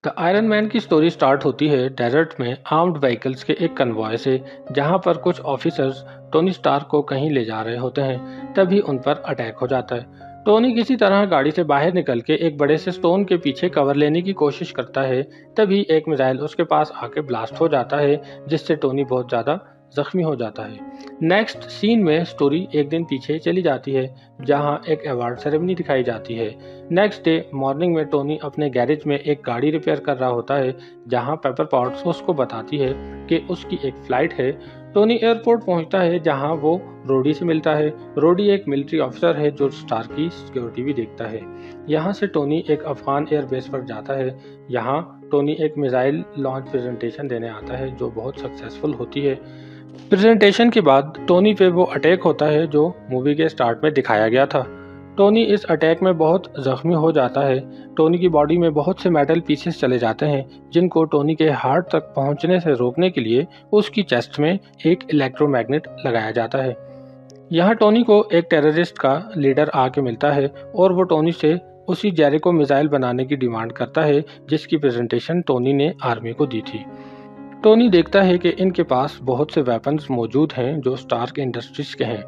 The iron man की story start होती है डेजर्ट में आर्म्ड व्हीकल्स के एक कन्वॉय से, जहां पर कुछ ऑफिसर्स टोनी स्टार्क को कहीं ले जा रहे होते हैं। तभी उन पर अटैक हो जाता है। टोनी किसी तरह गाड़ी से बाहर निकल के एक बड़े से स्टोन के पीछे कवर लेने की कोशिश करता है। तभी एक मिसाइल उसके पास आके ब्लास्ट हो जाता है, जिससे टोनी बहुत ज़्यादा जख्मी हो जाता है। नेक्स्ट सीन में स्टोरी एक दिन पीछे चली जाती है, जहां एक अवार्ड सेरेमनी दिखाई जाती है। नेक्स्ट डे मॉर्निंग में टोनी अपने गैरेज में एक गाड़ी रिपेयर कर रहा होता है, जहां पेपर पॉट्स उसको बताती है कि उसकी एक फ्लाइट है। टोनी एयरपोर्ट पहुंचता है, जहां वो रोडी से मिलता है। रोडी एक मिलिट्री ऑफिसर है जो स्टार की सिक्योरिटी भी देखता है। यहाँ से टोनी एक अफगान एयरबेस पर जाता है। यहाँ टोनी एक मिसाइल लॉन्च प्रेजेंटेशन देने आता है, जो बहुत सक्सेसफुल होती है। प्रेजेंटेशन के बाद टोनी पे वो अटैक होता है जो मूवी के स्टार्ट में दिखाया गया था। टोनी इस अटैक में बहुत जख्मी हो जाता है। टोनी की बॉडी में बहुत से मेटल पीसेस चले जाते हैं, जिनको टोनी के हार्ट तक पहुंचने से रोकने के लिए उसकी चेस्ट में एक इलेक्ट्रोमैग्नेट लगाया जाता है। यहाँ टोनी को एक टेररिस्ट का लीडर आके मिलता है और वो टोनी से उसी जेरिको मिसाइल बनाने की डिमांड करता है, जिसकी प्रेजेंटेशन टोनी ने आर्मी को दी थी। टोनी देखता है कि इनके पास बहुत से वेपन्स मौजूद हैं जो स्टार्क इंडस्ट्रीज के हैं।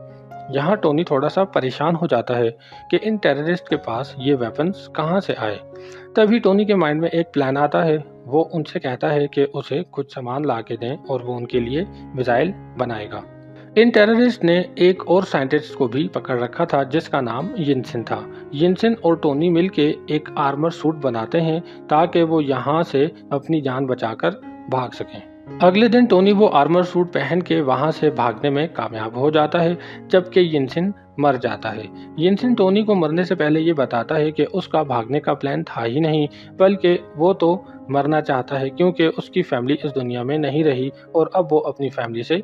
यहाँ टोनी थोड़ा सा परेशान हो जाता है कि इन टेररिस्ट के पास ये वेपन्स कहाँ से आए। तभी टोनी के माइंड में एक प्लान आता है। वो उनसे कहता है कि उसे कुछ सामान ला के दें और वो उनके लिए मिसाइल बनाएगा। इन टेररिस्ट ने एक और साइंटिस्ट को भी पकड़ रखा था, जिसका नाम यिनसेन था। यिनसेन और टोनी मिलके एक आर्मर सूट बनाते हैं ताकि वो यहाँ से अपनी जान बचाकर भाग सकें। अगले दिन टोनी वो आर्मर सूट पहन के वहां से भागने में कामयाब हो जाता है, जबकि यिनसेन मर जाता है। यिनसेन टोनी को मरने से पहले ये बताता है कि उसका भागने का प्लान था ही नहीं, बल्कि वो तो मरना चाहता है क्योंकि उसकी फैमिली इस दुनिया में नहीं रही और अब वो अपनी फैमिली से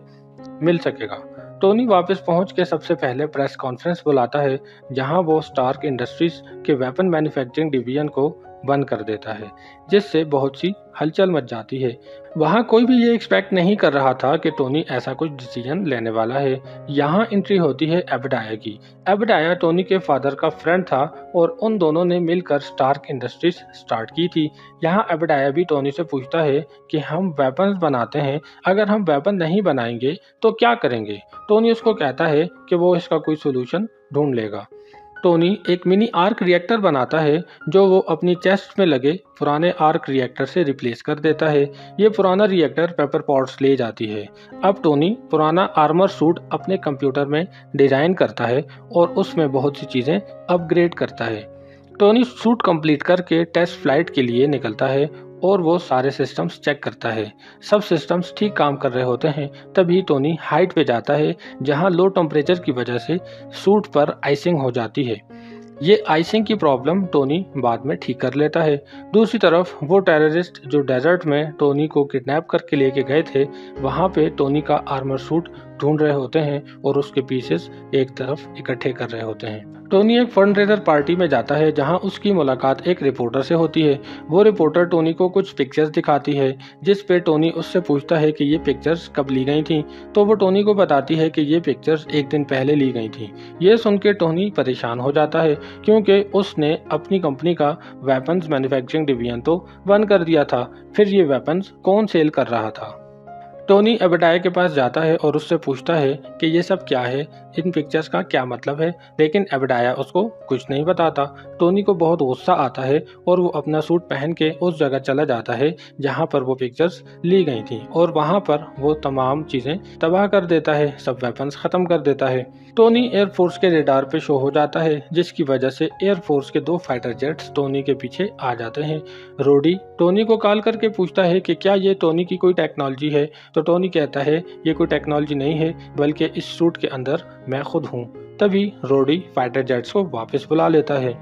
मिल सकेगा। टोनी वापस पहुंच के सबसे पहले प्रेस कॉन्फ्रेंस बुलाता है, जहां वो स्टार्क इंडस्ट्रीज के वेपन मैन्युफैक्चरिंग डिवीजन को बंद कर देता है, जिससे बहुत सी हलचल मच जाती है। वहां कोई भी ये एक्सपेक्ट नहीं कर रहा था कि टोनी ऐसा कुछ डिसीजन लेने वाला है। यहाँ एंट्री होती है एबेडाया की। एबेडाया टोनी के फादर का फ्रेंड था और उन दोनों ने मिलकर स्टार्क इंडस्ट्रीज स्टार्ट की थी। यहाँ एबेडाया भी टोनी से पूछता है कि हम वेपन्स बनाते हैं, अगर हम वेपन नहीं बनाएंगे तो क्या करेंगे। टोनी उसको कहता है कि वो इसका कोई सोल्यूशन ढूंढ लेगा। टोनी एक मिनी आर्क रिएक्टर बनाता है, जो वो अपनी चेस्ट में लगे पुराने आर्क रिएक्टर से रिप्लेस कर देता है। ये पुराना रिएक्टर पेपर पॉट्स ले जाती है। अब टोनी पुराना आर्मर सूट अपने कंप्यूटर में डिजाइन करता है और उसमें बहुत सी चीजें अपग्रेड करता है। टोनी सूट कंप्लीट करके टेस्ट फ्लाइट के लिए निकलता है और वो सारे सिस्टम्स चेक करता है। सब सिस्टम्स ठीक काम कर रहे होते हैं। तभी टोनी हाइट पे जाता है, जहां लो टेम्परेचर की वजह से सूट पर आइसिंग हो जाती है। ये आइसिंग की प्रॉब्लम टोनी बाद में ठीक कर लेता है। दूसरी तरफ वो टेररिस्ट जो डेजर्ट में टोनी को किडनैप करके लेके गए थे, वहाँ पे टोनी का आर्मर सूट ढूंढ रहे होते हैं और उसके पीसेस एक तरफ इकट्ठे कर रहे होते हैं। टोनी एक फंडरेजर पार्टी में जाता है, जहां उसकी मुलाकात एक रिपोर्टर से होती है। वो रिपोर्टर टोनी को कुछ पिक्चर्स दिखाती है, जिस पे टोनी उससे पूछता है कि ये पिक्चर्स कब ली गई थी। तो वो टोनी को बताती है कि ये पिक्चर्स एक दिन पहले ली गई थी। ये सुन के टोनी परेशान हो जाता है, क्योंकि उसने अपनी कंपनी का वेपन्स मैन्युफैक्चरिंग डिवीजन तो बंद कर दिया था। फिर ये वेपन्स कौन सेल कर रहा था। टोनी एबेडाया के पास जाता है और उससे पूछता है कि ये सब क्या है, इन पिक्चर्स का क्या मतलब है, लेकिन एबेडाया उसको कुछ नहीं बताता। टोनी को बहुत गुस्सा आता है और वो अपना सूट पहन के उस जगह चला जाता है जहाँ पर वो पिक्चर्स ली गई थी और वहाँ पर वो तमाम चीज़ें तबाह कर देता है, सब वेपन्स ख़त्म कर देता है। टोनी एयरफोर्स के रेडार पे शो हो जाता है, जिसकी वजह से एयरफोर्स के 2 फाइटर जेट्स टोनी के पीछे आ जाते हैं। रोडी टोनी को कॉल करके पूछता है कि क्या ये टोनी की कोई टेक्नोलॉजी है। तो टोनी कहता है ये कोई टेक्नोलॉजी नहीं है, बल्कि इस सूट के अंदर मैं खुद हूँ। तभी रोडी फाइटर जेट्स को वापस बुला लेता है।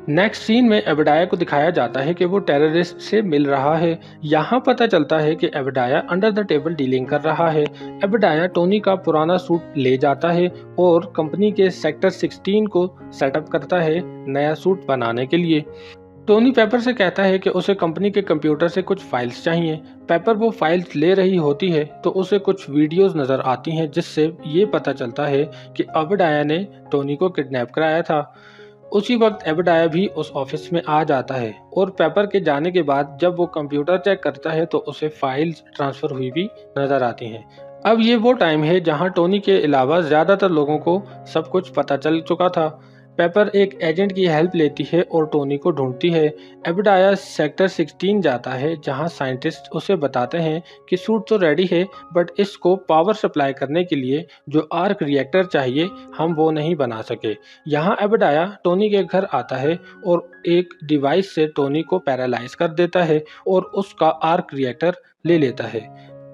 नेक्स्ट सीन में एबेडाया को दिखाया जाता है कि वो टेररिस्ट से मिल रहा है। यहाँ पता चलता है कि एबेडाया अंडर द टेबल डीलिंग कर रहा है। एबेडाया टोनी का पुराना सूट ले जाता है और कंपनी के सेक्टर 16 को सेटअप करता है नया सूट बनाने के लिए। टोनी पेपर से कहता है कि उसे कंपनी के कंप्यूटर से कुछ फाइल्स चाहिए। पेपर वो फाइल्स ले रही होती है तो उसे कुछ वीडियोस नज़र आती हैं, जिससे ये पता चलता है कि एबेडाया ने टोनी को किडनैप कराया था। उसी वक्त एबेडाया भी उस ऑफिस में आ जाता है और पेपर के जाने के बाद जब वो कंप्यूटर चेक करता है तो उसे फाइल्स ट्रांसफर हुई भी नजर आती हैं। अब ये वो टाइम है जहां टोनी के अलावा ज्यादातर लोगों को सब कुछ पता चल चुका था। पेपर एक एजेंट की हेल्प लेती है और टोनी को ढूंढती है। एबेडाया सेक्टर 16 जाता है जहां साइंटिस्ट उसे बताते हैं कि सूट तो रेडी है बट इसको पावर सप्लाई करने के लिए जो आर्क रिएक्टर चाहिए हम वो नहीं बना सके। यहाँ एबेडाया टोनी के घर आता है और एक डिवाइस से टोनी को पैरालाइज कर देता है और उसका आर्क रिएक्टर ले लेता है।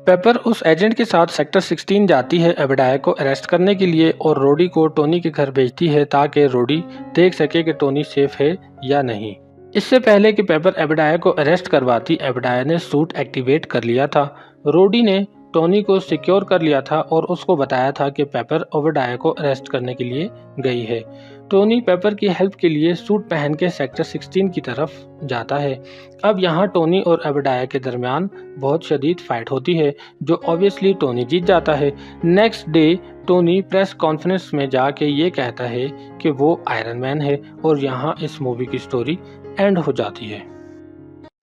पेपर उस एजेंट के साथ सेक्टर 16 जाती है एबेडाया को अरेस्ट करने के लिए और रोडी को टोनी के घर भेजती है ताकि रोडी देख सके कि टोनी सेफ है या नहीं। इससे पहले कि पेपर एबेडाया को अरेस्ट करवाती, एबेडाया ने सूट एक्टिवेट कर लिया था। रोडी ने टोनी को सिक्योर कर लिया था और उसको बताया था कि पेपर एबेडाया को अरेस्ट करने के लिए गई है। टोनी पेपर की हेल्प के लिए सूट पहन के सेक्टर 16 की तरफ जाता है। अब यहाँ टोनी और एबेडाया के दरमियान बहुत शदीद फाइट होती है जो ऑब्वियसली टोनी जीत जाता है। Next day Tony press conference में जाके ये कहता है कि वो आयरन मैन है और यहाँ इस मूवी की स्टोरी एंड हो जाती है।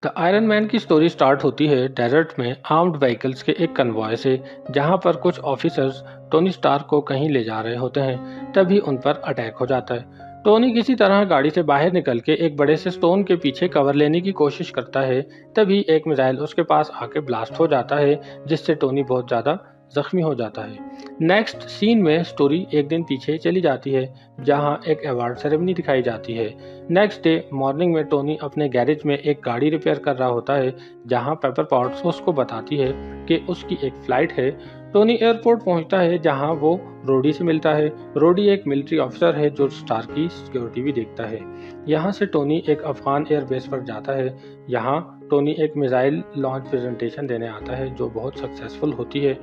द आयरन मैन की स्टोरी स्टार्ट होती है डेजर्ट में आर्म्ड व्हीकल्स के एक कन्वॉय से जहां पर कुछ ऑफिसर्स टोनी स्टार्क को कहीं ले जा रहे होते हैं। तभी उन पर अटैक हो जाता है। टोनी किसी तरह गाड़ी से बाहर निकल के एक बड़े से स्टोन के पीछे कवर लेने की कोशिश करता है। तभी एक मिसाइल उसके पास आके ब्लास्ट हो जाता है जिससे टोनी बहुत ज़्यादा जख्मी हो जाता है। नेक्स्ट सीन में स्टोरी एक दिन पीछे चली जाती है जहां एक अवार्ड सेरेमनी दिखाई जाती है। नेक्स्ट डे मॉर्निंग में टोनी अपने गैरेज में एक गाड़ी रिपेयर कर रहा होता है जहां पेपर पॉट्स उसको बताती है कि उसकी एक फ्लाइट है। टोनी एयरपोर्ट पहुंचता है जहां वो रोडी से मिलता है। रोडी एक मिलिट्री ऑफिसर है जो स्टार की सिक्योरिटी भी देखता है। यहाँ से टोनी एक अफगान एयरबेस पर जाता है। यहाँ टोनी एक मिसाइल लॉन्च प्रेजेंटेशन देने आता है जो बहुत सक्सेसफुल होती है।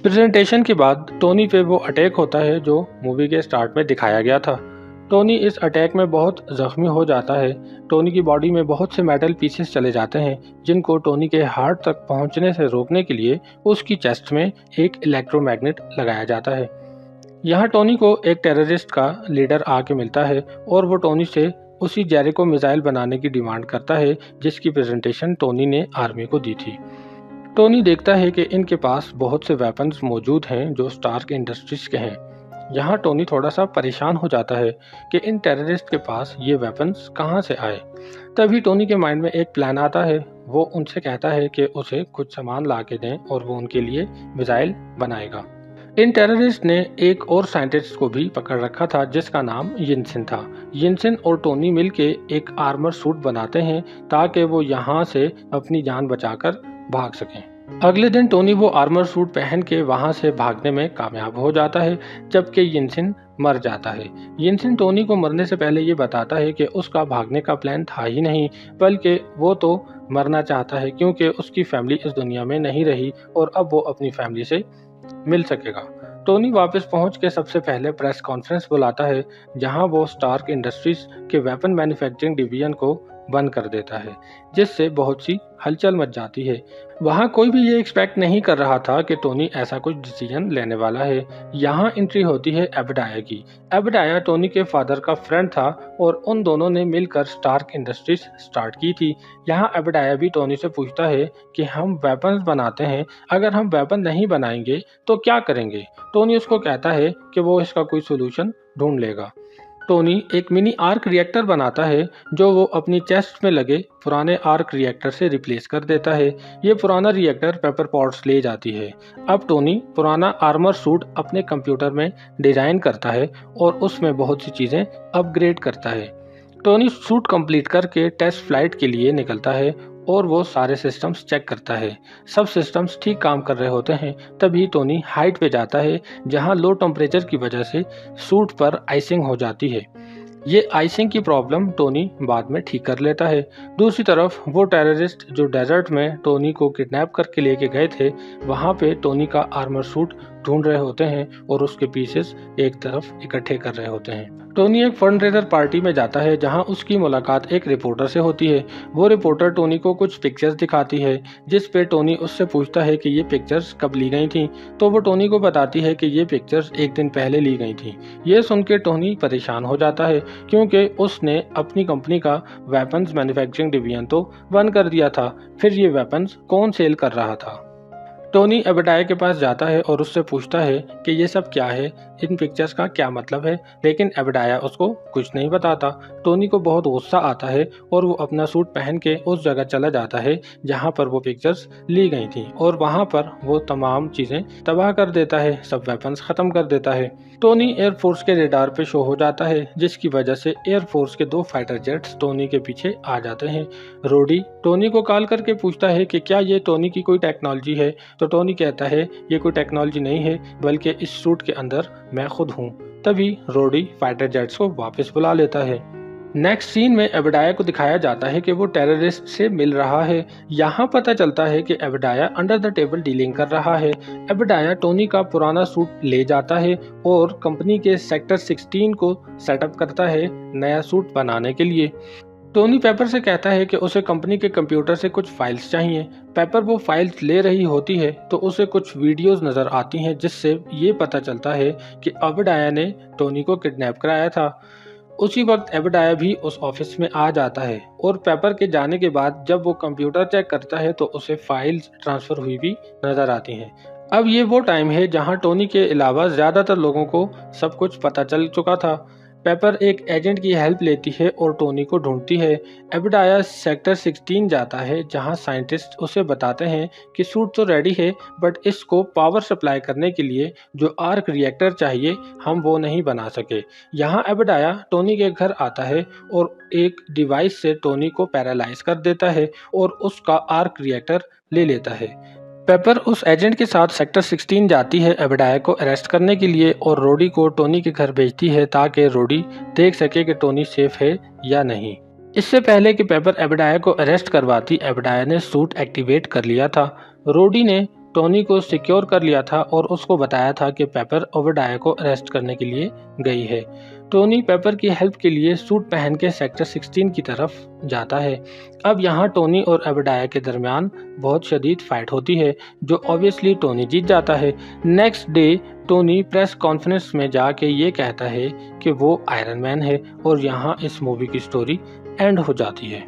प्रेजेंटेशन के बाद टोनी पे वो अटैक होता है जो मूवी के स्टार्ट में दिखाया गया था। टोनी इस अटैक में बहुत जख्मी हो जाता है। टोनी की बॉडी में बहुत से मेटल पीसेस चले जाते हैं जिनको टोनी के हार्ट तक पहुंचने से रोकने के लिए उसकी चेस्ट में एक इलेक्ट्रोमैग्नेट लगाया जाता है। यहाँ टोनी को एक टेररिस्ट का लीडर आके मिलता है और वो टोनी से उसी जेरिको मिसाइल बनाने की डिमांड करता है जिसकी प्रेजेंटेशन टोनी ने आर्मी को दी थी। टोनी देखता है कि इनके पास बहुत से वेपन्स मौजूद हैं जो स्टार्क इंडस्ट्रीज के हैं। यहाँ टोनी थोड़ा सा परेशान हो जाता है कि इन टेररिस्ट के पास ये वेपन्स कहाँ से आए। तभी टोनी के माइंड में एक प्लान आता है। वो उनसे कहता है कि उसे कुछ सामान ला के दें और वो उनके लिए मिसाइल बनाएगा। इन टेररिस्ट ने एक और साइंटिस्ट को भी पकड़ रखा था जिसका नाम यिनसेन था। यिनसेन और टोनी मिलके एक आर्मर सूट बनाते हैं ताकि वो यहाँ से अपनी जान बचाकर भाग सकें। अगले दिन टोनी वो आर्मर सूट पहन के वहां से भागने में कामयाब हो जाता है जबकि यिनसेन मर जाता है। यिनसेन टोनी को मरने से पहले ये बताता है कि उसका भागने का प्लान था ही नहीं बल्कि वो तो मरना चाहता है क्योंकि उसकी फैमिली इस दुनिया में नहीं रही और अब वो अपनी फैमिली से मिल सकेगा। टोनी वापस पहुंच के सबसे पहले प्रेस कॉन्फ्रेंस बुलाता है जहां वो स्टार्क इंडस्ट्रीज के वेपन मैन्युफैक्चरिंग डिवीजन को बंद कर देता है जिससे बहुत सी हलचल मच जाती है। वहाँ कोई भी ये एक्सपेक्ट नहीं कर रहा था कि टोनी ऐसा कुछ डिसीजन लेने वाला है। यहाँ एंट्री होती है एबेडाया की। एबेडाया टोनी के फादर का फ्रेंड था और उन दोनों ने मिलकर स्टार्क इंडस्ट्रीज स्टार्ट की थी। यहाँ एबेडाया भी टोनी से पूछता है कि हम वेपन्स बनाते हैं, अगर हम वेपन नहीं बनाएंगे तो क्या करेंगे। टोनी उसको कहता है कि वो इसका कोई सोल्यूशन ढूंढ लेगा। टोनी एक मिनी आर्क रिएक्टर बनाता है जो वो अपनी चेस्ट में लगे पुराने आर्क रिएक्टर से रिप्लेस कर देता है। ये पुराना रिएक्टर पेपर पॉट्स ले जाती है। अब टोनी पुराना आर्मर सूट अपने कंप्यूटर में डिजाइन करता है और उसमें बहुत सी चीजें अपग्रेड करता है। टोनी सूट कंप्लीट करके टेस्ट फ्लाइट के लिए निकलता है और वो सारे सिस्टम्स चेक करता है। सब सिस्टम्स ठीक काम कर रहे होते हैं। तभी टोनी हाइट पे जाता है जहां लो टेम्परेचर की वजह से सूट पर आइसिंग हो जाती है। ये आइसिंग की प्रॉब्लम टोनी बाद में ठीक कर लेता है। दूसरी तरफ वो टेररिस्ट जो डेजर्ट में टोनी को किडनैप करके लेके गए थे वहाँ पे टोनी का आर्मर सूट ढूंढ रहे होते हैं और उसके पीसेस एक तरफ इकट्ठे कर रहे होते हैं। टोनी एक फंडरेजर पार्टी में जाता है जहां उसकी मुलाकात एक रिपोर्टर से होती है। वो रिपोर्टर टोनी को कुछ पिक्चर्स दिखाती है जिस पे टोनी उससे पूछता है कि ये पिक्चर्स कब ली गई थी, तो वो टोनी को बताती है कि ये पिक्चर्स एक दिन पहले ली गई थी। ये सुन के टोनी परेशान हो जाता है क्योंकि उसने अपनी कंपनी का वेपन्स मैन्युफैक्चरिंग डिवीजन तो बंद कर दिया था, फिर ये वेपन्स कौन सेल कर रहा था। टोनी एबेडाया के पास जाता है और उससे पूछता है कि ये सब क्या है, इन पिक्चर्स का क्या मतलब है, लेकिन एबेडाया उसको कुछ नहीं बताता। टोनी को बहुत गुस्सा आता है और वो अपना सूट पहन के उस जगह चला जाता है जहाँ पर वो पिक्चर्स ली गई थी और वहाँ पर वो तमाम चीज़ें तबाह कर देता है, सब वेपन्स ख़त्म कर देता है। टोनी एयरफोर्स के रेडार पे शो हो जाता है जिसकी वजह से एयरफोर्स के 2 फाइटर जेट्स टोनी के पीछे आ जाते हैं। रोडी टोनी को कॉल करके पूछता है कि क्या ये टोनी की कोई टेक्नोलॉजी है, तो टोनी कहता है ये कोई टेक्नोलॉजी नहीं है बल्कि इस सूट के अंदर मैं खुद हूँ। तभी रोडी फाइटर जेट्स को वापस बुला लेता है। नेक्स्ट सीन में एबेडाया को दिखाया जाता है कि वो टेररिस्ट से मिल रहा है। यहाँ पता चलता है कि एबेडाया अंडर द टेबल डीलिंग कर रहा है। एबेडाया टोनी का पुराना सूट ले जाता है और कंपनी के सेक्टर 16 को सेटअप करता है नया सूट बनाने के लिए। टोनी पेपर से कहता है कि उसे कंपनी के कंप्यूटर से कुछ फाइल्स चाहिए। पेपर वो फाइल्स ले रही होती है तो उसे कुछ वीडियोस नज़र आती हैं जिससे ये पता चलता है कि एबेडाया ने टोनी को किडनैप कराया था। उसी वक्त एबेडाया भी उस ऑफिस में आ जाता है और पेपर के जाने के बाद जब वो कंप्यूटर चेक करता है तो उसे फाइल्स ट्रांसफ़र हुई भी नज़र आती हैं। अब ये वो टाइम है जहां टोनी के अलावा ज़्यादातर लोगों को सब कुछ पता चल चुका था। पेपर एक एजेंट की हेल्प लेती है और टोनी को ढूंढती है। एबेडाया सेक्टर 16 जाता है जहां साइंटिस्ट उसे बताते हैं कि सूट तो रेडी है बट इसको पावर सप्लाई करने के लिए जो आर्क रिएक्टर चाहिए हम वो नहीं बना सके। यहाँ एबेडाया टोनी के घर आता है और एक डिवाइस से टोनी को पैरालाइज कर देता है और उसका आर्क रिएक्टर ले लेता है। पेपर उस एजेंट के साथ सेक्टर 16 जाती है एबेडाया को अरेस्ट करने के लिए और रोडी को टोनी के घर भेजती है ताकि रोडी देख सके कि टोनी सेफ है या नहीं। इससे पहले कि पेपर एबेडाया को अरेस्ट करवाती, एबेडाया ने सूट एक्टिवेट कर लिया था। रोडी ने टोनी को सिक्योर कर लिया था और उसको बताया था कि पेपर एबेडाया को अरेस्ट करने के लिए गई है। टोनी पेपर की हेल्प के लिए सूट पहन के सेक्टर 16 की तरफ जाता है। अब यहाँ टोनी और एबेडाया के दरमियान बहुत शदीद फाइट होती है जो ऑब्वियसली टोनी जीत जाता है। Next day Tony press conference में जाके ये कहता है कि वो आयरन मैन है और यहाँ इस मूवी की स्टोरी एंड हो जाती है।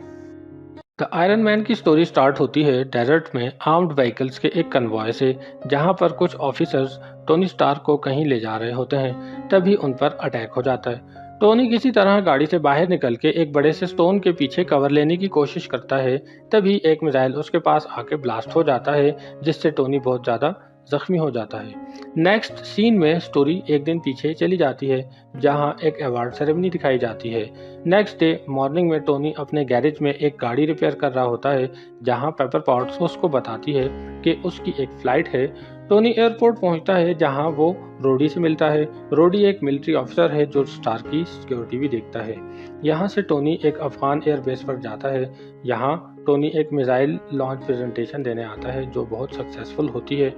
द आयरन मैन की स्टोरी स्टार्ट होती है डेजर्ट में आर्म्ड व्हीकल्स के एक कन्वॉय से जहां पर कुछ ऑफिसर्स टोनी स्टार्क को कहीं ले जा रहे होते हैं। तभी उन पर अटैक हो जाता है। टोनी किसी तरह गाड़ी से बाहर निकल के एक बड़े से स्टोन के पीछे कवर लेने की कोशिश करता है। तभी एक मिसाइल उसके पास आके ब्लास्ट हो जाता है जिससे टोनी बहुत ज़्यादा जख्मी हो जाता है। नेक्स्ट सीन में स्टोरी एक दिन पीछे चली जाती है जहां एक अवार्ड सेरेमनी दिखाई जाती है। नेक्स्ट डे मॉर्निंग में टोनी अपने गैरेज में एक गाड़ी रिपेयर कर रहा होता है जहां पेपर पॉट्स उसको बताती है कि उसकी एक फ्लाइट है। टोनी एयरपोर्ट पहुंचता है जहां वो रोडी से मिलता है। रोडी एक मिलिट्री ऑफिसर है जो स्टार की सिक्योरिटी भी देखता है। यहाँ से टोनी एक अफगान एयरबेस पर जाता है। यहाँ टोनी एक मिसाइल लॉन्च प्रेजेंटेशन देने आता है जो बहुत सक्सेसफुल होती है।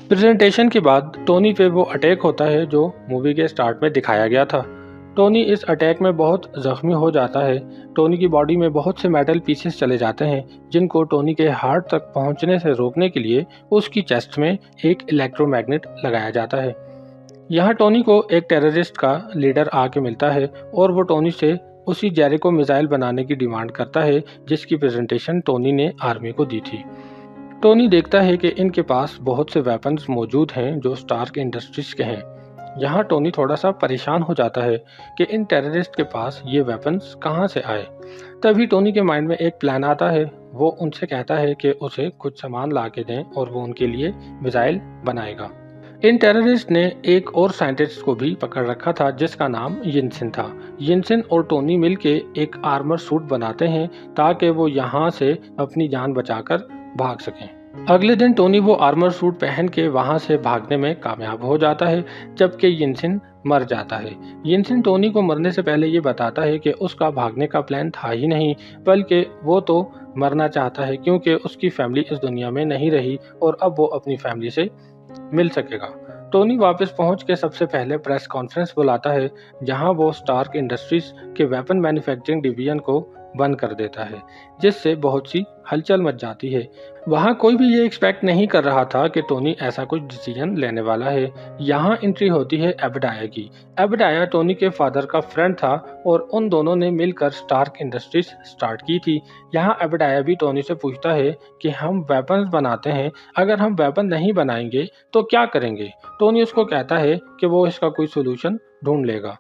प्रेजेंटेशन के बाद टोनी पे वो अटैक होता है जो मूवी के स्टार्ट में दिखाया गया था। टोनी इस अटैक में बहुत जख्मी हो जाता है। टोनी की बॉडी में बहुत से मेटल पीसेस चले जाते हैं जिनको टोनी के हार्ट तक पहुंचने से रोकने के लिए उसकी चेस्ट में एक इलेक्ट्रोमैग्नेट लगाया जाता है। यहाँ टोनी को एक टेररिस्ट का लीडर आके मिलता है और वो टोनी से उसी जेरिको मिसाइल बनाने की डिमांड करता है जिसकी प्रेजेंटेशन टोनी ने आर्मी को दी थी। टोनी देखता है कि इनके पास बहुत से वेपन्स मौजूद हैं जो स्टार्क इंडस्ट्रीज के हैं। यहाँ टोनी थोड़ा सा परेशान हो जाता है कि इन टेररिस्ट के पास ये वेपन्स कहाँ से आए। तभी टोनी के माइंड में एक प्लान आता है। वो उनसे कहता है कि उसे कुछ सामान ला के दें और वो उनके लिए मिसाइल बनाएगा। इन टेररिस्ट ने एक और साइंटिस्ट को भी पकड़ रखा था जिसका नाम यिनसेन था। यिनसेन और टोनी मिलके एक आर्मर सूट बनाते हैं ताकि वो यहाँ से अपनी जान बचाकर भाग सकें। अगले दिन टोनी वो आर्मर सूट पहन के वहां से भागने में कामयाब हो जाता है जबकि यिनसेन मर जाता है। यिनसेन टोनी को मरने से पहले ये बताता है कि उसका भागने का प्लान था ही नहीं बल्कि वो तो मरना चाहता है क्योंकि उसकी फैमिली इस दुनिया में नहीं रही और अब वो अपनी फैमिली से मिल सकेगा। टोनी वापस पहुंच के सबसे पहले प्रेस कॉन्फ्रेंस बुलाता है, जहां वो स्टार्क इंडस्ट्रीज के वेपन मैन्युफैक्चरिंग डिवीजन को बंद कर देता है, जिससे बहुत सी हलचल मच जाती है। वहां कोई भी ये एक्सपेक्ट नहीं कर रहा था कि टोनी ऐसा कुछ डिसीजन लेने वाला है। यहाँ एंट्री होती है एबेडाया की। एबेडाया टोनी के फादर का फ्रेंड था और उन दोनों ने मिलकर स्टार्क इंडस्ट्रीज स्टार्ट की थी। यहाँ एबेडाया भी टोनी से पूछता है कि हम वेपन्स बनाते हैं, अगर हम वेपन नहीं बनाएंगे तो क्या करेंगे। टोनी उसको कहता है कि वो इसका कोई सोल्यूशन ढूंढ लेगा।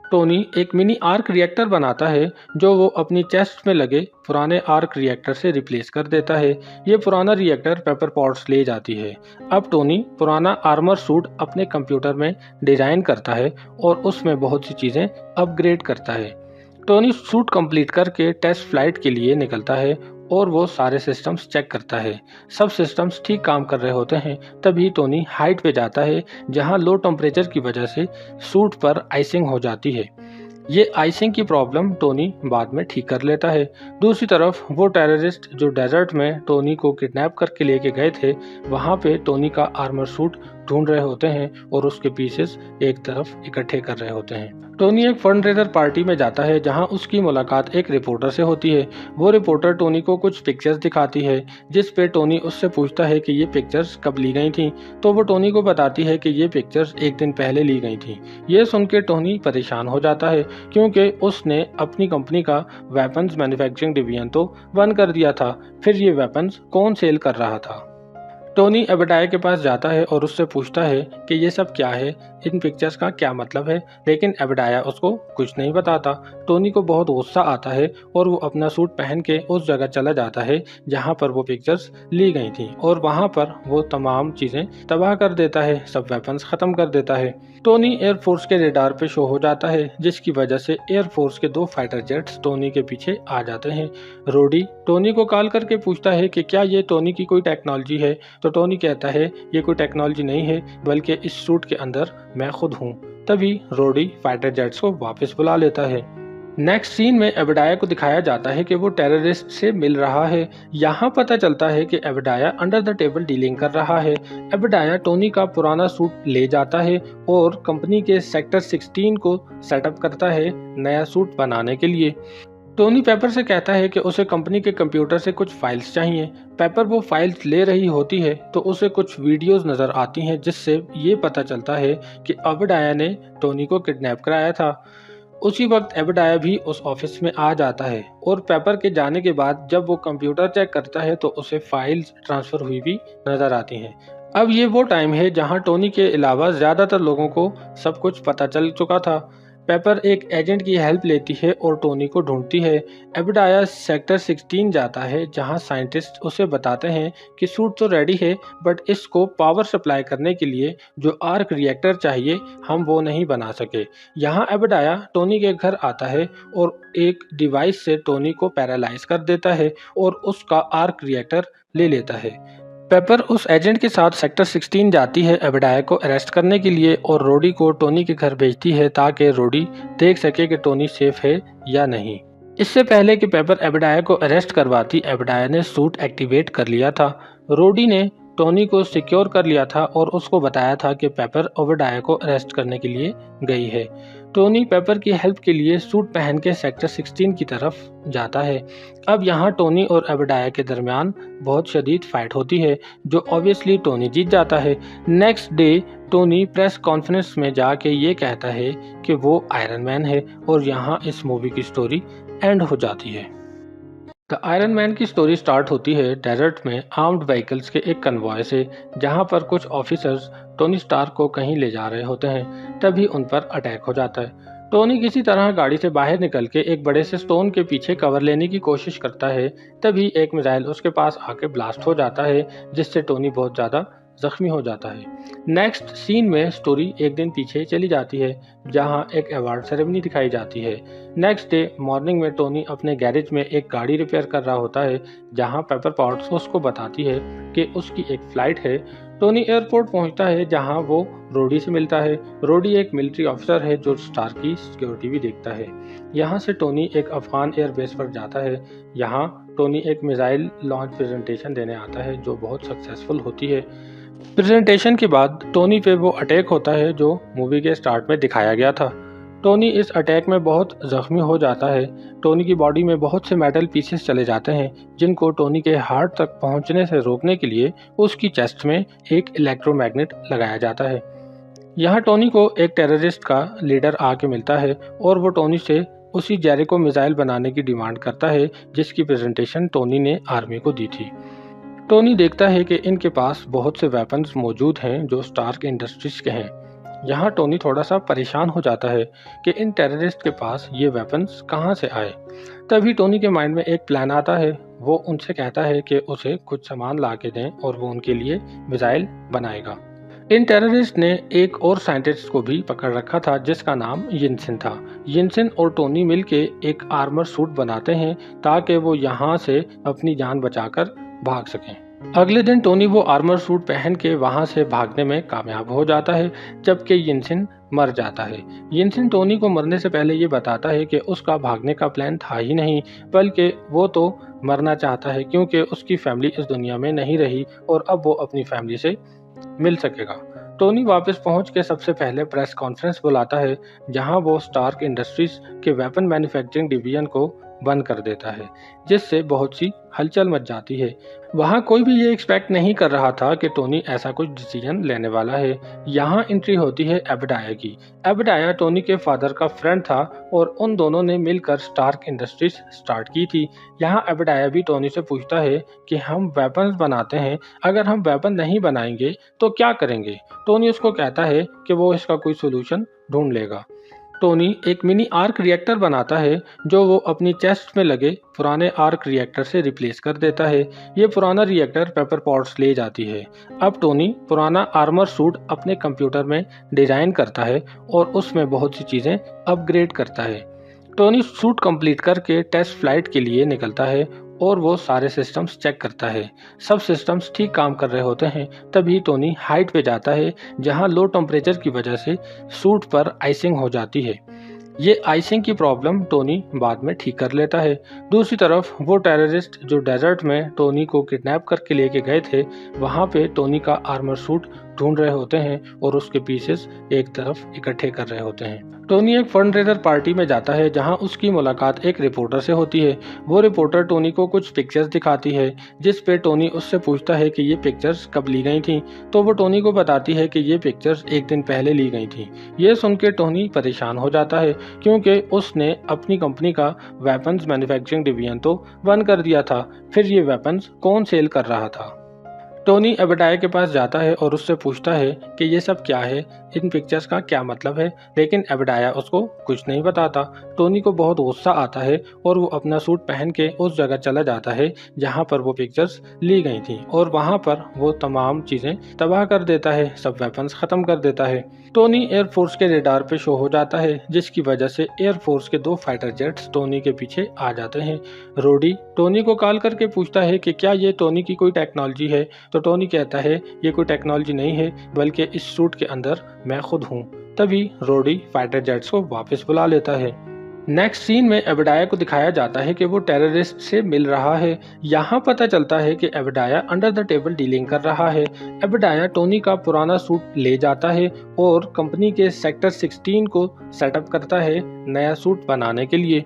टोनी एक मिनी आर्क रिएक्टर बनाता है, जो वो अपनी चेस्ट में लगे पुराने आर्क रिएक्टर से रिप्लेस कर देता है। ये पुराना रिएक्टर पेपर पॉट्स ले जाती है। अब टोनी पुराना आर्मर सूट अपने कंप्यूटर में डिजाइन करता है और उसमें बहुत सी चीजें अपग्रेड करता है। टोनी सूट कंप्लीट करके टेस्ट फ्लाइट के लिए निकलता है और वो सारे सिस्टम्स चेक करता है। सब सिस्टम्स ठीक काम कर रहे होते हैं। तभी टोनी हाइट पे जाता है, जहां लो टेम्परेचर की वजह से सूट पर आइसिंग हो जाती है। ये आइसिंग की प्रॉब्लम टोनी बाद में ठीक कर लेता है। दूसरी तरफ वो टेररिस्ट जो डेजर्ट में टोनी को किडनैप करके लेके गए थे, वहाँ पे टोनी का आर्मर सूट ढूंढ रहे होते हैं और उसके पीसेस एक तरफ इकट्ठे कर रहे होते हैं। टोनी एक फंडरेजर पार्टी में जाता है, जहां उसकी मुलाकात एक रिपोर्टर से होती है। वो रिपोर्टर टोनी को कुछ पिक्चर्स दिखाती है, जिस पे टोनी उससे पूछता है कि ये पिक्चर्स कब ली गई थी। तो वो टोनी को बताती है कि ये पिक्चर्स एक दिन पहले ली गई थी। ये सुन के टोनी परेशान हो जाता है, क्योंकि उसने अपनी कंपनी का वेपन्स मैन्युफैक्चरिंग डिवीजन तो बंद कर दिया था। फिर ये वेपन्स कौन सेल कर रहा था। टोनी एबेडाया के पास जाता है और उससे पूछता है कि ये सब क्या है, इन पिक्चर्स का क्या मतलब है, लेकिन एबेडाया उसको कुछ नहीं बताता। टोनी को बहुत गुस्सा आता है और वो अपना सूट पहन के उस जगह चला जाता है जहाँ पर वो पिक्चर्स ली गई थी और वहाँ पर वो तमाम चीज़ें तबाह कर देता है, सब वेपन्स ख़त्म कर देता है। टोनी एयरफोर्स के रेडार पे शो हो जाता है, जिसकी वजह से एयरफोर्स के 2 फाइटर जेट्स टोनी के पीछे आ जाते हैं। रोडी टोनी को कॉल करके पूछता है कि क्या ये टोनी की कोई टेक्नोलॉजी है। तो टोनी कहता है ये कोई टेक्नोलॉजी नहीं है, बल्कि इस सूट के अंदर मैं खुद हूँ। तभी रोडी फाइटर जेट्स को वापस बुला लेता है। नेक्स्ट सीन में एबेडाया को दिखाया जाता है कि वो टेररिस्ट से मिल रहा है। यहाँ पता चलता है कि एबेडाया अंडर द टेबल डीलिंग कर रहा है। एबेडाया टोनी का पुराना सूट ले जाता है और कंपनी के सेक्टर 16 को सेटअप करता है नया सूट बनाने के लिए। टोनी पेपर से कहता है कि उसे कंपनी के कंप्यूटर से कुछ फाइल्स चाहिए। पेपर वो फाइल्स ले रही होती है तो उसे कुछ वीडियोस नज़र आती हैं, जिससे ये पता चलता है कि एबेडाया ने टोनी को किडनैप कराया था। उसी वक्त एबेडाया भी उस ऑफिस में आ जाता है और पेपर के जाने के बाद जब वो कंप्यूटर चेक करता है तो उसे फाइल्स ट्रांसफ़र हुई भी नज़र आती हैं। अब ये वो टाइम है जहां टोनी के अलावा ज़्यादातर लोगों को सब कुछ पता चल चुका था। पेपर एक एजेंट की हेल्प लेती है और टोनी को ढूंढती है। एबेडाया सेक्टर 16 जाता है, जहां साइंटिस्ट उसे बताते हैं कि सूट तो रेडी है, बट इसको पावर सप्लाई करने के लिए जो आर्क रिएक्टर चाहिए हम वो नहीं बना सके। यहाँ एबेडाया टोनी के घर आता है और एक डिवाइस से टोनी को पैरालाइज कर देता है और उसका आर्क रिएक्टर ले लेता है। पेपर उस एजेंट के साथ सेक्टर 16 जाती है एबेडाया को अरेस्ट करने के लिए और रोडी को टोनी के घर भेजती है, ताकि रोडी देख सके कि टोनी सेफ है या नहीं। इससे पहले कि पेपर एबेडाया को अरेस्ट करवाती, एबेडाया ने सूट एक्टिवेट कर लिया था। रोडी ने टोनी को सिक्योर कर लिया था और उसको बताया था कि पेपर एबेडाया को अरेस्ट करने के लिए गई है। टोनी पेपर की हेल्प के लिए सूट पहन के सेक्टर 16 की तरफ जाता है। अब यहाँ टोनी और एबेडाया के दरमियान बहुत शदीद फाइट होती है, जो ऑब्वियसली टोनी जीत जाता है। Next day Tony press conference में जाके ये कहता है कि वो आयरन मैन है और यहाँ इस मूवी की स्टोरी एंड हो जाती है। द आयरन मैन की स्टोरी स्टार्ट होती है डेजर्ट में आर्म्ड व्हीकल्स के एक कन्वॉय से, जहां पर कुछ ऑफिसर्स टोनी स्टार्क को कहीं ले जा रहे होते हैं। तभी उन पर अटैक हो जाता है। टोनी किसी तरह गाड़ी से बाहर निकल के एक बड़े से स्टोन के पीछे कवर लेने की कोशिश करता है। तभी एक मिसाइल उसके पास आके ब्लास्ट हो जाता है, जिससे टोनी बहुत ज़्यादा जख्मी हो जाता है। नेक्स्ट सीन में स्टोरी एक दिन पीछे चली जाती है, जहां एक अवार्ड सेरेमनी दिखाई जाती है। नेक्स्ट डे मॉर्निंग में टोनी अपने गैरेज में एक गाड़ी रिपेयर कर रहा होता है, जहां पेपर पॉट्स उसको बताती है कि उसकी एक फ्लाइट है। टोनी एयरपोर्ट पहुंचता है, जहां वो रोडी से मिलता है। रोडी एक मिलिट्री ऑफिसर है जो स्टार की सिक्योरिटी भी देखता है। यहाँ से टोनी एक अफगान एयरबेस पर जाता है। यहाँ टोनी एक मिसाइल लॉन्च प्रेजेंटेशन देने आता है, जो बहुत सक्सेसफुल होती है। प्रेजेंटेशन के बाद टोनी पे वो अटैक होता है जो मूवी के स्टार्ट में दिखाया गया था। टोनी इस अटैक में बहुत जख्मी हो जाता है। टोनी की बॉडी में बहुत से मेटल पीसेस चले जाते हैं जिनको टोनी के हार्ट तक पहुंचने से रोकने के लिए उसकी चेस्ट में एक इलेक्ट्रोमैग्नेट लगाया जाता है। यहाँ टोनी को एक टेररिस्ट का लीडर आके मिलता है और वो टोनी से उसी जेरिको मिसाइल बनाने की डिमांड करता है जिसकी प्रेजेंटेशन टोनी ने आर्मी को दी थी। टोनी देखता है कि इनके पास बहुत से वेपन्स मौजूद हैं जो स्टार्क इंडस्ट्रीज के हैं। यहाँ टोनी थोड़ा सा परेशान हो जाता है कि इन टेररिस्ट के पास ये वेपन्स कहाँ से आए। तभी टोनी के माइंड में एक प्लान आता है। वो उनसे कहता है कि उसे कुछ सामान ला के दें और वो उनके लिए मिसाइल बनाएगा। इन टेररिस्ट ने एक और साइंटिस्ट को भी पकड़ रखा था जिसका नाम यिनसेन था। यिनसेन और टोनी मिलके एक आर्मर सूट बनाते हैं ताकि वो यहाँ से अपनी जान बचाकर भाग सकें। अगले दिन टोनी वो आर्मर सूट पहन के वहां से भागने में कामयाब हो जाता है जबकि यिनसेन मर जाता है। यिनसेन टोनी को मरने से पहले ये बताता है कि उसका भागने का प्लान था ही नहीं बल्कि वो तो मरना चाहता है क्योंकि उसकी फैमिली इस दुनिया में नहीं रही और अब वो अपनी फैमिली से मिल सकेगा। टोनी वापस पहुंच के सबसे पहले प्रेस कॉन्फ्रेंस बुलाता है जहां वो स्टार्क इंडस्ट्रीज के वेपन मैन्युफैक्चरिंग डिवीजन को बंद कर देता है जिससे बहुत सी हलचल मच जाती है। वहाँ कोई भी ये एक्सपेक्ट नहीं कर रहा था कि टोनी ऐसा कुछ डिसीजन लेने वाला है। यहाँ एंट्री होती है एबेडाया की। एबेडाया टोनी के फादर का फ्रेंड था और उन दोनों ने मिलकर स्टार्क इंडस्ट्रीज स्टार्ट की थी। यहाँ एबेडाया भी टोनी से पूछता है कि हम वेपन्स बनाते हैं, अगर हम वेपन नहीं बनाएंगे तो क्या करेंगे। टोनी उसको कहता है कि वो इसका कोई सोल्यूशन ढूंढ लेगा। टोनी एक मिनी आर्क रिएक्टर बनाता है जो वो अपनी चेस्ट में लगे पुराने आर्क रिएक्टर से रिप्लेस कर देता है। ये पुराना रिएक्टर पेपर पॉट्स ले जाती है। अब टोनी पुराना आर्मर सूट अपने कंप्यूटर में डिजाइन करता है और उसमें बहुत सी चीजें अपग्रेड करता है। टोनी सूट कंप्लीट करके टेस्ट फ्लाइट के लिए निकलता है और वो सारे सिस्टम्स चेक करता है। सब सिस्टम्स ठीक काम कर रहे होते हैं तभी टोनी हाइट पे जाता है जहां लो टेम्परेचर की वजह से सूट पर आइसिंग हो जाती है। ये आइसिंग की प्रॉब्लम टोनी बाद में ठीक कर लेता है। दूसरी तरफ वो टेररिस्ट जो डेजर्ट में टोनी को किडनैप करके लेके गए थे वहाँ पे टोनी का आर्मर सूट ढूंढ रहे होते हैं और उसके पीसेस एक तरफ इकट्ठे कर रहे होते हैं। टोनी एक फंडरेजर पार्टी में जाता है जहां उसकी मुलाकात एक रिपोर्टर से होती है। वो रिपोर्टर टोनी को कुछ पिक्चर्स दिखाती है जिस पे टोनी उससे पूछता है कि ये पिक्चर्स कब ली गई थी तो वो टोनी को बताती है कि ये पिक्चर्स एक दिन पहले ली गई थी। ये सुन के टोनी परेशान हो जाता है क्योंकि उसने अपनी कंपनी का वेपन्स मैन्युफैक्चरिंग डिवीजन तो बंद कर दिया था, फिर ये वेपन्स कौन सेल कर रहा था। टोनी एबेडाया के पास जाता है और उससे पूछता है कि ये सब क्या है, इन पिक्चर्स का क्या मतलब है, लेकिन एबेडाया उसको कुछ नहीं बताता। टोनी को बहुत गुस्सा आता है और वो अपना सूट पहन के उस जगह चला जाता है जहाँ पर वो पिक्चर्स ली गई थी और वहाँ पर वो तमाम चीज़ें तबाह कर देता है, सब वेपन्स ख़त्म कर देता है। टोनी एयरफोर्स के रेडार पे शो हो जाता है जिसकी वजह से एयरफोर्स के 2 फाइटर जेट्स टोनी के पीछे आ जाते हैं। रोडी टोनी को कॉल करके पूछता है कि क्या ये टोनी की कोई टेक्नोलॉजी है तो टोनी कहता है ये कोई टेक्नोलॉजी नहीं है बल्कि इस सूट के अंदर मैं खुद हूँ। तभी रोडी फाइटर जेट्स को वापस बुला लेता है। नेक्स्ट सीन में एबेडाया को दिखाया जाता है कि वो टेररिस्ट से मिल रहा है। यहाँ पता चलता है कि एबेडाया अंडर द टेबल डीलिंग कर रहा है। एबेडाया टोनी का पुराना सूट ले जाता है और कंपनी के सेक्टर 16 को सेटअप करता है नया सूट बनाने के लिए।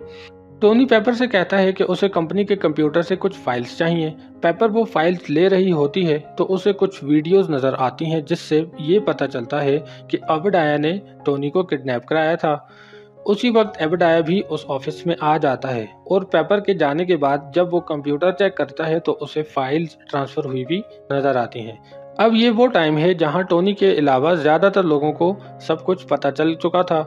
टोनी पेपर से कहता है कि उसे कंपनी के कंप्यूटर से कुछ फाइल्स चाहिए। पेपर वो फाइल्स ले रही होती है तो उसे कुछ वीडियोस नज़र आती हैं जिससे ये पता चलता है कि एबेडाया ने टोनी को किडनैप कराया था। उसी वक्त एबेडाया भी उस ऑफिस में आ जाता है और पेपर के जाने के बाद जब वो कंप्यूटर चेक करता है तो उसे फाइल्स ट्रांसफ़र हुई भी नज़र आती हैं। अब ये वो टाइम है जहां टोनी के अलावा ज़्यादातर लोगों को सब कुछ पता चल चुका था।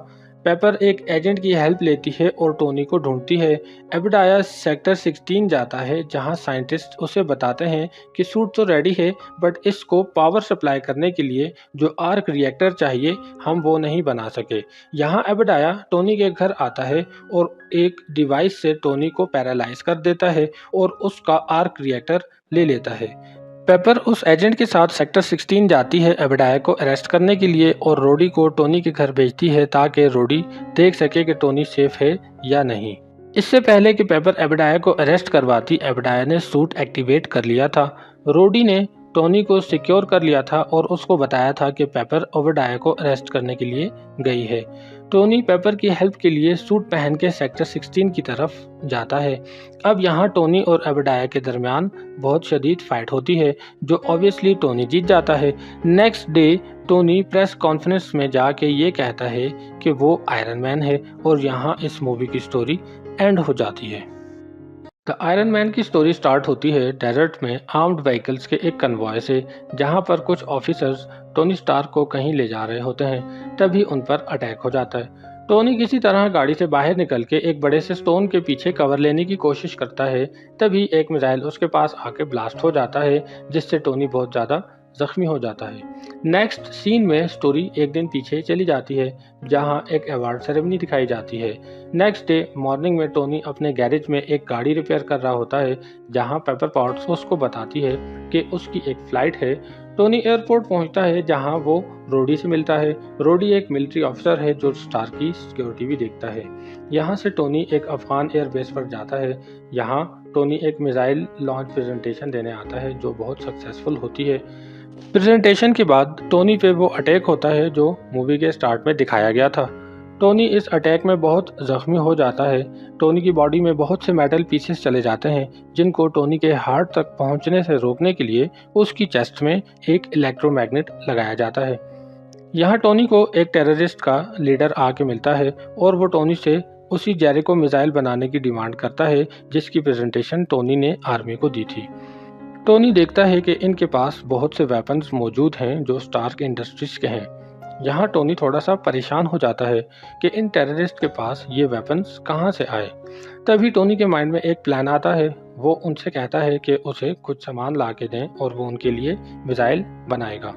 पेपर एक एजेंट की हेल्प लेती है और टोनी को ढूंढती है। एबेडाया सेक्टर 16 जाता है जहां साइंटिस्ट उसे बताते हैं कि सूट तो रेडी है बट इसको पावर सप्लाई करने के लिए जो आर्क रिएक्टर चाहिए हम वो नहीं बना सके। यहाँ एबेडाया टोनी के घर आता है और एक डिवाइस से टोनी को पैरालाइज कर देता है और उसका आर्क रिएक्टर ले लेता है। पेपर उस एजेंट के साथ सेक्टर 16 जाती है एबेडाया को अरेस्ट करने के लिए और रोडी को टोनी के घर भेजती है ताकि रोडी देख सके कि टोनी सेफ है या नहीं। इससे पहले कि पेपर एबेडाया को अरेस्ट करवाती, एबेडाया ने सूट एक्टिवेट कर लिया था। रोडी ने टोनी को सिक्योर कर लिया था और उसको बताया था कि पेपर ओबेडाया को अरेस्ट करने के लिए गई है। टोनी पेपर की हेल्प के लिए सूट पहन के सेक्टर 16 की तरफ जाता है। अब यहाँ टोनी और ओबेडाया के दरमियान बहुत शदीद फाइट होती है, जो ऑब्वियसली टोनी जीत जाता है। Next day Tony press conference में जाके ये कहता है कि वो आयरन मैन है और यहाँ इस मूवी की स्टोरी एंड हो जाती है। द आयरन मैन की स्टोरी स्टार्ट होती है डेजर्ट में आर्म्ड व्हीकल्स के एक कन्वॉय से, जहां पर कुछ ऑफिसर्स टोनी स्टार्क को कहीं ले जा रहे होते हैं। तभी उन पर अटैक हो जाता है। टोनी किसी तरह गाड़ी से बाहर निकल के एक बड़े से स्टोन के पीछे कवर लेने की कोशिश करता है। तभी एक मिसाइल उसके पास आके ब्लास्ट हो जाता है, जिससे टोनी बहुत ज़्यादा जख्मी हो जाता है। नेक्स्ट सीन में स्टोरी एक दिन पीछे चली जाती है, जहां एक अवार्ड सेरेमनी दिखाई जाती है। नेक्स्ट डे मॉर्निंग में टोनी अपने गैरेज में एक गाड़ी रिपेयर कर रहा होता है, जहां पेपर पॉट्स उसको बताती है कि उसकी एक फ्लाइट है। टोनी एयरपोर्ट पहुंचता है, जहां वो रोडी से मिलता है। रोडी एक मिलिट्री ऑफिसर है जो स्टार की सिक्योरिटी भी देखता है। यहाँ से टोनी एक अफगान एयरबेस पर जाता है। यहाँ टोनी एक मिसाइल लॉन्च प्रेजेंटेशन देने आता है, जो बहुत सक्सेसफुल होती है। प्रेजेंटेशन के बाद टोनी पे वो अटैक होता है जो मूवी के स्टार्ट में दिखाया गया था। टोनी इस अटैक में बहुत जख्मी हो जाता है। टोनी की बॉडी में बहुत से मेटल पीसेस चले जाते हैं, जिनको टोनी के हार्ट तक पहुंचने से रोकने के लिए उसकी चेस्ट में एक इलेक्ट्रोमैग्नेट लगाया जाता है। यहाँ टोनी को एक टेररिस्ट का लीडर आके मिलता है और वो टोनी से उसी जेरिको मिसाइल बनाने की डिमांड करता है, जिसकी प्रेजेंटेशन टोनी ने आर्मी को दी थी। टोनी देखता है कि इनके पास बहुत से वेपन्स मौजूद हैं जो स्टार्क इंडस्ट्रीज के हैं। यहाँ टोनी थोड़ा सा परेशान हो जाता है कि इन टेररिस्ट के पास ये वेपन्स कहाँ से आए। तभी टोनी के माइंड में एक प्लान आता है। वो उनसे कहता है कि उसे कुछ सामान ला के दें और वो उनके लिए मिसाइल बनाएगा।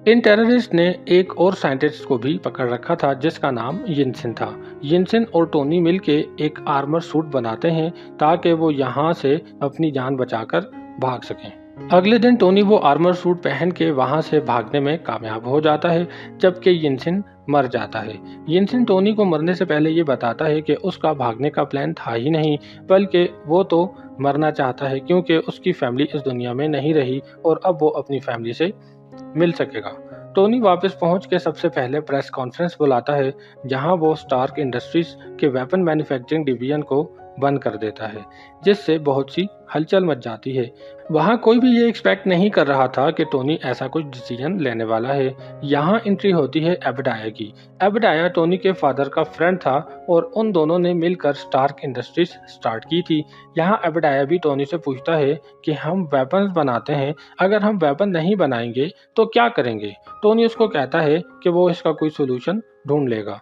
इन टेररिस्ट ने एक और साइंटिस्ट को भी पकड़ रखा था, जिसका नाम यिनसिन था। यिनसिन और टोनी मिलके एक आर्मर सूट बनाते हैं ताकि वो यहाँ से अपनी जान बचाकर भाग सकें। अगले दिन टोनी वो आर्मर सूट पहन के वहां से भागने में कामयाब हो जाता है, जबकि यिनसिन मर जाता है। यिनसिन टोनी को मरने से पहले ये बताता है कि उसका भागने का प्लान था ही नहीं, बल्कि वो तो मरना चाहता है क्योंकि उसकी फैमिली इस दुनिया में नहीं रही और अब वो अपनी फैमिली से मिल सकेगा। टोनी वापस पहुंच के सबसे पहले प्रेस कॉन्फ्रेंस बुलाता है, जहां वो स्टार्क इंडस्ट्रीज के वेपन मैन्युफैक्चरिंग डिवीजन को बंद कर देता है, जिससे बहुत सी हलचल मच जाती है। वहाँ कोई भी ये एक्सपेक्ट नहीं कर रहा था कि टोनी ऐसा कुछ डिसीजन लेने वाला है। यहाँ एंट्री होती है ओबेडाया की। ओबेडाया टोनी के फादर का फ्रेंड था और उन दोनों ने मिलकर स्टार्क इंडस्ट्रीज स्टार्ट की थी। यहाँ ओबेडाया भी टोनी से पूछता है कि हम वेपन्स बनाते हैं, अगर हम वेपन नहीं बनाएंगे तो क्या करेंगे। टोनी उसको कहता है कि वो इसका कोई सोल्यूशन ढूंढ लेगा।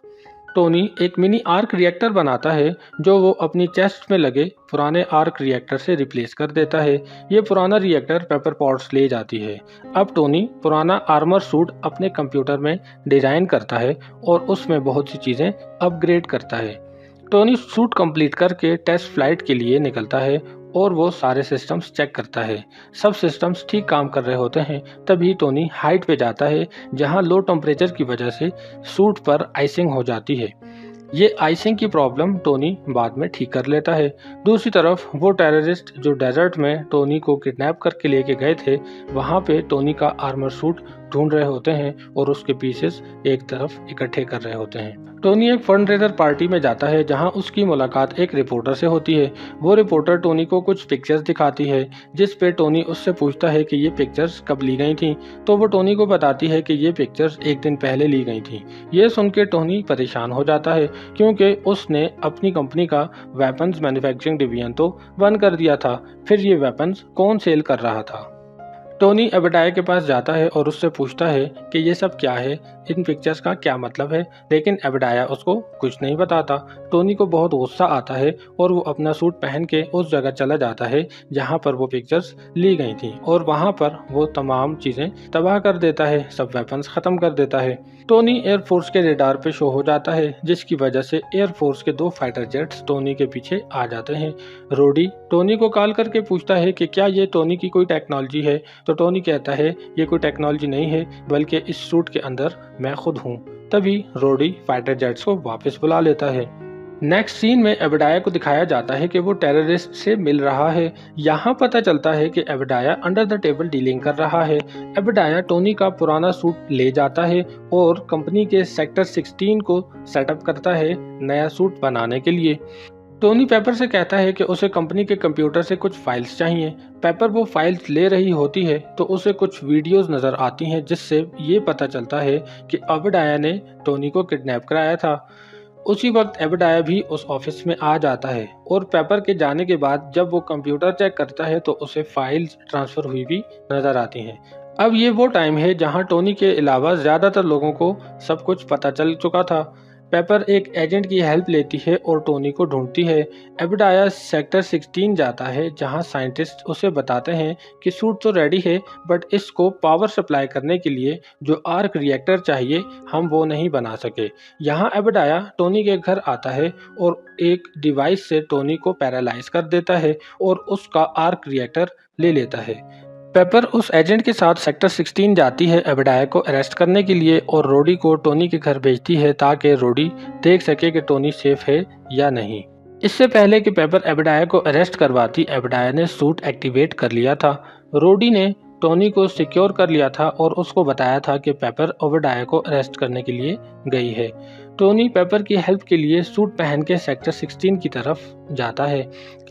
टोनी एक मिनी आर्क रिएक्टर बनाता है, जो वो अपनी चेस्ट में लगे पुराने आर्क रिएक्टर से रिप्लेस कर देता है। ये पुराना रिएक्टर पेपर पॉट्स ले जाती है। अब टोनी पुराना आर्मर सूट अपने कंप्यूटर में डिजाइन करता है और उसमें बहुत सी चीजें अपग्रेड करता है। टोनी सूट कंप्लीट करके टेस्ट फ्लाइट के लिए निकलता है और वो सारे सिस्टम्स चेक करता है। सब सिस्टम्स ठीक काम कर रहे होते हैं। तभी टोनी हाइट पे जाता है, जहां लो टेम्परेचर की वजह से सूट पर आइसिंग हो जाती है। ये आइसिंग की प्रॉब्लम टोनी बाद में ठीक कर लेता है। दूसरी तरफ वो टेररिस्ट जो डेजर्ट में टोनी को किडनैप करके लेके गए थे, वहाँ पे टोनी का आर्मर सूट ढूंढ रहे होते हैं और उसके पीसेस एक तरफ इकट्ठे कर रहे होते हैं। टोनी एक फंडरेजर पार्टी में जाता है, जहां उसकी मुलाकात एक रिपोर्टर से होती है। वो रिपोर्टर टोनी को कुछ पिक्चर्स दिखाती है, जिस पे टोनी उससे पूछता है कि ये पिक्चर्स कब ली गई थी। तो वो टोनी को बताती है कि ये पिक्चर्स एक दिन पहले ली गई थी। ये सुन के टोनी परेशान हो जाता है, क्योंकि उसने अपनी कंपनी का वेपन्स मैन्युफैक्चरिंग डिवीजन तो बंद कर दिया था। फिर ये वेपन्स कौन सेल कर रहा था। टोनी ओबेडाया के पास जाता है और उससे पूछता है कि ये सब क्या है, इन पिक्चर्स का क्या मतलब है, लेकिन ओबेडाया उसको कुछ नहीं बताता। टोनी को बहुत गुस्सा आता है और वो अपना सूट पहन के उस जगह चला जाता है जहाँ पर वो पिक्चर्स ली गई थी और वहाँ पर वो तमाम चीज़ें तबाह कर देता है, सब वेपन्स ख़त्म कर देता है। टोनी एयरफोर्स के रेडार पे शो हो जाता है, जिसकी वजह से एयरफोर्स के 2 फाइटर जेट्स टोनी के पीछे आ जाते हैं। रोडी टोनी को कॉल करके पूछता है कि क्या ये टोनी की कोई टेक्नोलॉजी है, तो टोनी कहता है ये कोई टेक्नोलॉजी नहीं है, बल्कि इस सूट के अंदर मैं खुद हूँ। तभी रोडी फाइटर जेट्स को वापस बुला लेता है। नेक्स्ट सीन में एबेडाया को दिखाया जाता है कि वो टेररिस्ट से मिल रहा है। यहाँ पता चलता है कि एबेडाया अंडर द टेबल डीलिंग कर रहा है। एबेडाया टोनी का पुराना सूट ले जाता है और कंपनी के सेक्टर 16 को सेटअप करता है नया सूट बनाने के लिए। टोनी पेपर से कहता है कि उसे कंपनी के कंप्यूटर से कुछ फाइल्स चाहिए। पेपर वो फाइल्स ले रही होती है तो उसे कुछ वीडियोस नज़र आती हैं जिससे ये पता चलता है कि एबेडाया ने टोनी को किडनैप कराया था। उसी वक्त एबेडाया भी उस ऑफिस में आ जाता है और पेपर के जाने के बाद जब वो कंप्यूटर चेक करता है तो उसे फाइल्स ट्रांसफ़र हुई भी नज़र आती हैं। अब ये वो टाइम है जहां टोनी के अलावा ज़्यादातर लोगों को सब कुछ पता चल चुका था। पेपर एक एजेंट की हेल्प लेती है और टोनी को ढूंढती है। एबेडाया सेक्टर 16 जाता है जहां साइंटिस्ट उसे बताते हैं कि सूट तो रेडी है बट इसको पावर सप्लाई करने के लिए जो आर्क रिएक्टर चाहिए हम वो नहीं बना सके। यहाँ एबेडाया टोनी के घर आता है और एक डिवाइस से टोनी को पैरालाइज कर देता है और उसका आर्क रिएक्टर ले लेता है। पेपर उस एजेंट के साथ सेक्टर 16 जाती है एबेडाया को अरेस्ट करने के लिए और रोडी को टोनी के घर भेजती है ताकि रोडी देख सके कि टोनी सेफ है या नहीं। इससे पहले कि पेपर एबेडाया को अरेस्ट करवाती, एबेडाया ने सूट एक्टिवेट कर लिया था। रोडी ने टोनी को सिक्योर कर लिया था और उसको बताया था कि पेपर एबेडाया को अरेस्ट करने के लिए गई है। टोनी पेपर की हेल्प के लिए सूट पहन के सेक्टर 16 की तरफ जाता है।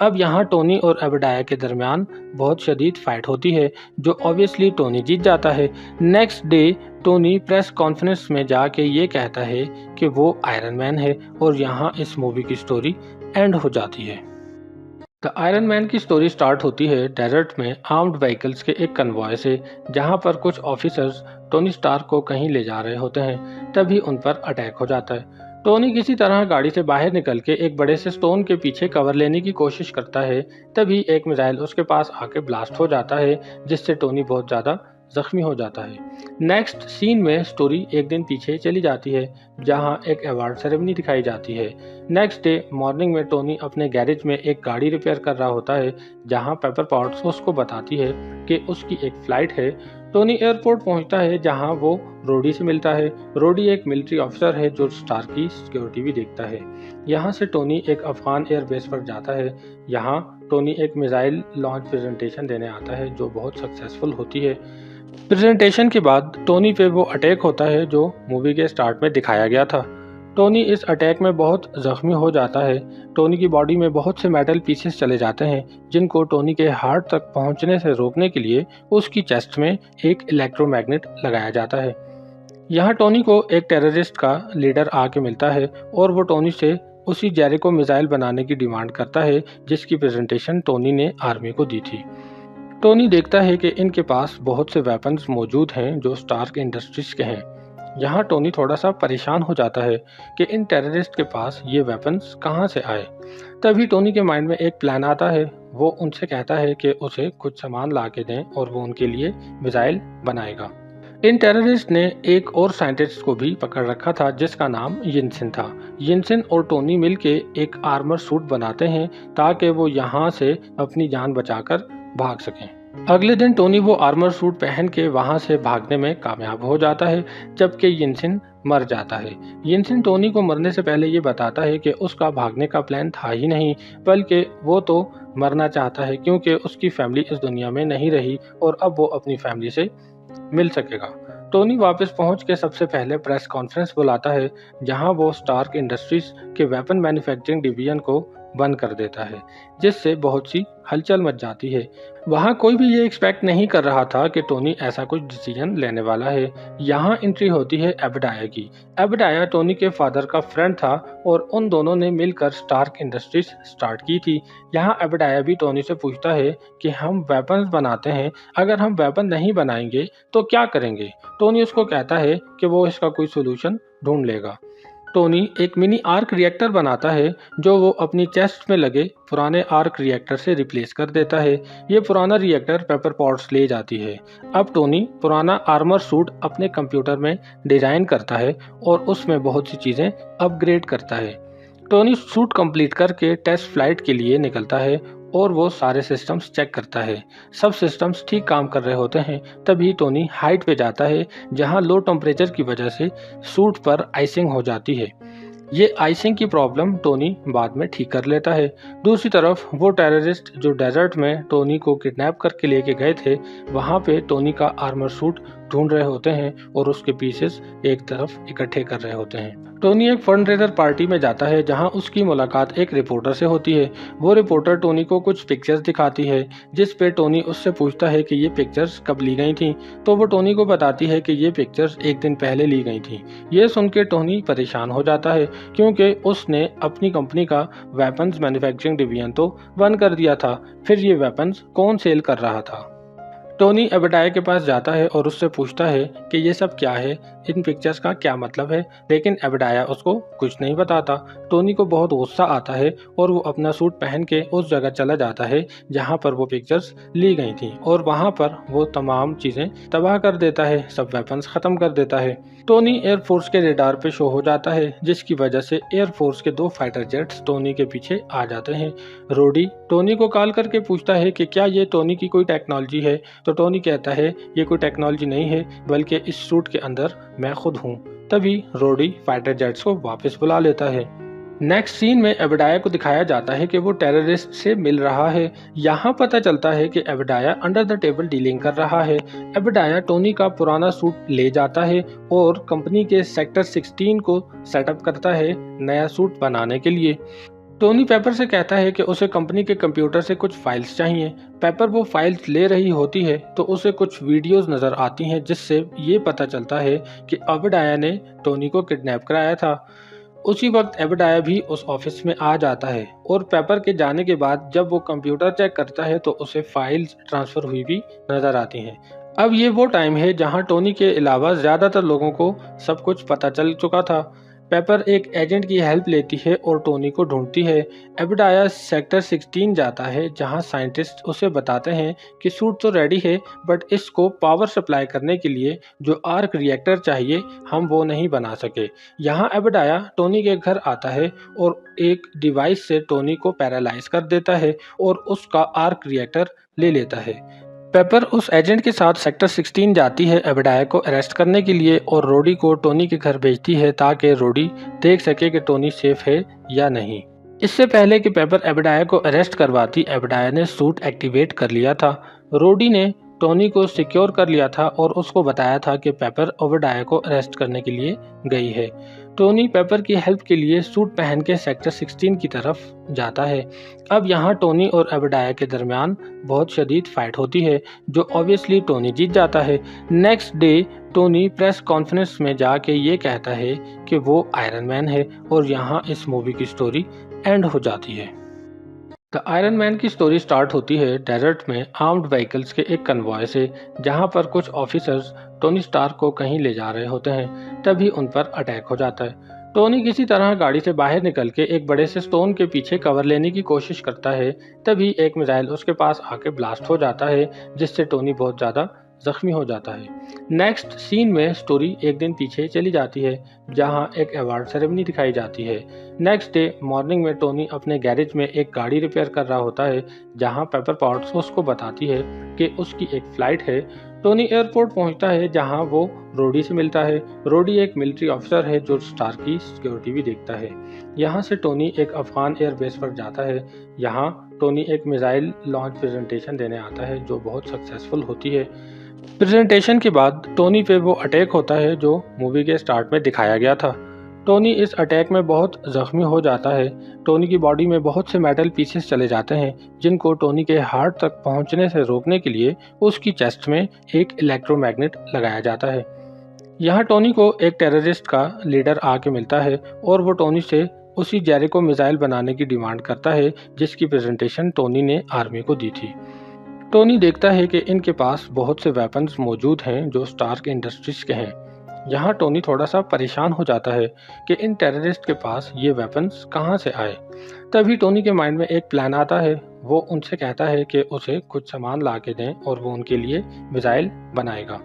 अब यहाँ टोनी और एबेडाया के दरमियान बहुत शदीद फाइट होती है जो ऑब्वियसली टोनी जीत जाता है। Next day Tony press conference में जाके ये कहता है कि वो आयरन मैन है और यहाँ इस मूवी की स्टोरी एंड हो जाती है। द आयरन मैन की स्टोरी स्टार्ट होती है डेजर्ट में आर्म्ड व्हीकल्स के एक कन्वॉय से जहां पर कुछ ऑफिसर्स टोनी स्टार्क को कहीं ले जा रहे होते हैं। तभी उन पर अटैक हो जाता है। टोनी किसी तरह गाड़ी से बाहर निकल के एक बड़े से स्टोन के पीछे कवर लेने की कोशिश करता है। तभी एक मिसाइल उसके पास आके ब्लास्ट हो जाता है जिससे टोनी बहुत ज़्यादा जख्मी हो जाता है। नेक्स्ट सीन में स्टोरी एक दिन पीछे चली जाती है जहां एक अवार्ड सेरेमनी दिखाई जाती है। नेक्स्ट डे मॉर्निंग में टोनी अपने गैरेज में एक गाड़ी रिपेयर कर रहा होता है जहां पेपर पॉट्स उसको बताती है कि उसकी एक फ्लाइट है। टोनी एयरपोर्ट पहुंचता है जहां वो रोडी से मिलता है। रोडी एक मिलिट्री ऑफिसर है जो स्टार की सिक्योरिटी भी देखता है। यहाँ से टोनी एक अफगान एयरबेस पर जाता है। यहाँ टोनी एक मिसाइल लॉन्च प्रेजेंटेशन देने आता है जो बहुत सक्सेसफुल होती है। प्रेजेंटेशन के बाद टोनी पे वो अटैक होता है जो मूवी के स्टार्ट में दिखाया गया था। टोनी इस अटैक में बहुत जख्मी हो जाता है। टोनी की बॉडी में बहुत से मेटल पीसेस चले जाते हैं जिनको टोनी के हार्ट तक पहुंचने से रोकने के लिए उसकी चेस्ट में एक इलेक्ट्रोमैग्नेट लगाया जाता है। यहाँ टोनी को एक टेररिस्ट का लीडर आके मिलता है और वो टोनी से उसी जेरिको मिसाइल बनाने की डिमांड करता है जिसकी प्रेजेंटेशन टोनी ने आर्मी को दी थी। टोनी देखता है कि इनके पास बहुत से वेपन्स मौजूद हैं जो स्टार्क इंडस्ट्रीज के हैं। यहाँ टोनी थोड़ा सा परेशान हो जाता है कि इन टेररिस्ट के पास ये वेपन्स कहाँ से आए। तभी टोनी के माइंड में एक प्लान आता है। वो उनसे कहता है कि उसे कुछ सामान ला के दें और वो उनके लिए मिसाइल बनाएगा। इन टेररिस्ट ने एक और साइंटिस्ट को भी पकड़ रखा था जिसका नाम यिनसेन था। यिनसेन और टोनी मिलके एक आर्मर सूट बनाते हैं ताकि वो यहाँ से अपनी जान बचाकर भाग सकें। अगले दिन टोनी वो आर्मर सूट पहन के वहां से भागने में कामयाब हो जाता है जबकि यिनसेन मर जाता है। यिनसेन टोनी को मरने से पहले ये बताता है कि उसका भागने का प्लान था ही नहीं बल्कि वो तो मरना चाहता है क्योंकि उसकी फैमिली इस दुनिया में नहीं रही और अब वो अपनी फैमिली से मिल सकेगा। टोनी वापस पहुंच के सबसे पहले प्रेस कॉन्फ्रेंस बुलाता है जहां वो स्टार्क इंडस्ट्रीज के वेपन मैन्युफैक्चरिंग डिवीजन को बंद कर देता है जिससे बहुत सी हलचल मच जाती है। वहाँ कोई भी ये एक्सपेक्ट नहीं कर रहा था कि टोनी ऐसा कुछ डिसीजन लेने वाला है। यहाँ एंट्री होती है एबेडाया की। एबेडाया टोनी के फादर का फ्रेंड था और उन दोनों ने मिलकर स्टार्क इंडस्ट्रीज स्टार्ट की थी। यहाँ एबेडाया भी टोनी से पूछता है कि हम वेपन्स बनाते हैं, अगर हम वेपन नहीं बनाएंगे तो क्या करेंगे। टोनी उसको कहता है कि वो इसका कोई सोल्यूशन ढूंढ लेगा। टोनी एक मिनी आर्क रिएक्टर बनाता है जो वो अपनी चेस्ट में लगे पुराने आर्क रिएक्टर से रिप्लेस कर देता है। ये पुराना रिएक्टर पेपर पॉट्स ले जाती है। अब टोनी पुराना आर्मर सूट अपने कंप्यूटर में डिजाइन करता है और उसमें बहुत सी चीज़ें अपग्रेड करता है। टोनी सूट कंप्लीट करके टेस्ट फ्लाइट के लिए निकलता है और वो सारे सिस्टम्स चेक करता है। सब सिस्टम्स ठीक काम कर रहे होते हैं। तभी टोनी हाइट पे जाता है जहां लो टेम्परेचर की वजह से सूट पर आइसिंग हो जाती है। ये आइसिंग की प्रॉब्लम टोनी बाद में ठीक कर लेता है। दूसरी तरफ वो टेररिस्ट जो डेजर्ट में टोनी को किडनैप करके लेके गए थे, वहाँ पे टोनी का आर्मर सूट ढूंढ रहे होते हैं और उसके पीसेस एक तरफ इकट्ठे कर रहे होते हैं। टोनी एक फंडरेजर पार्टी में जाता है जहां उसकी मुलाकात एक रिपोर्टर से होती है। वो रिपोर्टर टोनी को कुछ पिक्चर्स दिखाती है जिस पे टोनी उससे पूछता है कि ये पिक्चर्स कब ली गई थी, तो वो टोनी को बताती है कि ये पिक्चर्स एक दिन पहले ली गई थी। ये सुन के टोनी परेशान हो जाता है क्योंकि उसने अपनी कंपनी का वेपन्स मैन्युफैक्चरिंग डिवीजन तो बंद कर दिया था, फिर ये वेपन्स कौन सेल कर रहा था। टोनी एबेडाया के पास जाता है और उससे पूछता है कि ये सब क्या है, इन पिक्चर्स का क्या मतलब है, लेकिन एबेडाया उसको कुछ नहीं बताता। टोनी को बहुत गुस्सा आता है और वो अपना सूट पहन के उस जगह चला जाता है जहाँ पर वो पिक्चर्स ली गई थी और वहाँ पर वो तमाम चीज़ें तबाह कर देता है, सब वेपन्स ख़त्म कर देता है। टोनी एयरफोर्स के रेडार पे शो हो जाता है जिसकी वजह से एयरफोर्स के 2 फाइटर जेट्स टोनी के पीछे आ जाते हैं। रोडी टोनी को कॉल करके पूछता है कि क्या ये टोनी की कोई टेक्नोलॉजी है, तो टोनी कहता है ये कोई टेक्नोलॉजी नहीं है बल्कि इस सूट के अंदर मैं खुद हूँ। तभी रोडी फाइटर जेट्स को वापस बुला लेता है। नेक्स्ट सीन में एबेडाया को दिखाया जाता है कि वो टेररिस्ट से मिल रहा है। यहाँ पता चलता है कि एबेडाया अंडर द टेबल डीलिंग कर रहा है। एबेडाया टोनी का पुराना सूट ले जाता है और कंपनी के सेक्टर 16 को सेटअप करता है नया सूट बनाने के लिए। टोनी पेपर से कहता है कि उसे कंपनी के कंप्यूटर से कुछ फाइल्स चाहिए। पेपर वो फाइल्स ले रही होती है तो उसे कुछ वीडियोस नज़र आती हैं जिससे ये पता चलता है कि एबेडाया ने टोनी को किडनैप कराया था। उसी वक्त एबेडाया भी उस ऑफिस में आ जाता है और पेपर के जाने के बाद जब वो कंप्यूटर चेक करता है तो उसे फाइल्स ट्रांसफ़र हुई भी नज़र आती हैं। अब ये वो टाइम है जहां टोनी के अलावा ज़्यादातर लोगों को सब कुछ पता चल चुका था। पेपर एक एजेंट की हेल्प लेती है और टोनी को ढूंढती है। एबेडाया सेक्टर 16 जाता है जहां साइंटिस्ट उसे बताते हैं कि सूट तो रेडी है बट इसको पावर सप्लाई करने के लिए जो आर्क रिएक्टर चाहिए हम वो नहीं बना सके। यहाँ एबेडाया टोनी के घर आता है और एक डिवाइस से टोनी को पैरालाइज कर देता है और उसका आर्क रिएक्टर ले लेता है। पेपर उस एजेंट के साथ सेक्टर 16 जाती है एबेडाया को अरेस्ट करने के लिए और रोडी को टोनी के घर भेजती है ताकि रोडी देख सके कि टोनी सेफ है या नहीं। इससे पहले कि पेपर एबेडाया को अरेस्ट करवाती, एबेडाया ने सूट एक्टिवेट कर लिया था। रोडी ने टोनी को सिक्योर कर लिया था और उसको बताया था कि पेपर एबेडाया को अरेस्ट करने के लिए गई है। टोनी पेपर की हेल्प के लिए सूट पहन के सेक्टर 16 की तरफ जाता है। अब यहाँ टोनी और एबेडाया के दरमियान बहुत शदीद फाइट होती है जो ऑब्वियसली टोनी जीत जाता है। Next day Tony press conference में जाके ये कहता है कि वो आयरन मैन है और यहाँ इस मूवी की स्टोरी एंड हो जाती है। द आयरन मैन की स्टोरी स्टार्ट होती है डेजर्ट में आर्म्ड व्हीकल्स के एक कन्वॉय से जहां पर कुछ ऑफिसर्स टोनी स्टार्क को कहीं ले जा रहे होते हैं। तभी उन पर अटैक हो जाता है। टोनी किसी तरह गाड़ी से बाहर निकल के एक बड़े से स्टोन के पीछे कवर लेने की कोशिश करता है। तभी एक मिसाइल उसके पास आके ब्लास्ट हो जाता है जिससे टोनी बहुत ज़्यादा जख्मी हो जाता है। नेक्स्ट सीन में स्टोरी एक दिन पीछे चली जाती है जहां एक अवार्ड सेरेमनी दिखाई जाती है। नेक्स्ट डे मॉर्निंग में टोनी अपने गैरेज में एक गाड़ी रिपेयर कर रहा होता है जहां पेपर पॉट्स उसको बताती है कि उसकी एक फ्लाइट है। टोनी एयरपोर्ट पहुंचता है जहां वो रोडी से मिलता है। रोडी एक मिलिट्री ऑफिसर है जो स्टार की सिक्योरिटी भी देखता है। यहाँ से टोनी एक अफगान एयरबेस पर जाता है। यहाँ टोनी एक मिसाइल लॉन्च प्रेजेंटेशन देने आता है जो बहुत सक्सेसफुल होती है। प्रेजेंटेशन के बाद टोनी पे वो अटैक होता है जो मूवी के स्टार्ट में दिखाया गया था। टोनी इस अटैक में बहुत जख्मी हो जाता है। टोनी की बॉडी में बहुत से मेटल पीसेस चले जाते हैं जिनको टोनी के हार्ट तक पहुंचने से रोकने के लिए उसकी चेस्ट में एक इलेक्ट्रोमैग्नेट लगाया जाता है। यहाँ टोनी को एक टेररिस्ट का लीडर आके मिलता है और वो टोनी से उसी जेरिको मिसाइल बनाने की डिमांड करता है जिसकी प्रेजेंटेशन टोनी ने आर्मी को दी थी। टोनी देखता है कि इनके पास बहुत से वेपन्स मौजूद हैं जो स्टार्क इंडस्ट्रीज के हैं। यहाँ टोनी थोड़ा सा परेशान हो जाता है कि इन टेररिस्ट के पास ये वेपन्स कहाँ से आए। तभी टोनी के माइंड में एक प्लान आता है। वो उनसे कहता है कि उसे कुछ सामान ला के दें और वो उनके लिए मिसाइल बनाएगा।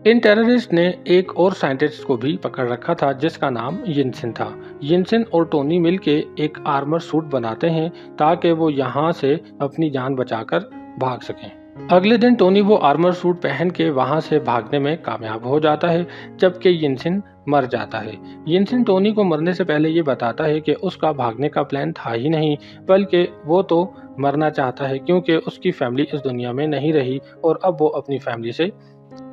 इन टेररिस्ट ने एक और साइंटिस्ट को भी पकड़ रखा था जिसका नाम यिनसेन था। यिनसेन और टोनी मिलके एक आर्मर सूट बनाते हैं ताकि वो यहाँ से अपनी जान बचाकर भाग सकें। अगले दिन टोनी वो आर्मर सूट पहन के वहां से भागने में कामयाब हो जाता है, जबकि यिनसिन मर जाता है। यिनसिन टोनी को मरने से पहले ये बताता है कि उसका भागने का प्लान था ही नहीं, बल्कि वो तो मरना चाहता है क्योंकि उसकी फैमिली इस दुनिया में नहीं रही और अब वो अपनी फैमिली से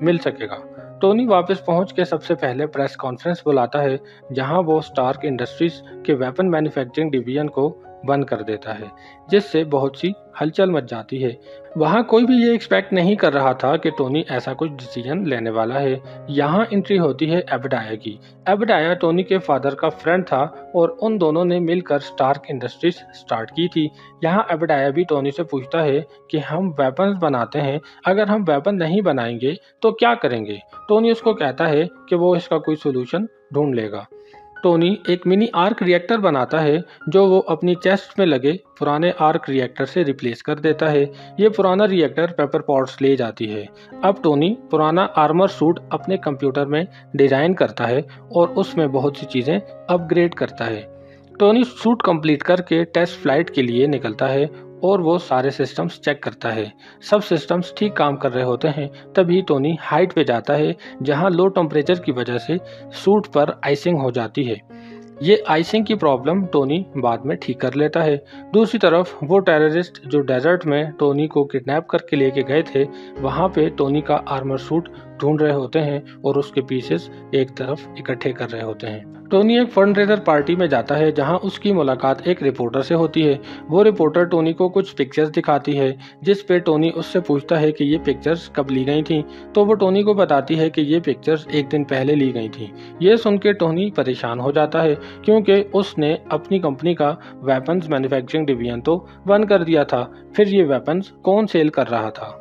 मिल सकेगा। टोनी वापस पहुंच के सबसे पहले प्रेस कॉन्फ्रेंस बुलाता है, जहां वो स्टार्क इंडस्ट्रीज के वेपन मैन्युफैक्चरिंग डिवीजन को बंद कर देता है, जिससे बहुत सी हलचल मच जाती है। वहां कोई भी ये एक्सपेक्ट नहीं कर रहा था कि टोनी ऐसा कुछ डिसीजन लेने वाला है। यहाँ एंट्री होती है एबडाया की। एबडाया टोनी के फादर का फ्रेंड था और उन दोनों ने मिलकर स्टार्क इंडस्ट्रीज स्टार्ट की थी। यहाँ एबडाया भी टोनी से पूछता है कि हम वेपन्स बनाते हैं, अगर हम वेपन नहीं बनाएंगे तो क्या करेंगे। टोनी उसको कहता है कि वो इसका कोई सोल्यूशन ढूंढ लेगा। टोनी एक मिनी आर्क रिएक्टर बनाता है, जो वो अपनी चेस्ट में लगे पुराने आर्क रिएक्टर से रिप्लेस कर देता है। ये पुराना रिएक्टर पेपर पॉट्स ले जाती है। अब टोनी पुराना आर्मर सूट अपने कंप्यूटर में डिजाइन करता है और उसमें बहुत सी चीजें अपग्रेड करता है। टोनी सूट कंप्लीट करके टेस्ट फ्लाइट के लिए निकलता है और वो सारे सिस्टम्स चेक करता है। सब सिस्टम्स ठीक काम कर रहे होते हैं, तभी टोनी हाइट पे जाता है, जहां लो टेम्परेचर की वजह से सूट पर आइसिंग हो जाती है। ये आइसिंग की प्रॉब्लम टोनी बाद में ठीक कर लेता है। दूसरी तरफ वो टेररिस्ट जो डेजर्ट में टोनी को किडनैप करके लेके गए थे, वहां पे टोनी का आर्मर सूट ढूंढ रहे होते हैं और उसके पीसेस एक तरफ इकट्ठे कर रहे होते हैं। टोनी एक फंडरेजर पार्टी में जाता है, जहां उसकी मुलाकात एक रिपोर्टर से होती है। वो रिपोर्टर टोनी को कुछ पिक्चर्स दिखाती है, जिस पे टोनी उससे पूछता है कि ये पिक्चर्स कब ली गई थी, तो वो टोनी को बताती है कि ये पिक्चर्स एक दिन पहले ली गई थी। ये सुन के टोनी परेशान हो जाता है, क्योंकि उसने अपनी कंपनी का वेपन्स मैन्युफैक्चरिंग डिवीजन तो बंद कर दिया था, फिर ये वेपन्स कौन सेल कर रहा था।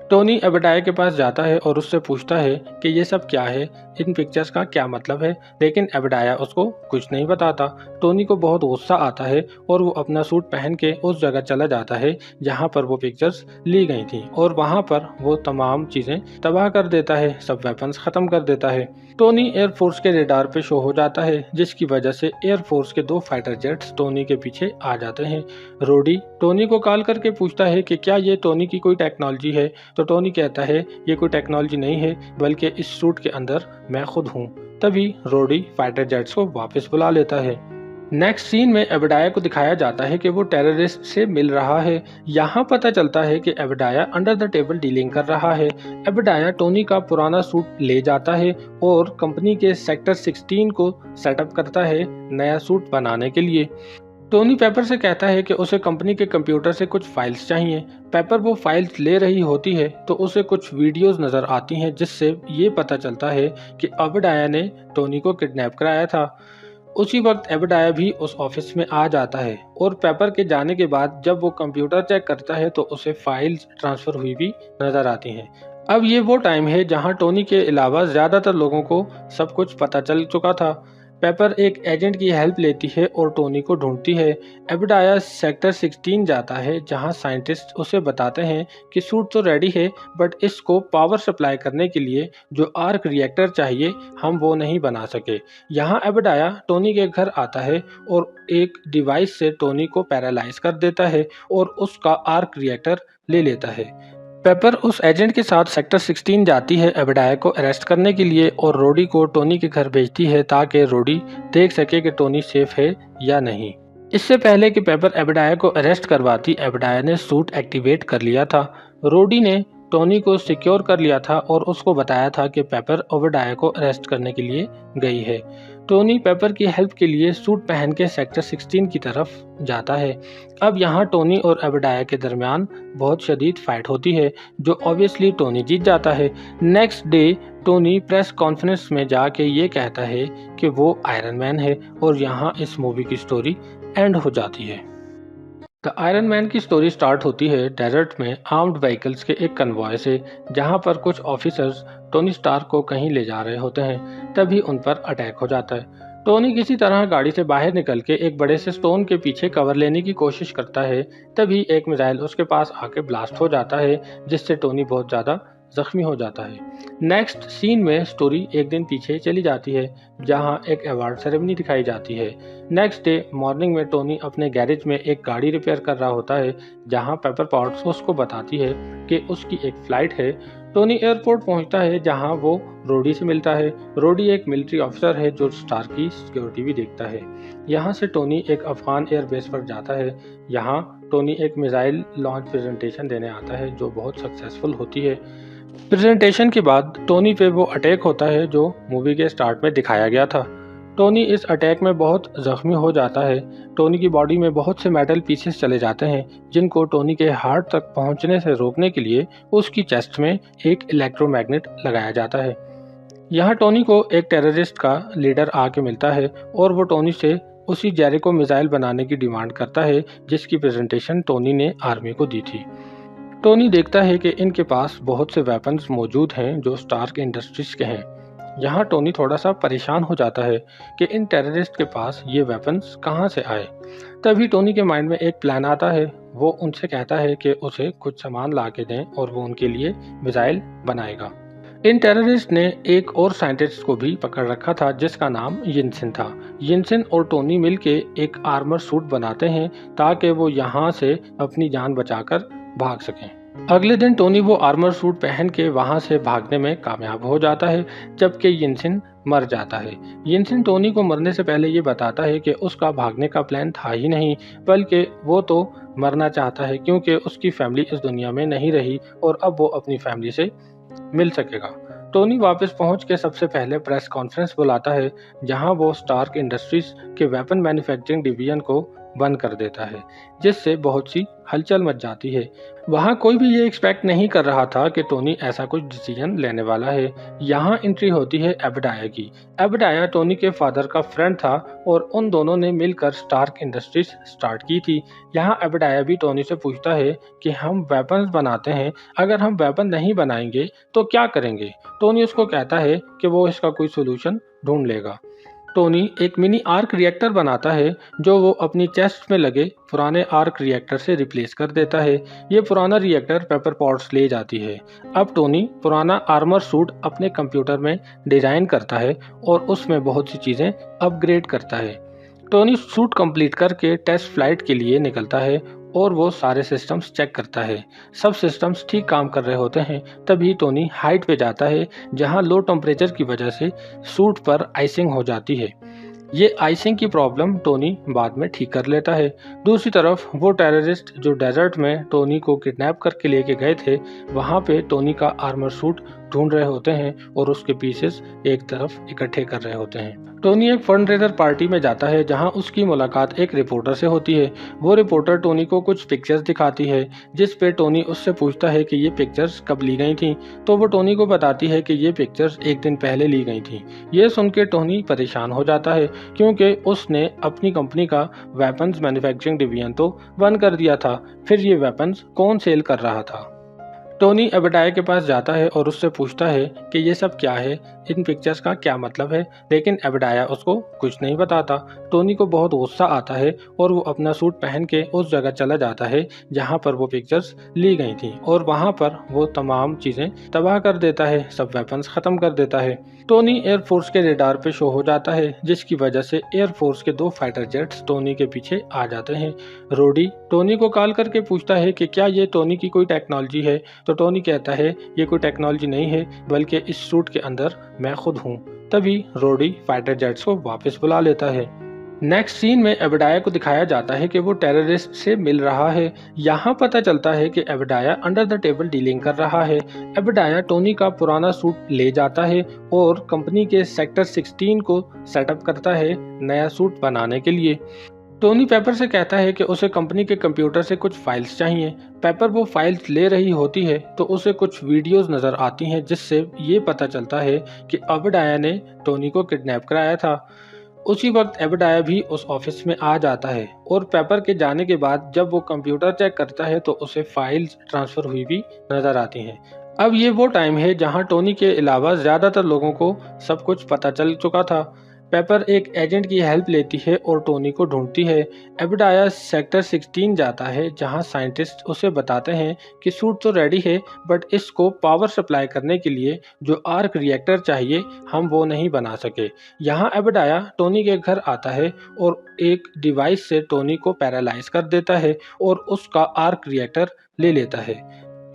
टोनी एबडाया के पास जाता है और उससे पूछता है कि ये सब क्या है, इन पिक्चर्स का क्या मतलब है, लेकिन एबडाया उसको कुछ नहीं बताता। टोनी को बहुत गुस्सा आता है और वो अपना सूट पहन के उस जगह चला जाता है जहाँ पर वो पिक्चर्स ली गई थी और वहाँ पर वो तमाम चीजें तबाह कर देता है, सब वेपन्स खत्म कर देता है। टोनी एयरफोर्स के रेडार पे शो हो जाता है, जिसकी वजह से एयरफोर्स के 2 फाइटर जेट्स टोनी के पीछे आ जाते हैं। रोडी टोनी को कॉल करके पूछता है कि क्या ये टोनी की कोई टेक्नोलॉजी है, तो टोनी कहता है ये कोई टेक्नोलॉजी नहीं है, बल्कि इस सूट के अंदर मैं खुद हूँ। तभी रोडी फाइटर जेट्स को वापस बुला लेता है। नेक्स्ट सीन में एबडाया को दिखाया जाता है कि वो टेररिस्ट से मिल रहा है। यहाँ पता चलता है कि एबडाया अंडर द टेबल डीलिंग कर रहा है। एबडाया टोनी का पुराना सूट ले जाता है और कंपनी के सेक्टर 16 को सेटअप करता है नया सूट बनाने के लिए। टोनी पेपर से कहता है कि उसे कंपनी के कंप्यूटर से कुछ फाइल्स चाहिए। पेपर वो फाइल्स ले रही होती है तो उसे कुछ वीडियोस नजर आती हैं, जिससे ये पता चलता है कि एबडाया ने टोनी को किडनैप कराया था। उसी वक्त एबडाया भी उस ऑफिस में आ जाता है और पेपर के जाने के बाद जब वो कंप्यूटर चेक करता है तो उसे फाइल्स ट्रांसफर हुई भी नजर आती हैं। अब ये वो टाइम है जहां टोनी के अलावा ज्यादातर लोगों को सब कुछ पता चल चुका था। पेपर एक एजेंट की हेल्प लेती है और टोनी को ढूंढती है। एबडाया सेक्टर 16 जाता है, जहां साइंटिस्ट उसे बताते हैं कि सूट तो रेडी है, बट इसको पावर सप्लाई करने के लिए जो आर्क रिएक्टर चाहिए हम वो नहीं बना सके। यहाँ एबडाया टोनी के घर आता है और एक डिवाइस से टोनी को पैरालाइज कर देता है और उसका आर्क रिएक्टर ले लेता है। पेपर उस एजेंट के साथ सेक्टर 16 जाती है एबडाया को अरेस्ट करने के लिए और रोडी को टोनी के घर भेजती है, ताकि रोडी देख सके कि टोनी सेफ है या नहीं। इससे पहले कि पेपर एबडाया को अरेस्ट करवाती, एबडाया ने सूट एक्टिवेट कर लिया था। रोडी ने टोनी को सिक्योर कर लिया था और उसको बताया था कि पेपर एबडाया को अरेस्ट करने के लिए गई है। टोनी पेपर की हेल्प के लिए सूट पहन के सेक्टर 16 की तरफ जाता है। अब यहाँ टोनी और एबडाया के दरमियान बहुत शदीद फाइट होती है, जो ऑब्वियसली टोनी जीत जाता है। Next day Tony press conference में जाके ये कहता है कि वो आयरन मैन है और यहाँ इस मूवी की स्टोरी एंड हो जाती है। द आयरन मैन की स्टोरी स्टार्ट होती है डेजर्ट में आर्म्ड व्हीकल्स के एक कन्वॉय से, जहां पर कुछ ऑफिसर्स टोनी स्टार्क को कहीं ले जा रहे होते हैं। तभी उन पर अटैक हो जाता है। टोनी किसी तरह गाड़ी से बाहर निकल के एक बड़े से स्टोन के पीछे कवर लेने की कोशिश करता है। तभी एक मिसाइल उसके पास आके ब्लास्ट हो जाता है, जिससे टोनी बहुत ज़्यादा जख्मी हो जाता है। नेक्स्ट सीन में स्टोरी एक दिन पीछे चली जाती है जहां एक अवार्ड सेरेमनी दिखाई जाती है। नेक्स्ट डे मॉर्निंग में टोनी अपने गैरेज में एक गाड़ी रिपेयर कर रहा होता है जहां पेपर पॉट्स उसको बताती है कि उसकी एक फ्लाइट है। टोनी एयरपोर्ट पहुंचता है जहां वो रोडी से मिलता है। रोडी एक मिलिट्री ऑफिसर है जो स्टार की सिक्योरिटी भी देखता है। यहाँ से टोनी एक अफगान एयरबेस पर जाता है। यहाँ टोनी एक मिसाइल लॉन्च प्रेजेंटेशन देने आता है जो बहुत सक्सेसफुल होती है। प्रेजेंटेशन के बाद टोनी पे वो अटैक होता है जो मूवी के स्टार्ट में दिखाया गया था। टोनी इस अटैक में बहुत जख्मी हो जाता है। टोनी की बॉडी में बहुत से मेटल पीसेस चले जाते हैं जिनको टोनी के हार्ट तक पहुंचने से रोकने के लिए उसकी चेस्ट में एक इलेक्ट्रोमैग्नेट लगाया जाता है। यहाँ टोनी को एक टेररिस्ट का लीडर आके मिलता है और वो टोनी से उसी जेरिको मिसाइल बनाने की डिमांड करता है जिसकी प्रेजेंटेशन टोनी ने आर्मी को दी थी। टोनी देखता है कि इनके पास बहुत से वेपन्स मौजूद हैं जो स्टार्क इंडस्ट्रीज के हैं। यहाँ टोनी थोड़ा सा परेशान हो जाता है कि इन टेररिस्ट के पास ये वेपन्स कहाँ से आए। तभी टोनी के माइंड में एक प्लान आता है। वो उनसे कहता है कि उसे कुछ सामान ला के दें और वो उनके लिए मिसाइल बनाएगा। इन टेररिस्ट ने एक और साइंटिस्ट को भी पकड़ रखा था जिसका नाम यिनसेन था। यिनसेन और टोनी मिलके एक आर्मर सूट बनाते हैं ताकि वो यहाँ से अपनी जान बचाकर भाग सकें। अगले दिन टोनी वो आर्मर सूट पहन के वहां से भागने में कामयाब हो जाता है जबकि यिनसेन मर जाता है। यिनसेन टोनी को मरने से पहले ये बताता है कि उसका भागने का प्लान था ही नहीं बल्कि वो तो मरना चाहता है क्योंकि उसकी फैमिली इस दुनिया में नहीं रही और अब वो अपनी फैमिली से मिल सकेगा। टोनी वापस पहुंच के सबसे पहले प्रेस कॉन्फ्रेंस बुलाता है जहां वो स्टार्क इंडस्ट्रीज के वेपन मैन्युफैक्चरिंग डिवीजन को बंद कर देता है जिससे बहुत सी हलचल मच जाती है। वहाँ कोई भी ये एक्सपेक्ट नहीं कर रहा था कि टोनी ऐसा कुछ डिसीजन लेने वाला है। यहाँ एंट्री होती है एबडाया की। एबडाया टोनी के फादर का फ्रेंड था और उन दोनों ने मिलकर स्टार्क इंडस्ट्रीज स्टार्ट की थी। यहाँ एबडाया भी टोनी से पूछता है कि हम वेपन्स बनाते हैं, अगर हम वेपन नहीं बनाएंगे तो क्या करेंगे। टोनी उसको कहता है कि वो इसका कोई सोल्यूशन ढूंढ लेगा। टोनी एक मिनी आर्क रिएक्टर बनाता है जो वो अपनी चेस्ट में लगे पुराने आर्क रिएक्टर से रिप्लेस कर देता है। ये पुराना रिएक्टर पेपर पॉट्स ले जाती है। अब टोनी पुराना आर्मर सूट अपने कंप्यूटर में डिजाइन करता है और उसमें बहुत सी चीजें अपग्रेड करता है। टोनी सूट कंप्लीट करके टेस्ट फ्लाइट के लिए निकलता है और वो सारे सिस्टम्स चेक करता है। सब सिस्टम्स ठीक काम कर रहे होते हैं तभी टोनी हाइट पे जाता है जहां लो टेम्परेचर की वजह से सूट पर आइसिंग हो जाती है। ये आइसिंग की प्रॉब्लम टोनी बाद में ठीक कर लेता है। दूसरी तरफ वो टेररिस्ट जो डेजर्ट में टोनी को किडनैप करके लेके गए थे वहाँ पे टोनी का आर्मर सूट ढूंढ रहे होते हैं और उसके पीसेस एक तरफ इकट्ठे कर रहे होते हैं। टोनी एक फंडरेजर पार्टी में जाता है जहां उसकी मुलाकात एक रिपोर्टर से होती है। वो रिपोर्टर टोनी को कुछ पिक्चर्स दिखाती है जिस पे टोनी उससे पूछता है कि ये पिक्चर्स कब ली गई थी तो वो टोनी को बताती है कि ये पिक्चर्स एक दिन पहले ली गई थी। ये सुन के टोनी परेशान हो जाता है क्योंकि उसने अपनी कंपनी का वेपन्स मैन्युफैक्चरिंग डिवीजन तो बंद कर दिया था, फिर ये वेपन्स कौन सेल कर रहा था। टोनी एबडाया के पास जाता है और उससे पूछता है कि ये सब क्या है, इन पिक्चर्स का क्या मतलब है, लेकिन एबडाया उसको कुछ नहीं बताता। टोनी को बहुत गुस्सा आता है और वो अपना सूट पहन के उस जगह चला जाता है जहाँ पर वो पिक्चर्स ली गई थी और वहाँ पर वो तमाम चीज़ें तबाह कर देता है, सब वेपन्स ख़त्म कर देता है। टोनी एयरफोर्स के रेडार पे शो हो जाता है जिसकी वजह से एयरफोर्स के 2 फाइटर जेट्स टोनी के पीछे आ जाते हैं। रोडी टोनी को कॉल करके पूछता है कि क्या ये टोनी की कोई टेक्नोलॉजी है तो टोनी कहता है ये कोई टेक्नोलॉजी नहीं है बल्कि इस सूट के अंदर मैं खुद हूँ। तभी रोडी फाइटर जेट्स को वापस बुला लेता है। नेक्स्ट सीन में एबडाया को दिखाया जाता है कि वो टेररिस्ट से मिल रहा है। यहाँ पता चलता है कि एबडाया अंडर द टेबल डीलिंग कर रहा है। एबडाया टोनी का पुराना सूट ले जाता है और कंपनी के सेक्टर 16 को सेटअप करता है नया सूट बनाने के लिए। टोनी पेपर से कहता है कि उसे कंपनी के कंप्यूटर से कुछ फाइल्स चाहिए। पेपर वो फाइल्स ले रही होती है तो उसे कुछ वीडियोस नज़र आती हैं जिससे ये पता चलता है कि एबडाया ने टोनी को किडनैप कराया था। उसी वक्त एबडाया भी उस ऑफिस में आ जाता है और पेपर के जाने के बाद जब वो कंप्यूटर चेक करता है तो उसे फाइल्स ट्रांसफ़र हुई भी नज़र आती हैं। अब ये वो टाइम है जहां टोनी के अलावा ज़्यादातर लोगों को सब कुछ पता चल चुका था। पेपर एक एजेंट की हेल्प लेती है और टोनी को ढूंढती है। एबेडाया सेक्टर 16 जाता है जहां साइंटिस्ट उसे बताते हैं कि सूट तो रेडी है बट इसको पावर सप्लाई करने के लिए जो आर्क रिएक्टर चाहिए हम वो नहीं बना सके। यहाँ एबेडाया टोनी के घर आता है और एक डिवाइस से टोनी को पैरालाइज कर देता है और उसका आर्क रिएक्टर ले लेता है।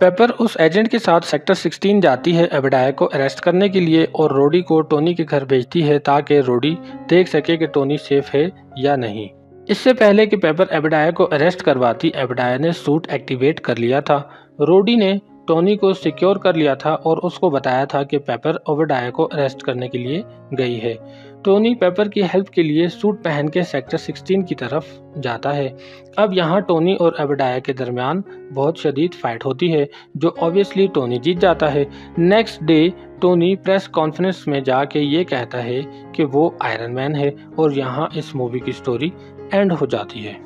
पेपर उस एजेंट के साथ सेक्टर 16 जाती है एबेडाया को अरेस्ट करने के लिए और रोडी को टोनी के घर भेजती है ताकि रोडी देख सके कि टोनी सेफ है या नहीं। इससे पहले कि पेपर एबेडाया को अरेस्ट करवाती, एबेडाया ने सूट एक्टिवेट कर लिया था। रोडी ने टोनी को सिक्योर कर लिया था और उसको बताया था कि पेपर एबेडाया को अरेस्ट करने के लिए गई है। टोनी पेपर की हेल्प के लिए सूट पहन के सेक्टर 16 की तरफ जाता है। अब यहाँ टोनी और एबेडाया के दरमियान बहुत शदीद फाइट होती है जो ऑब्वियसली टोनी जीत जाता है। Next day Tony press conference में जाके ये कहता है कि वो आयरन मैन है और यहाँ इस मूवी की स्टोरी एंड हो जाती है।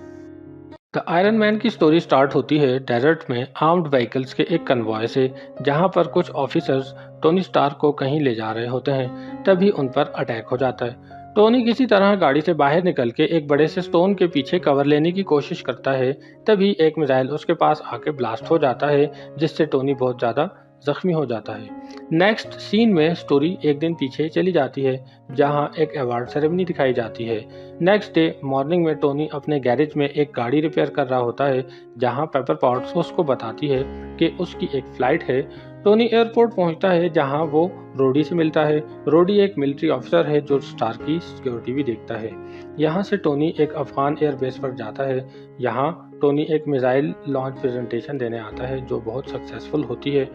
द आयरन मैन की स्टोरी स्टार्ट होती है डेजर्ट में आर्म्ड व्हीकल्स के एक कन्वॉय से जहां पर कुछ ऑफिसर्स टोनी स्टार्क को कहीं ले जा रहे होते हैं। तभी उन पर अटैक हो जाता है। टोनी किसी तरह गाड़ी से बाहर निकल के एक बड़े से स्टोन के पीछे कवर लेने की कोशिश करता है। तभी एक मिसाइल उसके पास आके ब्लास्ट हो जाता है जिससे टोनी बहुत ज़्यादा जख्मी हो जाता है। नेक्स्ट सीन में स्टोरी एक दिन पीछे चली जाती है जहां एक अवार्ड सेरेमनी दिखाई जाती है। नेक्स्ट डे मॉर्निंग में टोनी अपने गैरेज में एक गाड़ी रिपेयर कर रहा होता है जहां पेपर पॉट्स उसको बताती है कि उसकी एक फ्लाइट है। टोनी एयरपोर्ट पहुंचता है जहां वो रोडी से मिलता है। रोडी एक मिलिट्री ऑफिसर है जो स्टार की सिक्योरिटी भी देखता है। यहाँ से टोनी एक अफगान एयरबेस पर जाता है। यहाँ टोनी एक मिसाइल लॉन्च प्रेजेंटेशन देने आता है जो बहुत सक्सेसफुल होती है।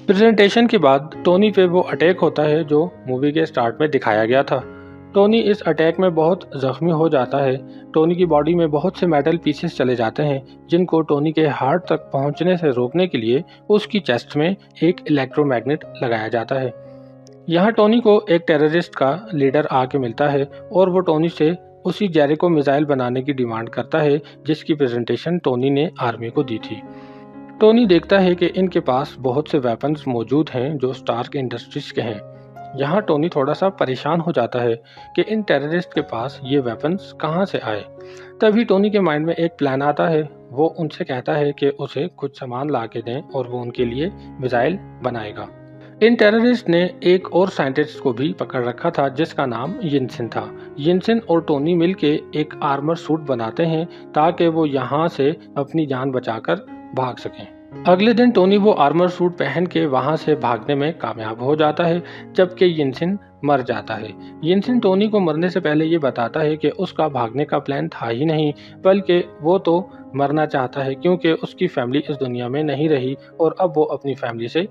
प्रेजेंटेशन के बाद टोनी पे वो अटैक होता है जो मूवी के स्टार्ट में दिखाया गया था। टोनी इस अटैक में बहुत जख्मी हो जाता है। टोनी की बॉडी में बहुत से मेटल पीसेस चले जाते हैं जिनको टोनी के हार्ट तक पहुंचने से रोकने के लिए उसकी चेस्ट में एक इलेक्ट्रोमैग्नेट लगाया जाता है। यहाँ टोनी को एक टेररिस्ट का लीडर आके मिलता है और वो टोनी से उसी जेरिको मिसाइल बनाने की डिमांड करता है जिसकी प्रेजेंटेशन टोनी ने आर्मी को दी थी। टोनी देखता है कि इनके पास बहुत से वेपन्स मौजूद हैं जो स्टार्क इंडस्ट्रीज के हैं। यहाँ टोनी थोड़ा सा परेशान हो जाता है कि इन टेररिस्ट के पास ये वेपन्स कहाँ से आए। तभी टोनी के माइंड में एक प्लान आता है। वो उनसे कहता है कि उसे कुछ सामान ला के दें और वो उनके लिए मिसाइल बनाएगा। इन टेररिस्ट ने एक और साइंटिस्ट को भी पकड़ रखा था जिसका नाम यिनसिन था। यिनसिन और टोनी मिलके एक आर्मर सूट बनाते हैं ताकि वो यहाँ से अपनी जान बचाकर भाग सकें। अगले दिन टोनी वो आर्मर सूट पहन के वहां से भागने में कामयाब हो जाता है जबकि यिनसिन मर जाता है। यिनसिन टोनी को मरने से पहले ये बताता है कि उसका भागने का प्लान था ही नहीं बल्कि वो तो मरना चाहता है क्योंकि उसकी फैमिली इस दुनिया में नहीं रही और अब वो अपनी फैमिली से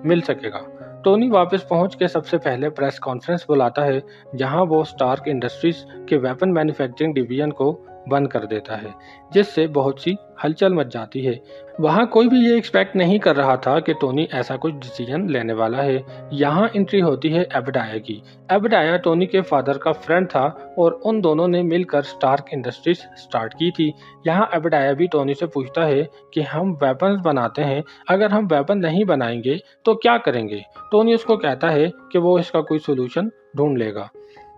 मिल सकेगा। टोनी वापस पहुंच के सबसे पहले प्रेस कॉन्फ्रेंस बुलाता है जहां वो स्टार्क इंडस्ट्रीज के वेपन मैन्युफैक्चरिंग डिवीजन को बंद कर देता है जिससे बहुत सी हलचल मच जाती है। वहाँ कोई भी ये एक्सपेक्ट नहीं कर रहा था कि टोनी ऐसा कुछ डिसीजन लेने वाला है। यहाँ एंट्री होती है एबेडाया की। एबेडाया टोनी के फादर का फ्रेंड था और उन दोनों ने मिलकर स्टार्क इंडस्ट्रीज स्टार्ट की थी। यहाँ एबेडाया भी टोनी से पूछता है कि हम वेपन्स बनाते हैं, अगर हम वेपन नहीं बनाएंगे तो क्या करेंगे। टोनी उसको कहता है कि वो इसका कोई सोल्यूशन ढूंढ लेगा।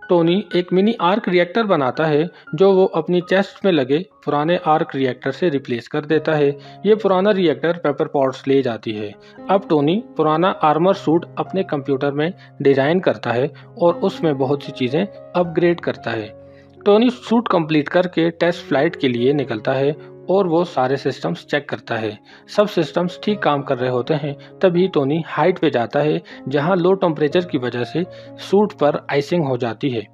टोनी एक मिनी आर्क रिएक्टर बनाता है जो वो अपनी चेस्ट में लगे पुराने आर्क रिएक्टर से रिप्लेस कर देता है। ये पुराना रिएक्टर पेपर पॉट्स ले जाती है। अब टोनी पुराना आर्मर सूट अपने कंप्यूटर में डिजाइन करता है और उसमें बहुत सी चीजें अपग्रेड करता है। टोनी सूट कंप्लीट करके टेस्ट फ्लाइट के लिए निकलता है और वो सारे सिस्टम्स चेक करता है। सब सिस्टम्स ठीक काम कर रहे होते हैं। तभी टोनी हाइट पे जाता है जहां लो टेम्परेचर की वजह से सूट पर आइसिंग हो जाती है।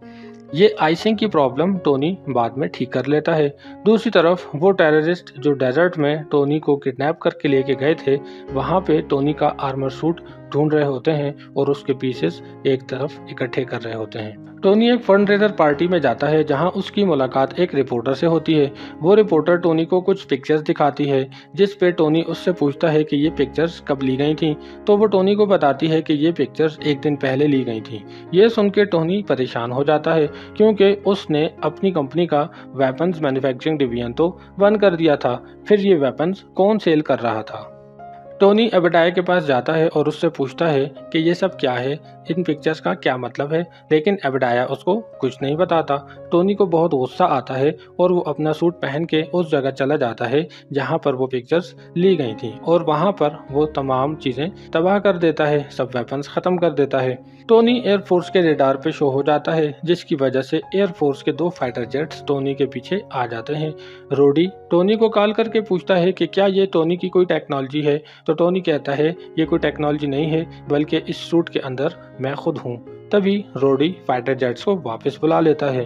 ये आइसिंग की प्रॉब्लम टोनी बाद में ठीक कर लेता है। दूसरी तरफ वो टेररिस्ट जो डेजर्ट में टोनी को किडनैप करके लेके गए थे वहाँ पे टोनी का आर्मर सूट ढूंढ रहे होते हैं और उसके पीसेस एक तरफ इकट्ठे कर रहे होते हैं। टोनी एक फंडरेजर पार्टी में जाता है जहां उसकी मुलाकात एक रिपोर्टर से होती है। वो रिपोर्टर टोनी को कुछ पिक्चर्स दिखाती है जिस पे टोनी उससे पूछता है कि ये पिक्चर्स कब ली गई थी। तो वो टोनी को बताती है कि ये पिक्चर्स एक दिन पहले ली गई थी। ये सुन के टोनी परेशान हो जाता है क्योंकि उसने अपनी कंपनी का वेपन्स मैन्युफैक्चरिंग डिवीजन तो बंद कर दिया था, फिर ये वेपन्स कौन सेल कर रहा था। टोनी एबेडाया के पास जाता है और उससे पूछता है कि ये सब क्या है, इन पिक्चर्स का क्या मतलब है, लेकिन एबेडाया उसको कुछ नहीं बताता। टोनी को बहुत गुस्सा आता है और वो अपना सूट पहन के उस जगह चला जाता है जहाँ पर वो पिक्चर्स ली गई थी और वहाँ पर वो तमाम चीजें तबाह कर देता है, सब वेपन्स खत्म कर देता है। टोनी एयरफोर्स के रेडार पे शो हो जाता है, जिसकी वजह से एयरफोर्स के 2 फाइटर जेट्स टोनी के पीछे आ जाते हैं। रोडी टोनी को कॉल करके पूछता है कि क्या ये टोनी की कोई टेक्नोलॉजी है, तो टोनी कहता है ये कोई टेक्नोलॉजी नहीं है, बल्कि इस सूट के अंदर मैं खुद हूँ। तभी रोडी फाइटर जेट्स को वापस बुला लेता है।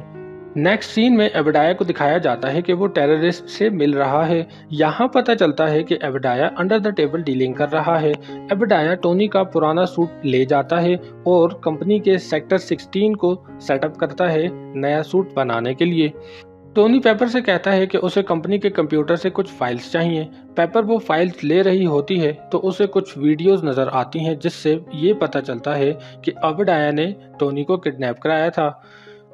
नेक्स्ट सीन में एबेडाया को दिखाया जाता है कि वो टेररिस्ट से मिल रहा है। यहाँ पता चलता है कि एबेडाया अंडर द टेबल डीलिंग कर रहा है। एबेडाया टोनी का पुराना सूट ले जाता है और कंपनी के सेक्टर 16 को सेटअप करता है नया सूट बनाने के लिए। टोनी पेपर से कहता है कि उसे कंपनी के कंप्यूटर से कुछ फाइल्स चाहिए। पेपर वो फाइल्स ले रही होती है तो उसे कुछ वीडियोस नजर आती हैं, जिससे ये पता चलता है कि एबेडाया ने टोनी को किडनैप कराया था।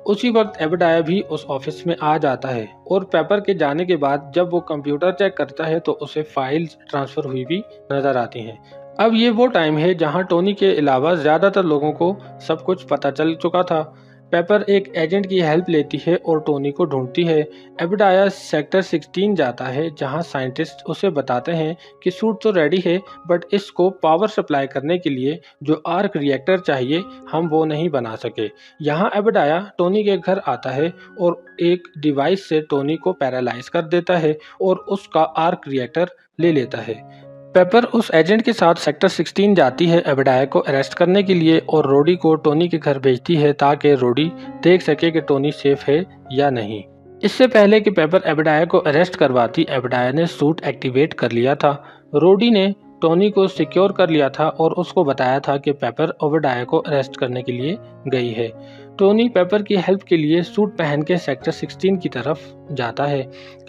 उसी वक्त एबेडाया भी उस ऑफिस में आ जाता है और पेपर के जाने के बाद जब वो कंप्यूटर चेक करता है तो उसे फाइल्स ट्रांसफर हुई भी नजर आती हैं। अब ये वो टाइम है जहां टोनी के अलावा ज्यादातर लोगों को सब कुछ पता चल चुका था। पेपर एक एजेंट की हेल्प लेती है और टोनी को ढूंढती है। एबेडाया सेक्टर 16 जाता है जहां साइंटिस्ट उसे बताते हैं कि सूट तो रेडी है, बट इसको पावर सप्लाई करने के लिए जो आर्क रिएक्टर चाहिए हम वो नहीं बना सके। यहाँ एबेडाया टोनी के घर आता है और एक डिवाइस से टोनी को पैरालाइज कर देता है और उसका आर्क रिएक्टर ले लेता है। पेपर उस एजेंट के साथ सेक्टर 16 जाती है एबेडाया को अरेस्ट करने के लिए और रोडी को टोनी के घर भेजती है ताकि रोडी देख सके कि टोनी सेफ है या नहीं। इससे पहले कि पेपर एबेडाया को अरेस्ट करवाती, एबेडाया ने सूट एक्टिवेट कर लिया था। रोडी ने टोनी को सिक्योर कर लिया था और उसको बताया था कि पेपर एबेडाया को अरेस्ट करने के लिए गई है। टोनी पेपर की हेल्प के लिए सूट पहन के सेक्टर 16 की तरफ जाता है।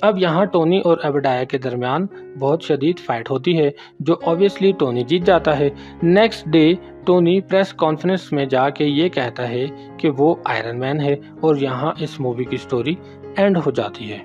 अब यहाँ टोनी और एबेडाया के दरमियान बहुत शदीद फाइट होती है, जो ऑब्वियसली टोनी जीत जाता है। Next day Tony press conference में जाके ये कहता है कि वो आयरन मैन है और यहाँ इस मूवी की स्टोरी एंड हो जाती है।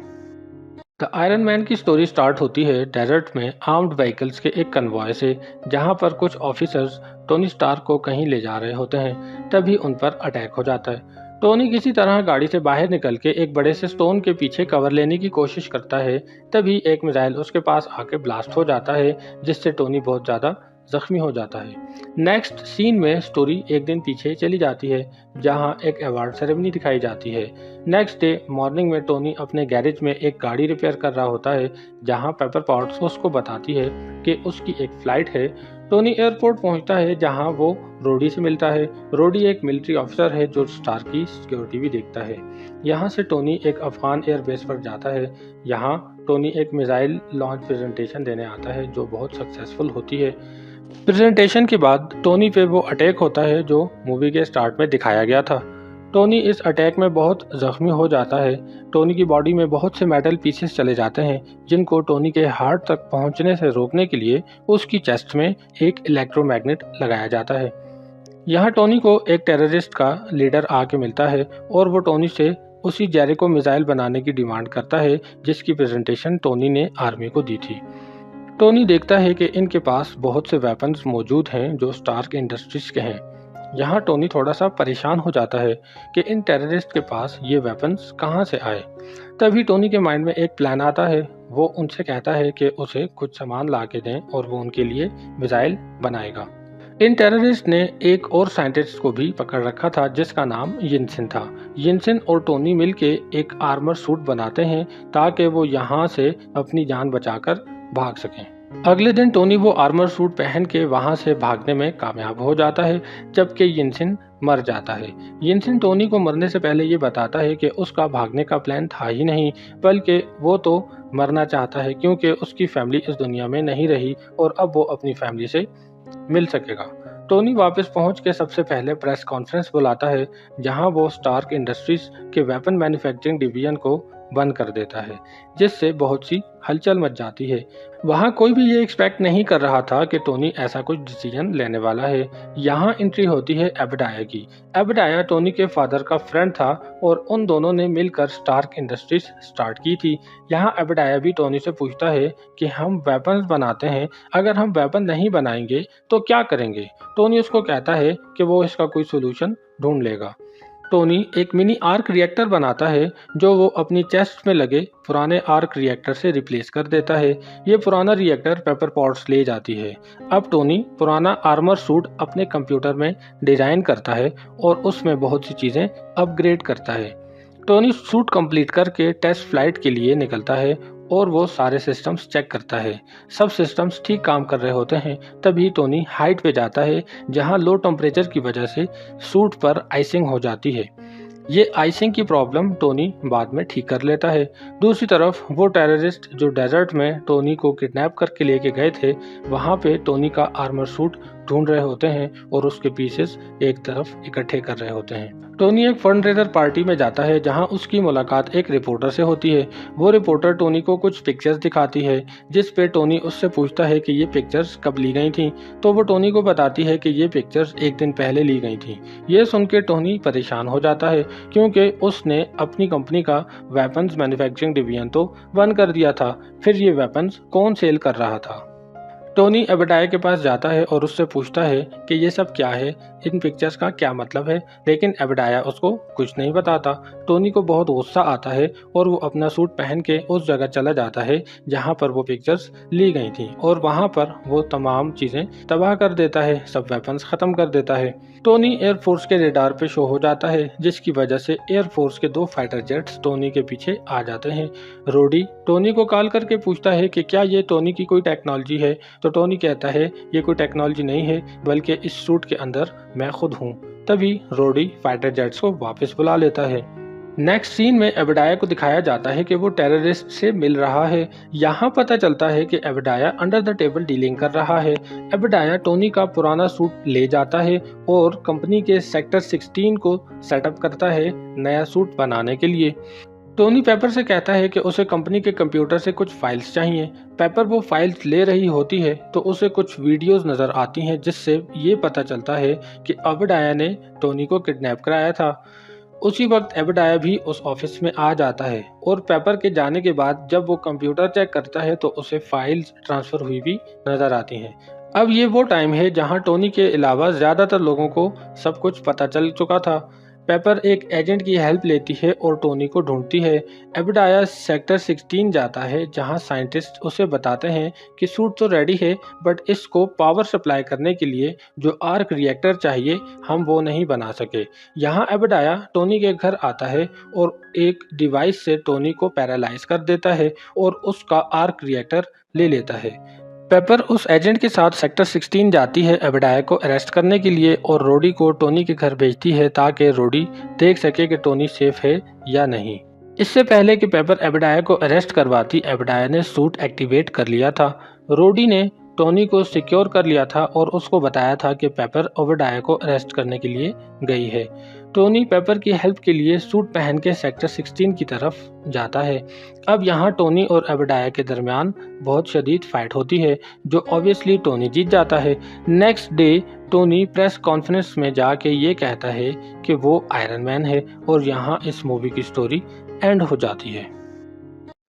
द आयरन मैन की स्टोरी स्टार्ट होती है डेजर्ट में आर्म्ड व्हीकल्स के एक कन्वॉय से, जहां पर कुछ ऑफिसर्स टोनी स्टार्क को कहीं ले जा रहे होते हैं। तभी उन पर अटैक हो जाता है। टोनी किसी तरह गाड़ी से बाहर निकल के एक बड़े से स्टोन के पीछे कवर लेने की कोशिश करता है। तभी एक मिसाइल उसके पास आके ब्लास्ट हो जाता है, जिससे टोनी बहुत ज़्यादा जख्मी हो जाता है। नेक्स्ट सीन में स्टोरी एक दिन पीछे चली जाती है, जहां एक अवार्ड सेरेमनी दिखाई जाती है। नेक्स्ट डे मॉर्निंग में टोनी अपने गैरेज में एक गाड़ी रिपेयर कर रहा होता है, जहां पेपर पॉट्स उसको बताती है कि उसकी एक फ्लाइट है। टोनी एयरपोर्ट पहुंचता है जहां वो रोडी से मिलता है। रोडी एक मिलिट्री ऑफिसर है जो स्टार की सिक्योरिटी भी देखता है। यहाँ से टोनी एक अफगान एयरबेस पर जाता है। यहाँ टोनी एक मिसाइल लॉन्च प्रेजेंटेशन देने आता है जो बहुत सक्सेसफुल होती है। प्रेजेंटेशन के बाद टोनी पे वो अटैक होता है जो मूवी के स्टार्ट में दिखाया गया था। टोनी इस अटैक में बहुत जख्मी हो जाता है। टोनी की बॉडी में बहुत से मेटल पीसेस चले जाते हैं, जिनको टोनी के हार्ट तक पहुंचने से रोकने के लिए उसकी चेस्ट में एक इलेक्ट्रोमैग्नेट लगाया जाता है। यहाँ टोनी को एक टेररिस्ट का लीडर आके मिलता है और वो टोनी से उसी जेरिको मिसाइल बनाने की डिमांड करता है, जिसकी प्रेजेंटेशन टोनी ने आर्मी को दी थी। टोनी देखता है कि इनके पास बहुत से वेपन्स मौजूद हैं जो स्टार्क इंडस्ट्रीज के हैं। यहाँ टोनी थोड़ा सा परेशान हो जाता है कि इन टेररिस्ट के पास ये वेपन्स कहाँ से आए। तभी टोनी के माइंड में एक प्लान आता है। वो उनसे कहता है कि उसे कुछ सामान ला के दें और वो उनके लिए मिसाइल बनाएगा। इन टेररिस्ट ने एक और साइंटिस्ट को भी पकड़ रखा था, जिसका नाम यिनसेन था। यिनसेन और टोनी मिलके एक आर्मर सूट बनाते हैं ताकि वो यहाँ से अपनी जान बचाकर भाग सकें। अगले दिन टोनी वो आर्मर सूट पहन के वहां से भागने में कामयाब हो जाता है, जबकि यिनसेन मर जाता है। यिनसेन टोनी को मरने से पहले ये बताता है कि उसका भागने का प्लान था ही नहीं, बल्कि वो तो मरना चाहता है क्योंकि उसकी फैमिली इस दुनिया में नहीं रही और अब वो अपनी फैमिली से मिल सकेगा। टोनी वापस पहुंच के सबसे पहले प्रेस कॉन्फ्रेंस बुलाता है, जहां वो स्टार्क इंडस्ट्रीज के वेपन मैन्युफैक्चरिंग डिवीजन को बंद कर देता है, जिससे बहुत सी हलचल मच जाती है। वहाँ कोई भी ये एक्सपेक्ट नहीं कर रहा था कि टोनी ऐसा कुछ डिसीजन लेने वाला है। यहाँ एंट्री होती है एबेडाया की। एबेडाया टोनी के फादर का फ्रेंड था और उन दोनों ने मिलकर स्टार्क इंडस्ट्रीज स्टार्ट की थी। यहाँ एबेडाया भी टोनी से पूछता है कि हम वेपन्स बनाते हैं, अगर हम वेपन नहीं बनाएंगे तो क्या करेंगे। टोनी उसको कहता है कि वो इसका कोई सोल्यूशन ढूंढ लेगा। टोनी एक मिनी आर्क रिएक्टर बनाता है जो वो अपनी चेस्ट में लगे पुराने आर्क रिएक्टर से रिप्लेस कर देता है। ये पुराना रिएक्टर पेपर पॉट्स ले जाती है। अब टोनी पुराना आर्मर सूट अपने कंप्यूटर में डिजाइन करता है और उसमें बहुत सी चीजें अपग्रेड करता है। टोनी सूट कंप्लीट करके टेस्ट फ्लाइट के लिए निकलता है और वो सारे सिस्टम्स चेक करता है। सब सिस्टम्स ठीक काम कर रहे होते हैं। तभी टोनी हाइट पे जाता है जहां लो टेम्परेचर की वजह से सूट पर आइसिंग हो जाती है। ये आइसिंग की प्रॉब्लम टोनी बाद में ठीक कर लेता है। दूसरी तरफ वो टेररिस्ट जो डेजर्ट में टोनी को किडनैप करके लेके गए थे, वहाँ पे टोनी का आर्मर सूट ढूंढ रहे होते हैं और उसके पीसेस एक तरफ इकट्ठे कर रहे होते हैं। टोनी एक फंडरेजर पार्टी में जाता है जहां उसकी मुलाकात एक रिपोर्टर से होती है। वो रिपोर्टर टोनी को कुछ पिक्चर्स दिखाती है जिस पे टोनी उससे पूछता है कि ये पिक्चर्स कब ली गई थी, तो वो टोनी को बताती है कि ये पिक्चर्स एक दिन पहले ली गई थी। ये सुन के टोनी परेशान हो जाता है क्योंकि उसने अपनी कंपनी का वेपन्स मैन्युफैक्चरिंग डिवीजन तो बंद कर दिया था, फिर ये वेपन्स कौन सेल कर रहा था। टोनी एबेडाया के पास जाता है और उससे पूछता है कि ये सब क्या है, इन पिक्चर्स का क्या मतलब है, लेकिन एबेडाया उसको कुछ नहीं बताता। टोनी को बहुत गुस्सा आता है और वो अपना सूट पहन के उस जगह चला जाता है जहाँ पर वो पिक्चर्स ली गई थी और वहाँ पर वो तमाम चीज़ें तबाह कर देता है, सब वेपन्स ख़त्म कर देता है। टोनी एयरफोर्स के रेडार पे शो हो जाता है जिसकी वजह से एयरफोर्स के 2 फाइटर जेट्स टोनी के पीछे आ जाते हैं। रोडी टोनी को कॉल करके पूछता है कि क्या ये टोनी की कोई टेक्नोलॉजी है, तो टोनी कहता है ये कोई टेक्नोलॉजी नहीं है बल्कि इस सूट के अंदर मैं खुद हूँ। तभी रोडी फाइटर जेट्स को वापस बुला लेता है। नेक्स्ट सीन में एबेडाया को दिखाया जाता है कि वो टेररिस्ट से मिल रहा है। यहाँ पता चलता है कि एबेडाया अंडर द टेबल डीलिंग कर रहा है। एबेडाया टोनी का पुराना सूट ले जाता है और कंपनी के सेक्टर 16 को सेटअप करता है नया सूट बनाने के लिए। टोनी पेपर से कहता है कि उसे कंपनी के कंप्यूटर से कुछ फाइल्स चाहिए। पेपर वो फाइल्स ले रही होती है तो उसे कुछ वीडियोस नज़र आती हैं जिससे ये पता चलता है कि एबेडाया ने टोनी को किडनैप कराया था। उसी वक्त एबेडाया भी उस ऑफिस में आ जाता है और पेपर के जाने के बाद जब वो कंप्यूटर चेक करता है तो उसे फाइल्स ट्रांसफ़र हुई भी नज़र आती हैं। अब ये वो टाइम है जहां टोनी के अलावा ज़्यादातर लोगों को सब कुछ पता चल चुका था। पेपर एक एजेंट की हेल्प लेती है और टोनी को ढूंढती है। एबेडाया सेक्टर 16 जाता है जहां साइंटिस्ट उसे बताते हैं कि सूट तो रेडी है बट इसको पावर सप्लाई करने के लिए जो आर्क रिएक्टर चाहिए हम वो नहीं बना सके। यहाँ एबेडाया टोनी के घर आता है और एक डिवाइस से टोनी को पैरालाइज कर देता है और उसका आर्क रिएक्टर ले लेता है। पेपर उस एजेंट के साथ सेक्टर 16 जाती है एबेडाया को अरेस्ट करने के लिए और रोडी को टोनी के घर भेजती है ताकि रोडी देख सके कि टोनी सेफ है या नहीं। इससे पहले कि पेपर एबेडाया को अरेस्ट करवाती, एबेडाया ने सूट एक्टिवेट कर लिया था। रोडी ने टोनी को सिक्योर कर लिया था और उसको बताया था कि पेपर एबेडाया को अरेस्ट करने के लिए गई है। टोनी पेपर की हेल्प के लिए सूट पहन के सेक्टर 16 की तरफ जाता है। अब यहाँ टोनी और एबेडाया के दरमियान बहुत शदीद फाइट होती है जो ऑब्वियसली टोनी जीत जाता है। Next day Tony press conference में जाके ये कहता है कि वो आयरन मैन है और यहाँ इस मूवी की स्टोरी एंड हो जाती है।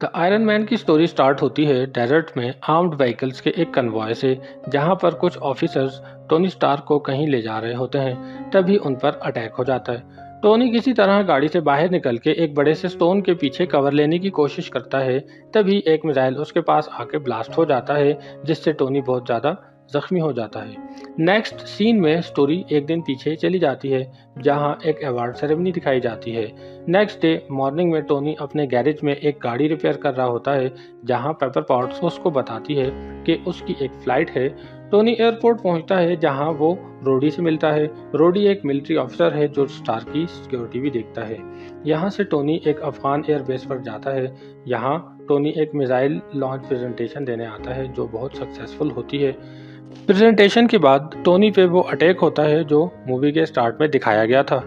द आयरन मैन की स्टोरी स्टार्ट होती है डेजर्ट में आर्म्ड व्हीकल्स के एक कन्वॉय से जहां पर कुछ ऑफिसर्स टोनी स्टार्क को कहीं ले जा रहे होते हैं। तभी उन पर अटैक हो जाता है। टोनी किसी तरह गाड़ी से बाहर निकल के एक बड़े से स्टोन के पीछे कवर लेने की कोशिश करता है। तभी एक मिसाइल उसके पास आके ब्लास्ट हो जाता है जिससे टोनी बहुत ज़्यादा जख्मी हो जाता है। नेक्स्ट सीन में स्टोरी एक दिन पीछे चली जाती है जहां एक अवार्ड सेरेमनी दिखाई जाती है। नेक्स्ट डे मॉर्निंग में टोनी अपने गैरेज में एक गाड़ी रिपेयर कर रहा होता है जहां पेपर पॉट्स उसको बताती है कि उसकी एक फ्लाइट है। टोनी एयरपोर्ट पहुंचता है जहां वो रोडी से मिलता है। रोडी एक मिलिट्री ऑफिसर है जो स्टार की सिक्योरिटी भी देखता है। यहाँ से टोनी एक अफगान एयरबेस पर जाता है। यहाँ टोनी एक मिसाइल लॉन्च प्रेजेंटेशन देने आता है जो बहुत सक्सेसफुल होती है। प्रेजेंटेशन के बाद टोनी पे वो अटैक होता है जो मूवी के स्टार्ट में दिखाया गया था।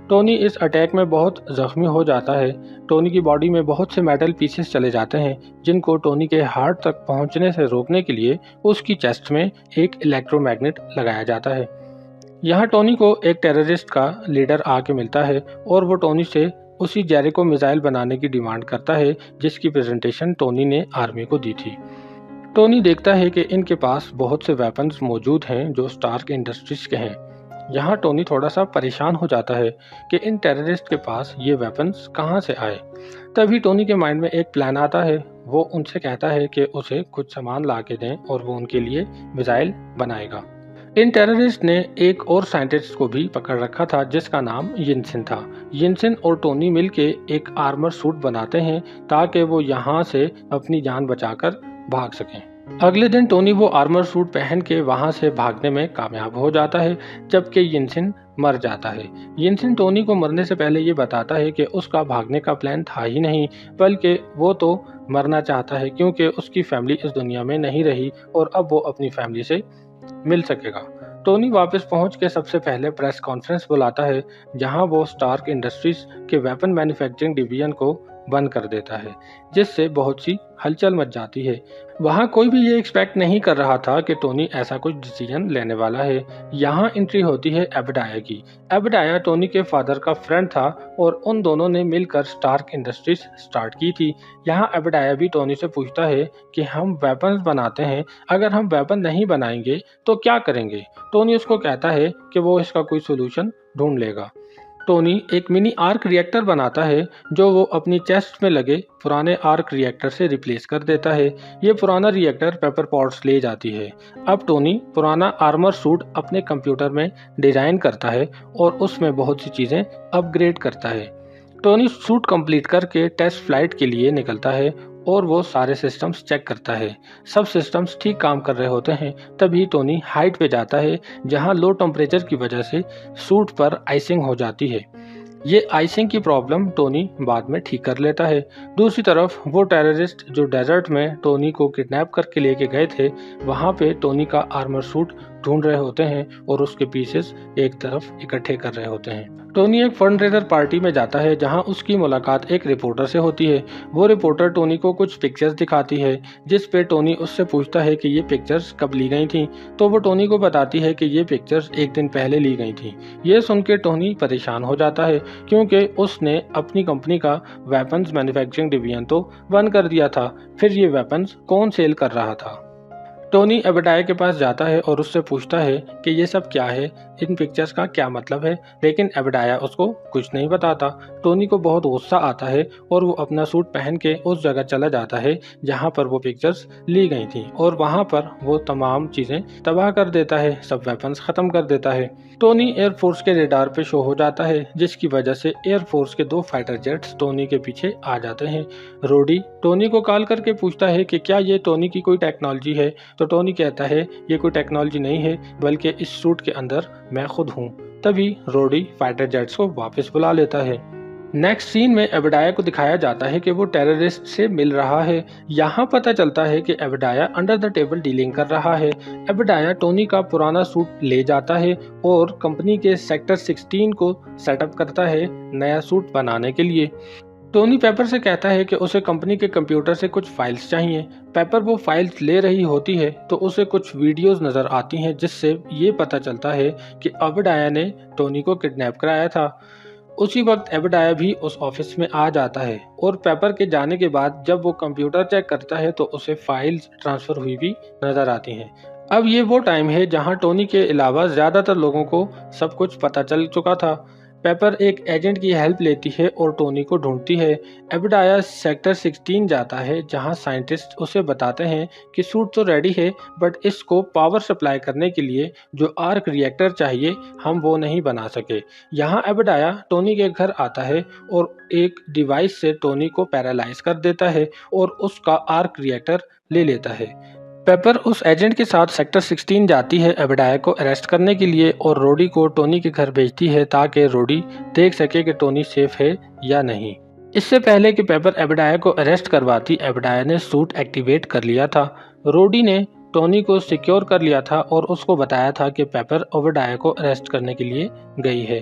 टोनी इस अटैक में बहुत जख्मी हो जाता है। टोनी की बॉडी में बहुत से मेटल पीसेस चले जाते हैं जिनको टोनी के हार्ट तक पहुंचने से रोकने के लिए उसकी चेस्ट में एक इलेक्ट्रोमैग्नेट लगाया जाता है। यहाँ टोनी को एक टेररिस्ट का लीडर आके मिलता है और वो टोनी से उसी जेरिको मिसाइल बनाने की डिमांड करता है जिसकी प्रेजेंटेशन टोनी ने आर्मी को दी थी। टोनी देखता है कि इनके पास बहुत से वेपन्स मौजूद हैं जो स्टार्क इंडस्ट्रीज के हैं। यहाँ टोनी थोड़ा सा परेशान हो जाता है कि इन टेररिस्ट के पास ये वेपन्स कहाँ से आए। तभी टोनी के माइंड में एक प्लान आता है। वो उनसे कहता है कि उसे कुछ सामान ला के दें और वो उनके लिए मिसाइल बनाएगा। इन टेररिस्ट ने एक और साइंटिस्ट को भी पकड़ रखा था जिसका नाम यिनसेन था। यिनसेन और टोनी मिलके एक आर्मर सूट बनाते हैं ताकि वो यहाँ से अपनी जान बचाकर भाग सकें। अगले दिन टोनी वो आर्मर सूट पहन के वहां से भागने में कामयाब हो जाता है जबकि यिनसेन मर जाता है। यिनसेन टोनी को मरने से पहले ये बताता है कि उसका भागने का प्लान था ही नहीं, बल्कि वो तो मरना चाहता है क्योंकि उसकी फैमिली इस दुनिया में नहीं रही और अब वो अपनी फैमिली से मिल सकेगा। टोनी वापस पहुंच के सबसे पहले प्रेस कॉन्फ्रेंस बुलाता है जहां वो स्टार्क इंडस्ट्रीज के वेपन मैन्युफैक्चरिंग डिवीजन को बंद कर देता है जिससे बहुत सी हलचल मच जाती है। वहाँ कोई भी ये एक्सपेक्ट नहीं कर रहा था कि टोनी ऐसा कुछ डिसीजन लेने वाला है। यहाँ एंट्री होती है एबेडाया की। एबेडाया टोनी के फादर का फ्रेंड था और उन दोनों ने मिलकर स्टार्क इंडस्ट्रीज स्टार्ट की थी। यहाँ एबेडाया भी टोनी से पूछता है कि हम वेपन्स बनाते हैं, अगर हम वेपन नहीं बनाएंगे तो क्या करेंगे। टोनी उसको कहता है कि वो इसका कोई सोल्यूशन ढूंढ लेगा। टोनी एक मिनी आर्क रिएक्टर बनाता है जो वो अपनी चेस्ट में लगे पुराने आर्क रिएक्टर से रिप्लेस कर देता है। ये पुराना रिएक्टर पेपर पॉट्स ले जाती है। अब टोनी पुराना आर्मर सूट अपने कंप्यूटर में डिजाइन करता है और उसमें बहुत सी चीजें अपग्रेड करता है। टोनी सूट कंप्लीट करके टेस्ट फ्लाइट के लिए निकलता है और वो सारे सिस्टम्स चेक करता है। सब सिस्टम्स ठीक काम कर रहे होते हैं। तभी टोनी हाइट पे जाता है जहां लो टेम्परेचर की वजह से सूट पर आइसिंग हो जाती है। ये आइसिंग की प्रॉब्लम टोनी बाद में ठीक कर लेता है। दूसरी तरफ वो टेररिस्ट जो डेजर्ट में टोनी को किडनैप करके लेके गए थे वहाँ पे टोनी का आर्मर सूट ढूंढ रहे होते हैं और उसके पीसेस एक तरफ इकट्ठे कर रहे होते हैं। टोनी एक फंडरेजर पार्टी में जाता है जहां उसकी मुलाकात एक रिपोर्टर से होती है। वो रिपोर्टर टोनी को कुछ पिक्चर्स दिखाती है जिस पे टोनी उससे पूछता है कि ये पिक्चर्स कब ली गई थी, तो वो टोनी को बताती है कि ये पिक्चर्स एक दिन पहले ली गई थी। ये सुन के टोनी परेशान हो जाता है क्योंकि उसने अपनी कंपनी का वेपन्स मैन्युफैक्चरिंग डिवीजन तो बंद कर दिया था, फिर ये वेपन्स कौन सेल कर रहा था। टोनी एबेडाया के पास जाता है और उससे पूछता है कि ये सब क्या है, इन पिक्चर्स का क्या मतलब है, लेकिन एबेडाया उसको कुछ नहीं बताता। टोनी को बहुत गुस्सा आता है और वो अपना सूट पहन के उस जगह चला जाता है जहाँ पर वो पिक्चर्स ली गई थी और वहाँ पर वो तमाम चीज़ें तबाह कर देता है, सब वेपन्स ख़त्म कर देता है। टोनी एयरफोर्स के रेडार पे शो हो जाता है जिसकी वजह से एयरफोर्स के 2 फाइटर जेट्स टोनी के पीछे आ जाते हैं। रोडी टोनी को कॉल करके पूछता है कि क्या ये टोनी की कोई टेक्नोलॉजी है, तो टोनी कहता है ये कोई टेक्नोलॉजी नहीं है बल्कि इस सूट के अंदर मैं खुद हूँ। तभी रोडी फाइटर जेट्स को वापस बुला लेता है। नेक्स्ट सीन में एबेडाया को दिखाया जाता है कि वो टेररिस्ट से मिल रहा है। यहाँ पता चलता है कि एबेडाया अंडर द टेबल डीलिंग कर रहा है। एबेडाया टोनी का पुराना सूट ले जाता है और कंपनी के सेक्टर 16 को सेटअप करता है नया सूट बनाने के लिए। टोनी पेपर से कहता है कि उसे कंपनी के कंप्यूटर से कुछ फाइल्स चाहिए। पेपर वो फाइल्स ले रही होती है तो उसे कुछ वीडियोस नज़र आती हैं जिससे ये पता चलता है कि एबेडाया ने टोनी को किडनैप कराया था। उसी वक्त एबेडाया भी उस ऑफिस में आ जाता है और पेपर के जाने के बाद जब वो कंप्यूटर चेक करता है तो उसे फाइल्स ट्रांसफ़र हुई भी नज़र आती हैं। अब ये वो टाइम है जहां टोनी के अलावा ज़्यादातर लोगों को सब कुछ पता चल चुका था। पेपर एक एजेंट की हेल्प लेती है और टोनी को ढूंढती है। एबेडाया सेक्टर 16 जाता है जहां साइंटिस्ट उसे बताते हैं कि सूट तो रेडी है बट इसको पावर सप्लाई करने के लिए जो आर्क रिएक्टर चाहिए हम वो नहीं बना सके। यहाँ एबेडाया टोनी के घर आता है और एक डिवाइस से टोनी को पैरालाइज कर देता है और उसका आर्क रिएक्टर ले लेता है। पेपर उस एजेंट के साथ सेक्टर 16 जाती है एबेडाया को अरेस्ट करने के लिए और रोडी को टोनी के घर भेजती है ताकि रोडी देख सके कि टोनी सेफ है या नहीं। इससे पहले कि पेपर एबेडाया को अरेस्ट करवाती, एबेडाया ने सूट एक्टिवेट कर लिया था। रोडी ने टोनी को सिक्योर कर लिया था और उसको बताया था कि पेपर ओबेडाया को अरेस्ट करने के लिए गई है।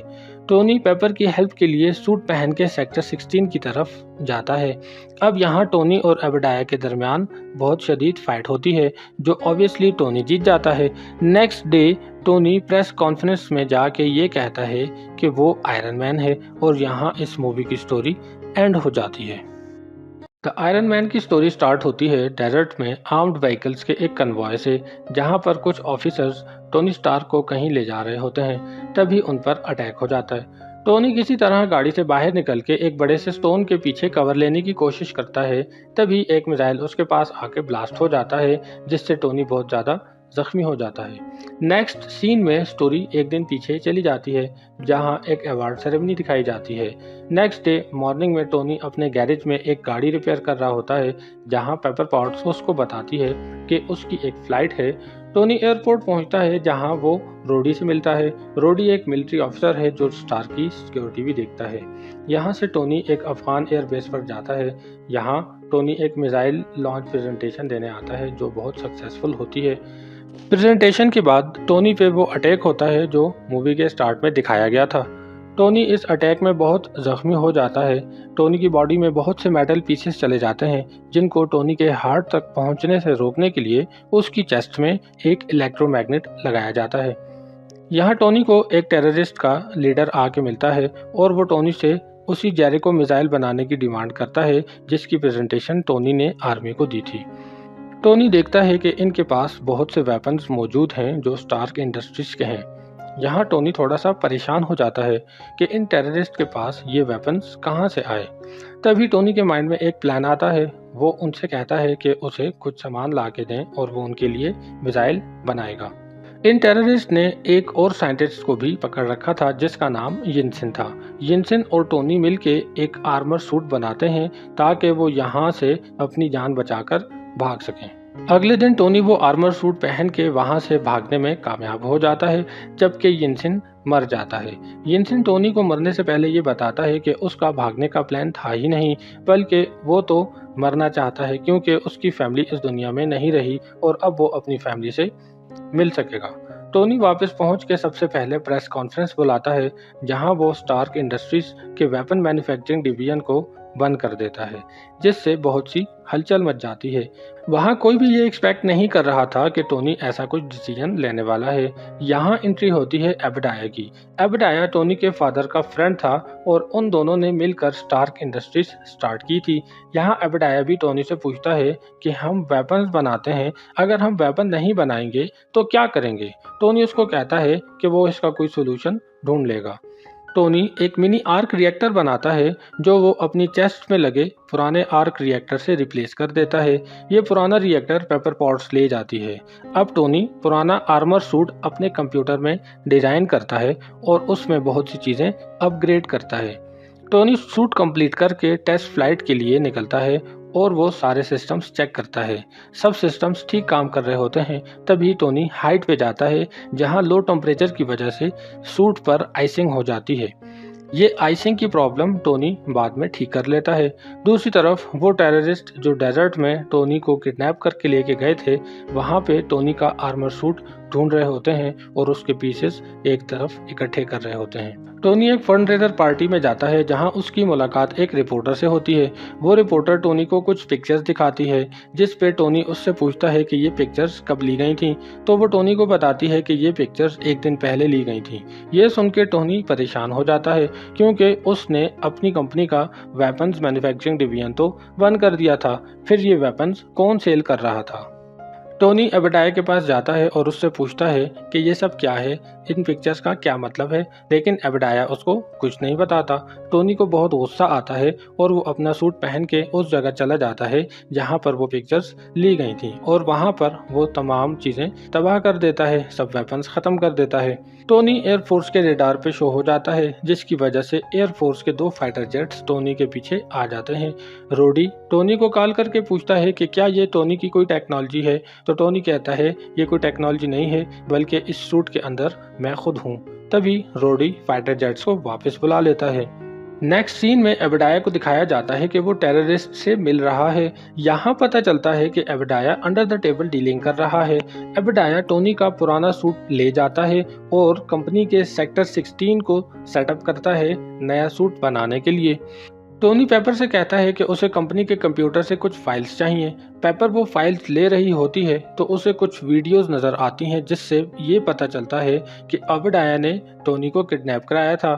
टोनी पेपर की हेल्प के लिए सूट पहन के सेक्टर 16 की तरफ जाता है। अब यहाँ टोनी और ओबेडाया के दरमियान बहुत शदीद फाइट होती है, जो ऑब्वियसली टोनी जीत जाता है। Next day Tony press conference में जाके ये कहता है कि वो आयरन मैन है और यहाँ इस मूवी की स्टोरी एंड हो जाती है। द आयरन मैन की स्टोरी स्टार्ट होती है डेजर्ट में आर्म्ड व्हीकल्स के एक कन्वॉय से, जहां पर कुछ ऑफिसर्स टोनी स्टार्क को कहीं ले जा रहे होते हैं। तभी उन पर अटैक हो जाता है। टोनी किसी तरह गाड़ी से बाहर निकल के एक बड़े से स्टोन के पीछे कवर लेने की कोशिश करता है। तभी एक मिसाइल उसके पास आके ब्लास्ट हो जाता है, जिससे टोनी बहुत ज़्यादा जख्मी हो जाता है। नेक्स्ट सीन में स्टोरी एक दिन पीछे चली जाती है, जहां एक अवार्ड सेरेमनी दिखाई जाती है। नेक्स्ट डे मॉर्निंग में टोनी अपने गैरेज में एक गाड़ी रिपेयर कर रहा होता है, जहां पेपर पॉट्स उसको बताती है कि उसकी एक फ्लाइट है। टोनी एयरपोर्ट पहुंचता है, जहां वो रोडी से मिलता है। रोडी एक मिलिट्री ऑफिसर है जो स्टार की सिक्योरिटी भी देखता है। यहाँ से टोनी एक अफगान एयरबेस पर जाता है। यहाँ टोनी एक मिसाइल लॉन्च प्रेजेंटेशन देने आता है, जो बहुत सक्सेसफुल होती है। प्रेजेंटेशन के बाद टोनी पे वो अटैक होता है जो मूवी के स्टार्ट में दिखाया गया था। टोनी इस अटैक में बहुत जख्मी हो जाता है। टोनी की बॉडी में बहुत से मेटल पीसेस चले जाते हैं, जिनको टोनी के हार्ट तक पहुंचने से रोकने के लिए उसकी चेस्ट में एक इलेक्ट्रोमैग्नेट लगाया जाता है। यहाँ टोनी को एक टेररिस्ट का लीडर आके मिलता है और वो टोनी से उसी जेरिको मिसाइल बनाने की डिमांड करता है, जिसकी प्रेजेंटेशन टोनी ने आर्मी को दी थी। टोनी देखता है कि इनके पास बहुत से वेपन्स मौजूद हैं जो स्टार्क इंडस्ट्रीज के हैं। यहाँ टोनी थोड़ा सा परेशान हो जाता है कि इन टेररिस्ट के पास ये वेपन्स कहाँ से आए। तभी टोनी के माइंड में एक प्लान आता है। वो उनसे कहता है कि उसे कुछ सामान ला के दें और वो उनके लिए मिसाइल बनाएगा। इन टेररिस्ट ने एक और साइंटिस्ट को भी पकड़ रखा था, जिसका नाम यिनसेन था। यिनसेन और टोनी मिलके एक आर्मर सूट बनाते हैं ताकि वो यहाँ से अपनी जान बचाकर भाग सकें। अगले दिन टोनी वो आर्मर सूट पहन के वहां से भागने में कामयाब हो जाता है, जबकि यिनसेन मर जाता है। यिनसेन टोनी को मरने से पहले ये बताता है कि उसका भागने का प्लान था ही नहीं, बल्कि वो तो मरना चाहता है क्योंकि उसकी फैमिली इस दुनिया में नहीं रही और अब वो अपनी फैमिली से मिल सकेगा। टोनी वापस पहुंच के सबसे पहले प्रेस कॉन्फ्रेंस बुलाता है, जहां वो स्टार्क इंडस्ट्रीज के वेपन मैन्युफैक्चरिंग डिवीजन को बंद कर देता है, जिससे बहुत सी हलचल मच जाती है। वहाँ कोई भी ये एक्सपेक्ट नहीं कर रहा था कि टोनी ऐसा कुछ डिसीजन लेने वाला है। यहाँ एंट्री होती है ओबेडाया की। ओबेडाया टोनी के फादर का फ्रेंड था और उन दोनों ने मिलकर स्टार्क इंडस्ट्रीज स्टार्ट की थी। यहाँ ओबेडाया भी टोनी से पूछता है कि हम वेपन्स बनाते हैं, अगर हम वेपन नहीं बनाएंगे तो क्या करेंगे। टोनी उसको कहता है कि वो इसका कोई सोल्यूशन ढूंढ लेगा। टोनी एक मिनी आर्क रिएक्टर बनाता है, जो वो अपनी चेस्ट में लगे पुराने आर्क रिएक्टर से रिप्लेस कर देता है। ये पुराना रिएक्टर पेपर पॉट्स ले जाती है। अब टोनी पुराना आर्मर सूट अपने कंप्यूटर में डिजाइन करता है और उसमें बहुत सी चीजें अपग्रेड करता है। टोनी सूट कंप्लीट करके टेस्ट फ्लाइट के लिए निकलता है और वो सारे सिस्टम्स चेक करता है। सब सिस्टम्स ठीक काम कर रहे होते हैं। तभी टोनी हाइट पे जाता है, जहां लो टेम्परेचर की वजह से सूट पर आइसिंग हो जाती है। ये आइसिंग की प्रॉब्लम टोनी बाद में ठीक कर लेता है। दूसरी तरफ वो टेररिस्ट जो डेजर्ट में टोनी को किडनैप करके लेके गए थे, वहाँ पे टोनी का आर्मर सूट ढूंढ रहे होते हैं और उसके पीसेस एक तरफ इकट्ठे कर रहे होते हैं। टोनी एक फंडरेजर पार्टी में जाता है, जहां उसकी मुलाकात एक रिपोर्टर से होती है। वो रिपोर्टर टोनी को कुछ पिक्चर्स दिखाती है, जिस पे टोनी उससे पूछता है कि ये पिक्चर्स कब ली गई थी। तो वो टोनी को बताती है कि ये पिक्चर्स एक दिन पहले ली गई थी। ये सुन के टोनी परेशान हो जाता है, क्योंकि उसने अपनी कंपनी का वेपन्स मैन्युफैक्चरिंग डिवीजन तो बंद कर दिया था। फिर ये वेपन्स कौन सेल कर रहा था। टोनी ओबेडाया के पास जाता है और उससे पूछता है कि ये सब क्या है, इन पिक्चर्स का क्या मतलब है, लेकिन ओबेडाया उसको कुछ नहीं बताता। टोनी को बहुत गुस्सा आता है और वो अपना सूट पहन के उस जगह चला जाता है जहाँ पर वो पिक्चर्स ली गई थी और वहाँ पर वो तमाम चीज़ें तबाह कर देता है, सब वेपन्स ख़त्म कर देता है। टोनी एयरफोर्स के रेडार पे शो हो जाता है, जिसकी वजह से एयरफोर्स के 2 फाइटर जेट्स टोनी के पीछे आ जाते हैं। रोडी टोनी को कॉल करके पूछता है कि क्या ये टोनी की कोई टेक्नोलॉजी है, तो टोनी कहता है ये कोई टेक्नोलॉजी नहीं है, बल्कि इस सूट के अंदर मैं खुद हूँ। तभी रोडी फाइटर जेट्स को वापस बुला लेता है। नेक्स्ट सीन में एबेडाया को दिखाया जाता है कि वो टेररिस्ट से मिल रहा है। यहाँ पता चलता है कि एबेडाया अंडर द टेबल डीलिंग कर रहा है। एबेडाया टोनी का पुराना सूट ले जाता है और कंपनी के सेक्टर 16 को सेटअप करता है नया सूट बनाने के लिए। टोनी पेपर से कहता है कि उसे कंपनी के कंप्यूटर से कुछ फाइल्स चाहिए। पेपर वो फाइल्स ले रही होती है तो उसे कुछ वीडियोस नज़र आती हैं जिससे ये पता चलता है कि एबेडाया ने टोनी को किडनैप कराया था।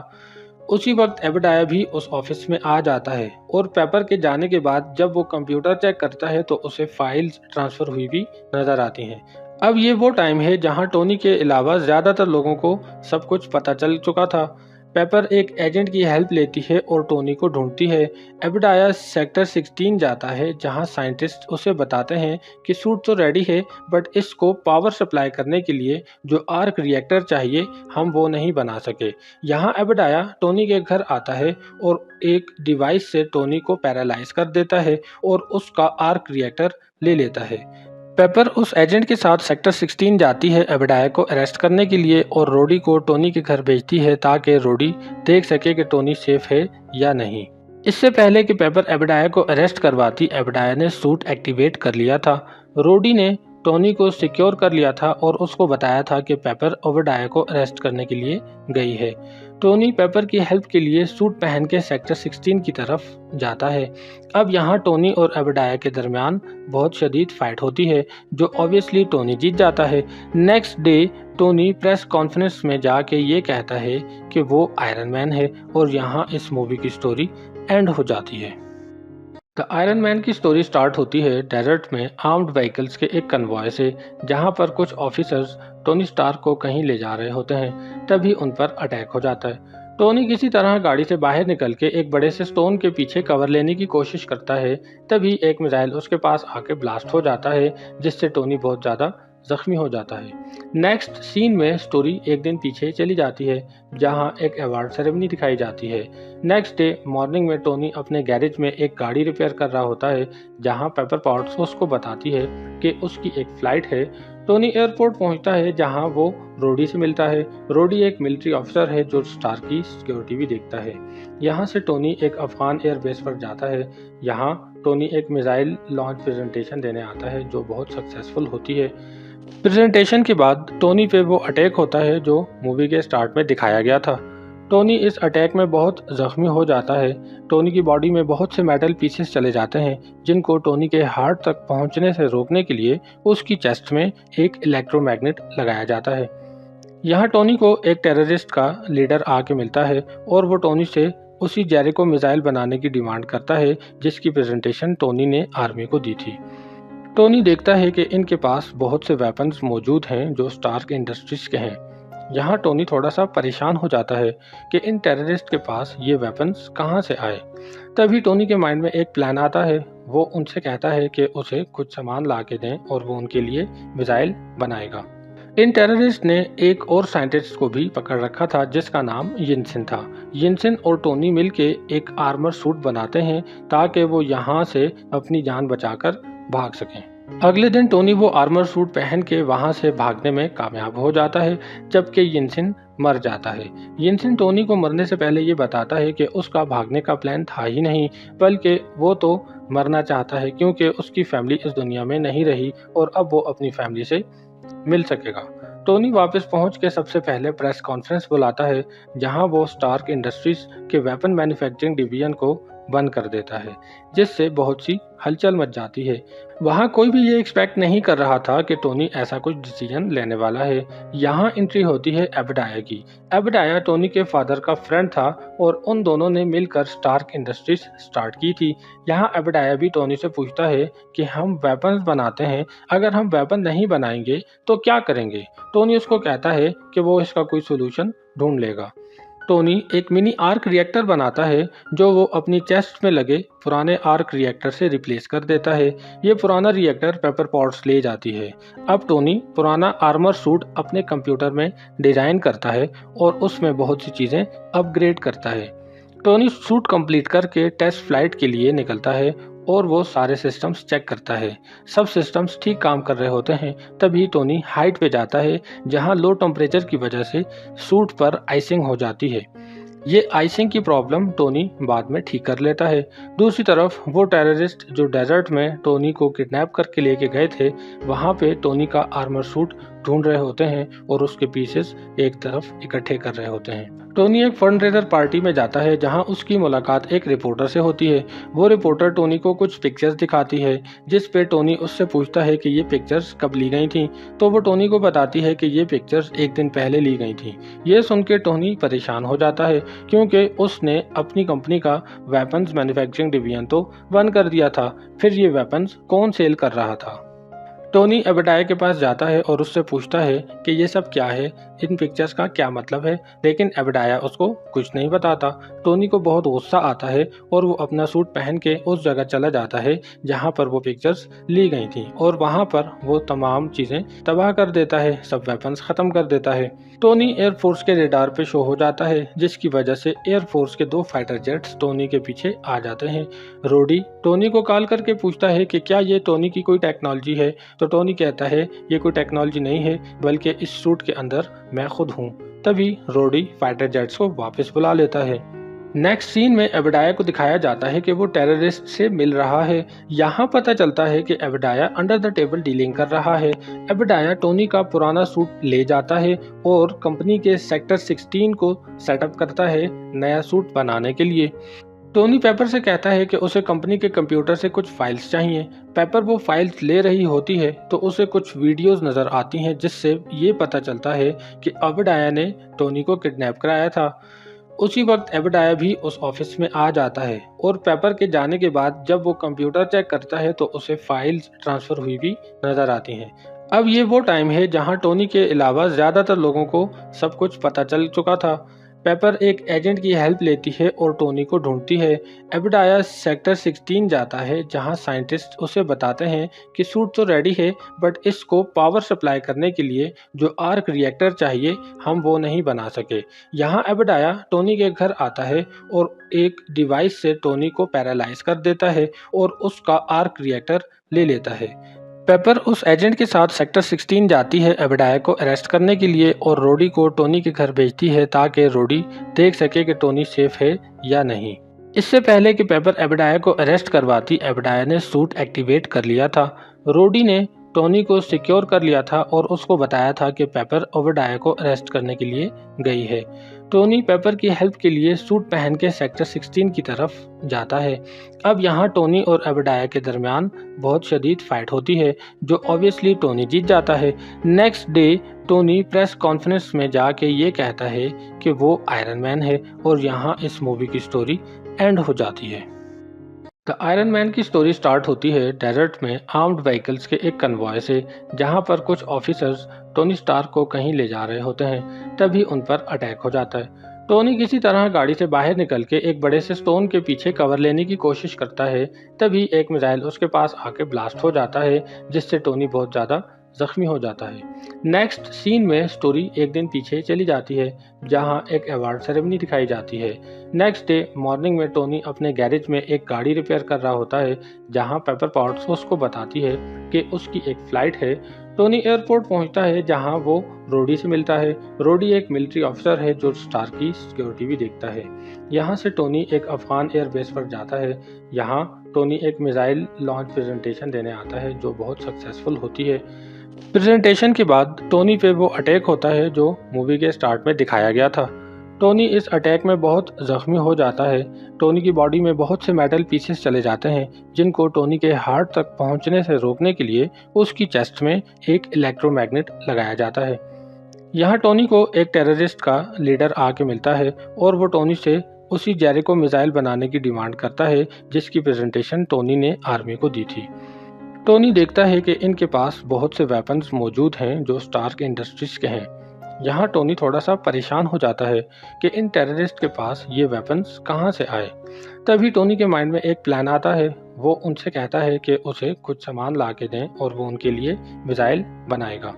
उसी वक्त एबेडाया भी उस ऑफिस में आ जाता है और पेपर के जाने के बाद जब वो कंप्यूटर चेक करता है तो उसे फाइल्स ट्रांसफ़र हुई भी नज़र आती हैं। अब ये वो टाइम है जहां टोनी के अलावा ज़्यादातर लोगों को सब कुछ पता चल चुका था। पेपर एक एजेंट की हेल्प लेती है और टोनी को ढूंढती है। एबेडाया सेक्टर 16 जाता है जहां साइंटिस्ट उसे बताते हैं कि सूट तो रेडी है बट इसको पावर सप्लाई करने के लिए जो आर्क रिएक्टर चाहिए हम वो नहीं बना सके। यहाँ एबेडाया टोनी के घर आता है और एक डिवाइस से टोनी को पैरालाइज कर देता है और उसका आर्क रिएक्टर ले लेता है। पेपर उस एजेंट के साथ सेक्टर 16 जाती है एबेडाया को अरेस्ट करने के लिए और रोडी को टोनी के घर भेजती है ताकि रोडी देख सके कि टोनी सेफ है या नहीं। इससे पहले कि पेपर एबेडाया को अरेस्ट करवाती, एबेडाया ने सूट एक्टिवेट कर लिया था। रोडी ने टोनी को सिक्योर कर लिया था और उसको बताया था कि पेपर एबेडाया को अरेस्ट करने के लिए गई है। टोनी पेपर की हेल्प के लिए सूट पहन के सेक्टर 16 की तरफ जाता है। अब यहाँ टोनी और एबेडाया के दरमियान बहुत शदीद फाइट होती है जो ऑब्वियसली टोनी जीत जाता है। Next day Tony press conference में जाके ये कहता है कि वो आयरन मैन है और यहाँ इस मूवी की स्टोरी एंड हो जाती है। द आयरन मैन की स्टोरी स्टार्ट होती है डेजर्ट में आर्म्ड व्हीकल्स के एक कन्वॉय से जहां पर कुछ ऑफिसर्स टोनी स्टार्क को कहीं ले जा रहे होते हैं। तभी उन पर अटैक हो जाता है। टोनी किसी तरह गाड़ी से बाहर निकल के एक बड़े से स्टोन के पीछे कवर लेने की कोशिश करता है। तभी एक मिसाइल उसके पास आके ब्लास्ट हो जाता है जिससे टोनी बहुत ज़्यादा जख्मी हो जाता है। नेक्स्ट सीन में स्टोरी एक दिन पीछे चली जाती है जहां एक अवार्ड सेरेमनी दिखाई जाती है। नेक्स्ट डे मॉर्निंग में टोनी अपने गैरेज में एक गाड़ी रिपेयर कर रहा होता है जहां पेपर पॉट्स उसको बताती है कि उसकी एक फ्लाइट है। टोनी एयरपोर्ट पहुंचता है जहां वो रोडी से मिलता है। रोडी एक मिलिट्री ऑफिसर है जो स्टार की सिक्योरिटी भी देखता है। यहाँ से टोनी एक अफगान एयरबेस पर जाता है। यहाँ टोनी एक मिसाइल लॉन्च प्रेजेंटेशन देने आता है जो बहुत सक्सेसफुल होती है। प्रेजेंटेशन के बाद टोनी पे वो अटैक होता है जो मूवी के स्टार्ट में दिखाया गया था। टोनी इस अटैक में बहुत जख्मी हो जाता है। टोनी की बॉडी में बहुत से मेटल पीसेस चले जाते हैं जिनको टोनी के हार्ट तक पहुंचने से रोकने के लिए उसकी चेस्ट में एक इलेक्ट्रोमैग्नेट लगाया जाता है। यहाँ टोनी को एक टेररिस्ट का लीडर आके मिलता है और वो टोनी से उसी जेरिको मिसाइल बनाने की डिमांड करता है जिसकी प्रेजेंटेशन टोनी ने आर्मी को दी थी। टोनी देखता है कि इनके पास बहुत से वेपन्स मौजूद हैं जो स्टार्क इंडस्ट्रीज के हैं। यहाँ टोनी थोड़ा सा परेशान हो जाता है कि इन टेररिस्ट के पास ये वेपन्स कहाँ से आए। तभी टोनी के माइंड में एक प्लान आता है। वो उनसे कहता है कि उसे कुछ सामान ला के दें और वो उनके लिए मिसाइल बनाएगा। इन टेररिस्ट ने एक और साइंटिस्ट को भी पकड़ रखा था जिसका नाम यिनसेन था। यिनसेन और टोनी मिलके एक आर्मर सूट बनाते हैं ताकि वो यहाँ से अपनी जान बचाकर भाग सकें। अगले दिन टोनी वो आर्मर सूट पहन के वहां से भागने में कामयाब हो जाता है जबकि यिनसेन मर जाता है। यिनसेन टोनी को मरने से पहले ये बताता है कि उसका भागने का प्लान था ही नहीं बल्कि वो तो मरना चाहता है क्योंकि उसकी फैमिली इस दुनिया में नहीं रही और अब वो अपनी फैमिली से मिल सकेगा। टोनी वापस पहुंच के सबसे पहले प्रेस कॉन्फ्रेंस बुलाता है जहां वो स्टार्क इंडस्ट्रीज के वेपन मैन्युफैक्चरिंग डिवीजन को बंद कर देता है जिससे बहुत सी हलचल मच जाती है। वहाँ कोई भी ये एक्सपेक्ट नहीं कर रहा था कि टोनी ऐसा कुछ डिसीजन लेने वाला है। यहाँ एंट्री होती है एबेडाया की। एबेडाया टोनी के फादर का फ्रेंड था और उन दोनों ने मिलकर स्टार्क इंडस्ट्रीज स्टार्ट की थी। यहाँ एबेडाया भी टोनी से पूछता है कि हम वेपन्स बनाते हैं, अगर हम वेपन नहीं बनाएंगे तो क्या करेंगे। टोनी उसको कहता है कि वो इसका कोई सोल्यूशन ढूंढ लेगा। टोनी एक मिनी आर्क रिएक्टर बनाता है जो वो अपनी चेस्ट में लगे पुराने आर्क रिएक्टर से रिप्लेस कर देता है। ये पुराना रिएक्टर पेपर पॉट्स ले जाती है। अब टोनी पुराना आर्मर सूट अपने कंप्यूटर में डिजाइन करता है और उसमें बहुत सी चीज़ें अपग्रेड करता है। टोनी सूट कंप्लीट करके टेस्ट फ्लाइट के लिए निकलता है और वो सारे सिस्टम्स चेक करता है। सब सिस्टम्स ठीक काम कर रहे होते हैं। तभी टोनी हाइट पे जाता है जहां लो टेम्परेचर की वजह से सूट पर आइसिंग हो जाती है। ये आइसिंग की प्रॉब्लम टोनी बाद में ठीक कर लेता है। दूसरी तरफ वो टेररिस्ट जो डेजर्ट में टोनी को किडनैप करके लेके गए थे, वहाँ पे टोनी का आर्मर सूट ढूंढ रहे होते हैं और उसके पीसेस एक तरफ इकट्ठे कर रहे होते हैं। टोनी एक फंडरेजर पार्टी में जाता है जहां उसकी मुलाकात एक रिपोर्टर से होती है। वो रिपोर्टर टोनी को कुछ पिक्चर्स दिखाती है जिस पे टोनी उससे पूछता है कि ये पिक्चर्स कब ली गई थी, तो वो टोनी को बताती है कि ये पिक्चर्स एक दिन पहले ली गई थी। ये सुन के टोनी परेशान हो जाता है क्योंकि उसने अपनी कंपनी का वेपन्स मैन्युफैक्चरिंग डिवीजन तो बंद कर दिया था, फिर ये वेपन्स कौन सेल कर रहा था। टोनी एबेडाया के पास जाता है और उससे पूछता है कि ये सब क्या है, इन पिक्चर्स का क्या मतलब है, लेकिन एबेडाया उसको कुछ नहीं बताता। टोनी को बहुत गुस्सा आता है और वो अपना सूट पहन के उस जगह चला जाता है जहाँ पर वो पिक्चर्स ली गई थी और वहाँ पर वो तमाम चीज़ें तबाह कर देता है, सब वेपन्स ख़त्म कर देता है। टोनी एयरफोर्स के रेडार पे शो हो जाता है जिसकी वजह से एयरफोर्स के 2 फाइटर जेट्स टोनी के पीछे आ जाते हैं। रोडी टोनी को कॉल करके पूछता है कि क्या ये टोनी की कोई टेक्नोलॉजी है, तो टोनी कहता है ये कोई टेक्नोलॉजी नहीं है बल्कि इस सूट के अंदर मैं खुद हूँ। तभी रोडी फाइटर जेट्स को वापस बुला लेता है। नेक्स्ट सीन में एबेडाया को दिखाया जाता है कि वो टेररिस्ट से मिल रहा है। यहाँ पता चलता है कि एबेडाया अंडर द टेबल डीलिंग कर रहा है। एबेडाया टोनी का पुराना सूट ले जाता है और कंपनी के सेक्टर 16 को सेटअप करता है नया सूट बनाने के लिए। टोनी पेपर से कहता है कि उसे कंपनी के कंप्यूटर से कुछ फाइल्स चाहिए। पेपर वो फाइल्स ले रही होती है तो उसे कुछ वीडियोस नज़र आती हैं जिससे ये पता चलता है कि एबेडाया ने टोनी को किडनैप कराया था। उसी वक्त एबेडाया भी उस ऑफिस में आ जाता है और पेपर के जाने के बाद जब वो कंप्यूटर चेक करता है तो उसे फाइल्स ट्रांसफ़र हुई भी नज़र आती हैं। अब ये वो टाइम है जहां टोनी के अलावा ज़्यादातर लोगों को सब कुछ पता चल चुका था। पेपर एक एजेंट की हेल्प लेती है और टोनी को ढूंढती है। एबेडाया सेक्टर 16 जाता है जहां साइंटिस्ट उसे बताते हैं कि सूट तो रेडी है बट इसको पावर सप्लाई करने के लिए जो आर्क रिएक्टर चाहिए हम वो नहीं बना सके। यहाँ एबेडाया टोनी के घर आता है और एक डिवाइस से टोनी को पैरालाइज कर देता है और उसका आर्क रिएक्टर ले लेता है। पेपर उस एजेंट के साथ सेक्टर 16 जाती है एबेडाया को अरेस्ट करने के लिए और रोडी को टोनी के घर भेजती है ताकि रोडी देख सके कि टोनी सेफ है या नहीं। इससे पहले कि पेपर एबेडाया को अरेस्ट करवाती, एबेडाया ने सूट एक्टिवेट कर लिया था। रोडी ने टोनी को सिक्योर कर लिया था और उसको बताया था कि पेपर एबेडाया को अरेस्ट करने के लिए गई है। टोनी पेपर की हेल्प के लिए सूट पहन के सेक्टर 16 की तरफ जाता है। अब यहाँ टोनी और एबेडाया के दरमियान बहुत शदीद फाइट होती है जो ऑब्वियसली टोनी जीत जाता है। Next day Tony press conference में जाके ये कहता है कि वो आयरन मैन है और यहाँ इस मूवी की स्टोरी एंड हो जाती है। द आयरन मैन की स्टोरी स्टार्ट होती है डेजर्ट में आर्म्ड व्हीकल्स के एक कन्वॉय से जहां पर कुछ ऑफिसर्स टोनी स्टार्क को कहीं ले जा रहे होते हैं। तभी उन पर अटैक हो जाता है। टोनी किसी तरह गाड़ी से बाहर निकल के एक बड़े से स्टोन के पीछे कवर लेने की कोशिश करता है। तभी एक मिसाइल उसके पास आके ब्लास्ट हो जाता है जिससे टोनी बहुत ज़्यादा जख्मी हो जाता है। नेक्स्ट सीन में स्टोरी एक दिन पीछे चली जाती है जहां एक अवार्ड सेरेमनी दिखाई जाती है। नेक्स्ट डे मॉर्निंग में टोनी अपने गैरेज में एक गाड़ी रिपेयर कर रहा होता है जहां पेपर पॉट्स उसको बताती है कि उसकी एक फ्लाइट है। टोनी एयरपोर्ट पहुंचता है जहां वो रोडी से मिलता है। रोडी एक मिलिट्री ऑफिसर है जो स्टार की सिक्योरिटी भी देखता है। यहाँ से टोनी एक अफगान एयरबेस पर जाता है। यहाँ टोनी एक मिसाइल लॉन्च प्रेजेंटेशन देने आता है जो बहुत सक्सेसफुल होती है। प्रेजेंटेशन के बाद टोनी पे वो अटैक होता है जो मूवी के स्टार्ट में दिखाया गया था। टोनी इस अटैक में बहुत जख्मी हो जाता है। टोनी की बॉडी में बहुत से मेटल पीसेस चले जाते हैं जिनको टोनी के हार्ट तक पहुंचने से रोकने के लिए उसकी चेस्ट में एक इलेक्ट्रोमैग्नेट लगाया जाता है। यहाँ टोनी को एक टेररिस्ट का लीडर आके मिलता है और वो टोनी से उसी जेरिको मिसाइल बनाने की डिमांड करता है जिसकी प्रेजेंटेशन टोनी ने आर्मी को दी थी। टोनी देखता है कि इनके पास बहुत से वेपन्स मौजूद हैं जो स्टार्क इंडस्ट्रीज के हैं। यहाँ टोनी थोड़ा सा परेशान हो जाता है कि इन टेररिस्ट के पास ये वेपन्स कहाँ से आए। तभी टोनी के माइंड में एक प्लान आता है। वो उनसे कहता है कि उसे कुछ सामान ला के दें और वो उनके लिए मिसाइल बनाएगा।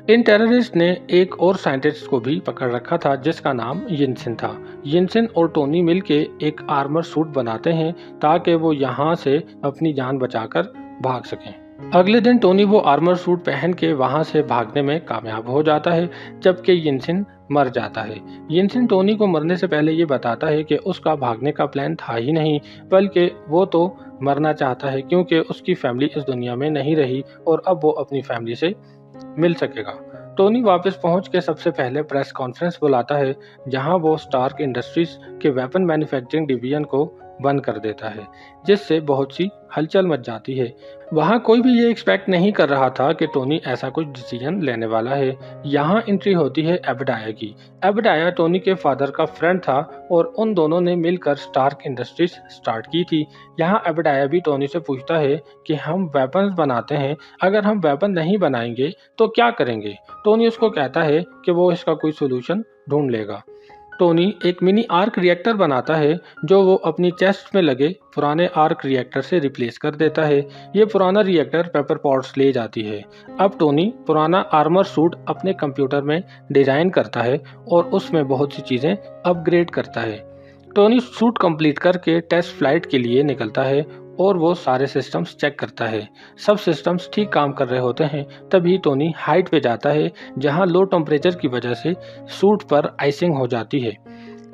इन टेररिस्ट ने एक और साइंटिस्ट को भी पकड़ रखा था जिसका नाम यिनसेन था। यिनसेन और टोनी मिलके एक आर्मर सूट बनाते हैं ताकि वो यहाँ से अपनी जान बचाकर भाग सकें। अगले दिन टोनी वो आर्मर सूट पहन के वहां से भागने में कामयाब हो जाता है जबकि यिनसेन मर जाता है। येनसेन टोनी को मरने से पहले ये बताता है कि उसका भागने का प्लान था ही नहीं, बल्कि वो तो मरना चाहता है क्योंकि उसकी फैमिली इस दुनिया में नहीं रही और अब वो अपनी फैमिली से मिल सकेगा। टोनी वापस पहुंच के सबसे पहले प्रेस कॉन्फ्रेंस बुलाता है, जहां वो स्टार्क इंडस्ट्रीज के वेपन मैन्युफैक्चरिंग डिवीजन को बंद कर देता है, जिससे बहुत सी हलचल मच जाती है। वहां कोई भी ये एक्सपेक्ट नहीं कर रहा था कि टोनी ऐसा कुछ डिसीजन लेने वाला है। यहाँ एंट्री होती है एबडाया की। एबडाया टोनी के फादर का फ्रेंड था और उन दोनों ने मिलकर स्टार्क इंडस्ट्रीज स्टार्ट की थी। यहाँ एबडाया भी टोनी से पूछता है कि हम वेपन्स बनाते हैं, अगर हम वेपन नहीं बनाएंगे तो क्या करेंगे। टोनी उसको कहता है कि वो इसका कोई सोल्यूशन ढूंढ लेगा। टोनी एक मिनी आर्क रिएक्टर बनाता है जो वो अपनी चेस्ट में लगे पुराने आर्क रिएक्टर से रिप्लेस कर देता है। ये पुराना रिएक्टर पेपर पॉट्स ले जाती है। अब टोनी पुराना आर्मर सूट अपने कंप्यूटर में डिजाइन करता है और उसमें बहुत सी चीजें अपग्रेड करता है। टोनी सूट कंप्लीट करके टेस्ट फ्लाइट के लिए निकलता है और वो सारे सिस्टम्स चेक करता है। सब सिस्टम्स ठीक काम कर रहे होते हैं। तभी टोनी हाइट पे जाता है जहां लो टेम्परेचर की वजह से सूट पर आइसिंग हो जाती है।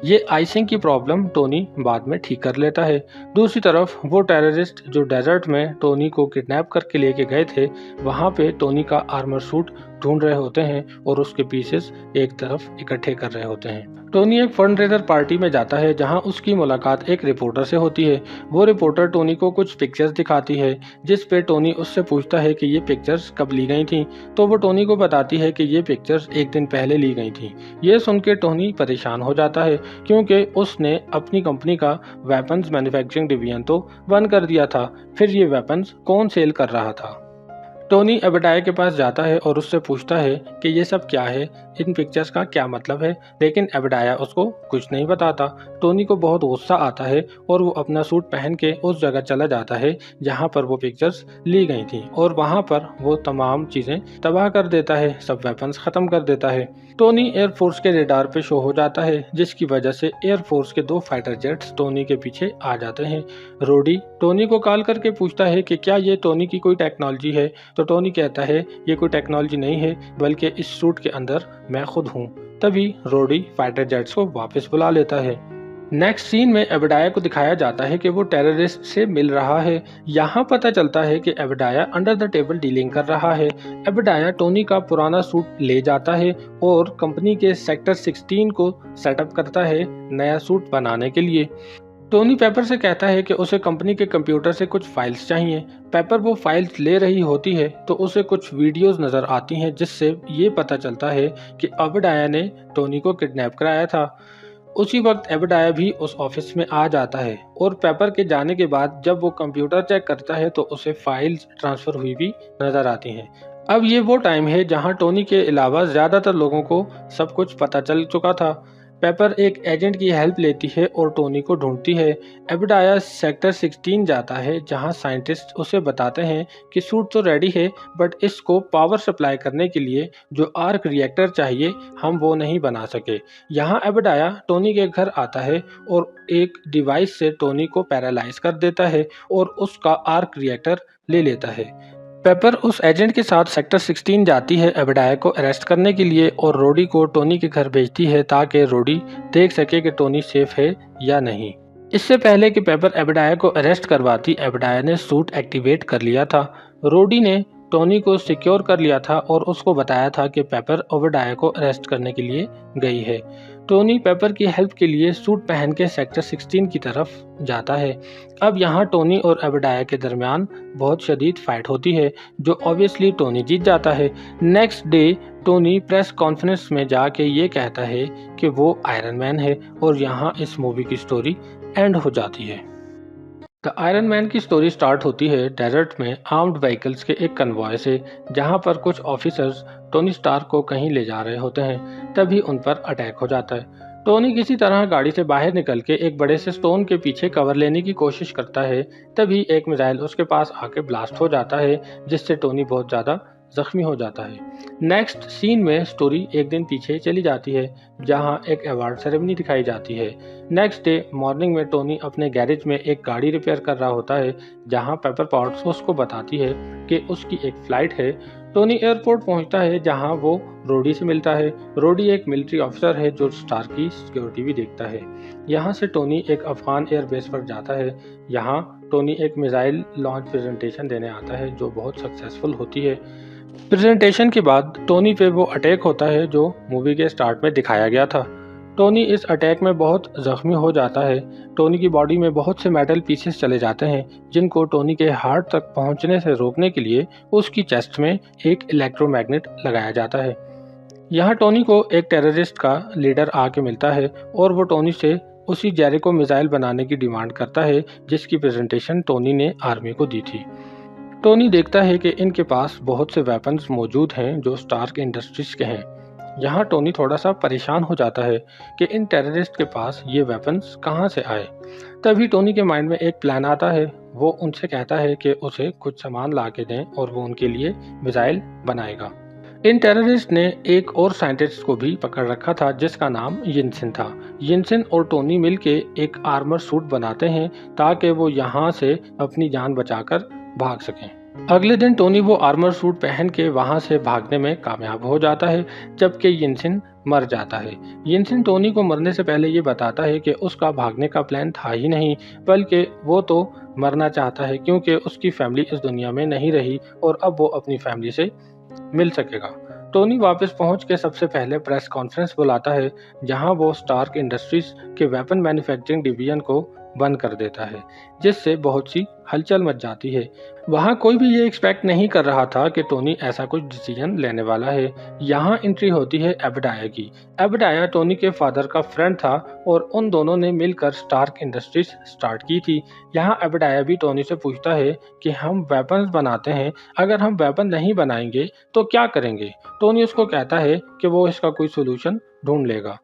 ये आइसिंग की प्रॉब्लम टोनी बाद में ठीक कर लेता है। दूसरी तरफ वो टेररिस्ट जो डेजर्ट में टोनी को किडनैप करके लेके गए थे, वहाँ पे टोनी का आर्मर सूट ढूंढ रहे होते हैं और उसके पीसेस एक तरफ इकट्ठे कर रहे होते हैं। टोनी एक फंडरेजर पार्टी में जाता है जहां उसकी मुलाकात एक रिपोर्टर से होती है। वो रिपोर्टर टोनी को कुछ पिक्चर्स दिखाती है, जिस पे टोनी उससे पूछता है कि ये पिक्चर्स कब ली गई थी। तो वो टोनी को बताती है कि ये पिक्चर्स एक दिन पहले ली गई थी। ये सुन के टोनी परेशान हो जाता है क्योंकि उसने अपनी कंपनी का वेपन्स मैन्युफैक्चरिंग डिवीजन तो बंद कर दिया था, फिर ये वेपन्स कौन सेल कर रहा था। टोनी एबडाया के पास जाता है और उससे पूछता है कि ये सब क्या है, इन पिक्चर्स का क्या मतलब है, लेकिन एबडाया उसको कुछ नहीं बताता। टोनी को बहुत गुस्सा आता है और वो अपना सूट पहन के उस जगह चला जाता है जहाँ पर वो पिक्चर्स ली गई थी और वहाँ पर वो तमाम चीज़ें तबाह कर देता है, सब वेपन्स ख़त्म कर देता है। टोनी एयरफोर्स के रेडार पे शो हो जाता है, जिसकी वजह से एयरफोर्स के 2 फाइटर जेट्स टोनी के पीछे आ जाते हैं। रोडी टोनी को कॉल करके पूछता है कि क्या ये टोनी की कोई टेक्नोलॉजी है, तो टोनी कहता है ये कोई टेक्नोलॉजी नहीं है, बल्कि इस सूट के अंदर मैं खुद हूँ। तभी रोडी फाइटर जेट्स को वापस बुला लेता है। नेक्स्ट सीन में एबडाया को दिखाया जाता है कि वो टेररिस्ट से मिल रहा है। यहाँ पता चलता है कि एबडाया अंडर द टेबल डीलिंग कर रहा है। एबडाया टोनी का पुराना सूट ले जाता है और कंपनी के सेक्टर 16 को सेटअप करता है नया सूट बनाने के लिए। टोनी पेपर से कहता है कि उसे कंपनी के कंप्यूटर से कुछ फाइल्स चाहिए। पेपर वो फाइल्स ले रही होती है तो उसे कुछ वीडियोस नज़र आती हैं, जिससे ये पता चलता है कि एबडाया ने टोनी को किडनैप कराया था। उसी वक्त एबडाया भी उस ऑफिस में आ जाता है और पेपर के जाने के बाद जब वो कंप्यूटर चेक करता है तो उसे फाइल्स ट्रांसफ़र हुई भी नज़र आती हैं। अब ये वो टाइम है जहां टोनी के अलावा ज़्यादातर लोगों को सब कुछ पता चल चुका था। पेपर एक एजेंट की हेल्प लेती है और टोनी को ढूंढती है। एबडाया सेक्टर 16 जाता है जहां साइंटिस्ट उसे बताते हैं कि सूट तो रेडी है, बट इसको पावर सप्लाई करने के लिए जो आर्क रिएक्टर चाहिए हम वो नहीं बना सके। यहाँ एबडाया टोनी के घर आता है और एक डिवाइस से टोनी को पैरालाइज कर देता है और उसका आर्क रिएक्टर ले लेता है। पेपर उस एजेंट के साथ सेक्टर 16 जाती है एबडाया को अरेस्ट करने के लिए और रोडी को टोनी के घर भेजती है ताकि रोडी देख सके कि टोनी सेफ है या नहीं। इससे पहले कि पेपर एबडाया को अरेस्ट करवाती, एबडाया ने सूट एक्टिवेट कर लिया था। रोडी ने टोनी को सिक्योर कर लिया था और उसको बताया था कि पेपर एबडाया को अरेस्ट करने के लिए गई है। टोनी पेपर की हेल्प के लिए सूट पहन के सेक्टर 16 की तरफ जाता है। अब यहाँ टोनी और एबडाया के दरमियान बहुत शदीद फाइट होती है, जो ऑब्वियसली टोनी जीत जाता है। Next day Tony press conference में जाके ये कहता है कि वो आयरन मैन है और यहाँ इस मूवी की स्टोरी एंड हो जाती है। द आयरन मैन की स्टोरी स्टार्ट होती है डेजर्ट में आर्म्ड व्हीकल्स के एक कन्वॉय से, जहां पर कुछ ऑफिसर्स टोनी स्टार्क को कहीं ले जा रहे होते हैं। तभी उन पर अटैक हो जाता है। टोनी किसी तरह गाड़ी से बाहर निकल के एक बड़े से स्टोन के पीछे कवर लेने की कोशिश करता है। तभी एक मिसाइल उसके पास आके ब्लास्ट हो जाता है, जिससे टोनी बहुत ज़्यादा जख्मी हो जाता है। नेक्स्ट सीन में स्टोरी एक दिन पीछे चली जाती है, जहां एक अवार्ड सेरेमनी दिखाई जाती है। नेक्स्ट डे मॉर्निंग में टोनी अपने गैरेज में एक गाड़ी रिपेयर कर रहा होता है, जहां पेपर पॉट्स उसको बताती है कि उसकी एक फ़्लाइट है टोनी एयरपोर्ट पहुंचता है जहां वो रोडी से मिलता है। रोडी एक मिलिट्री ऑफिसर है जो स्टार की सिक्योरिटी भी देखता है। यहां से टोनी एक अफगान एयरबेस पर जाता है। यहां टोनी एक मिसाइल लॉन्च प्रेजेंटेशन देने आता है जो बहुत सक्सेसफुल होती है। प्रेजेंटेशन के बाद टोनी पे वो अटैक होता है जो मूवी के स्टार्ट में दिखाया गया था। टोनी इस अटैक में बहुत जख्मी हो जाता है। टोनी की बॉडी में बहुत से मेटल पीसेस चले जाते हैं जिनको टोनी के हार्ट तक पहुंचने से रोकने के लिए उसकी चेस्ट में एक इलेक्ट्रोमैग्नेट लगाया जाता है। यहाँ टोनी को एक टेररिस्ट का लीडर आके मिलता है और वो टोनी से उसी जेरिको मिसाइल बनाने की डिमांड करता है जिसकी प्रेजेंटेशन टोनी ने आर्मी को दी थी। टोनी देखता है कि इनके पास बहुत से वेपन्स मौजूद हैं जो स्टार्क इंडस्ट्रीज के हैं। यहाँ टोनी थोड़ा सा परेशान हो जाता है कि इन टेररिस्ट के पास ये वेपन्स कहाँ से आए। तभी टोनी के माइंड में एक प्लान आता है। वो उनसे कहता है कि उसे कुछ सामान ला के दें और वो उनके लिए मिसाइल बनाएगा। इन टेररिस्ट ने एक और साइंटिस्ट को भी पकड़ रखा था जिसका नाम यिनसिन था। यिनसिन और टोनी मिलके एक आर्मर सूट बनाते हैं ताकि वो यहाँ से अपनी जान बचाकर भाग सकें। अगले दिन टोनी वो आर्मर सूट पहन के वहां से भागने में कामयाब हो जाता है जबकि यिनसिन मर जाता है। यिनसिन टोनी को मरने से पहले ये बताता है कि उसका भागने का प्लान था ही नहीं बल्कि वो तो मरना चाहता है क्योंकि उसकी फैमिली इस दुनिया में नहीं रही और अब वो अपनी फैमिली से मिल सकेगा। टोनी वापस पहुंच के सबसे पहले प्रेस कॉन्फ्रेंस बुलाता है जहां वो स्टार्क इंडस्ट्रीज के वेपन मैन्युफैक्चरिंग डिवीजन को बंद कर देता है जिससे बहुत सी हलचल मच जाती है। वहां कोई भी ये एक्सपेक्ट नहीं कर रहा था कि टोनी ऐसा कुछ डिसीजन लेने वाला है। यहाँ एंट्री होती है एबडाया की। एबडाया टोनी के फादर का फ्रेंड था और उन दोनों ने मिलकर स्टार्क इंडस्ट्रीज स्टार्ट की थी। यहाँ एबडाया भी टोनी से पूछता है कि हम वेपन्स बनाते हैं, अगर हम वेपन नहीं बनाएंगे तो क्या करेंगे। टोनी उसको कहता है कि वो इसका कोई सोल्यूशन ढूंढ लेगा।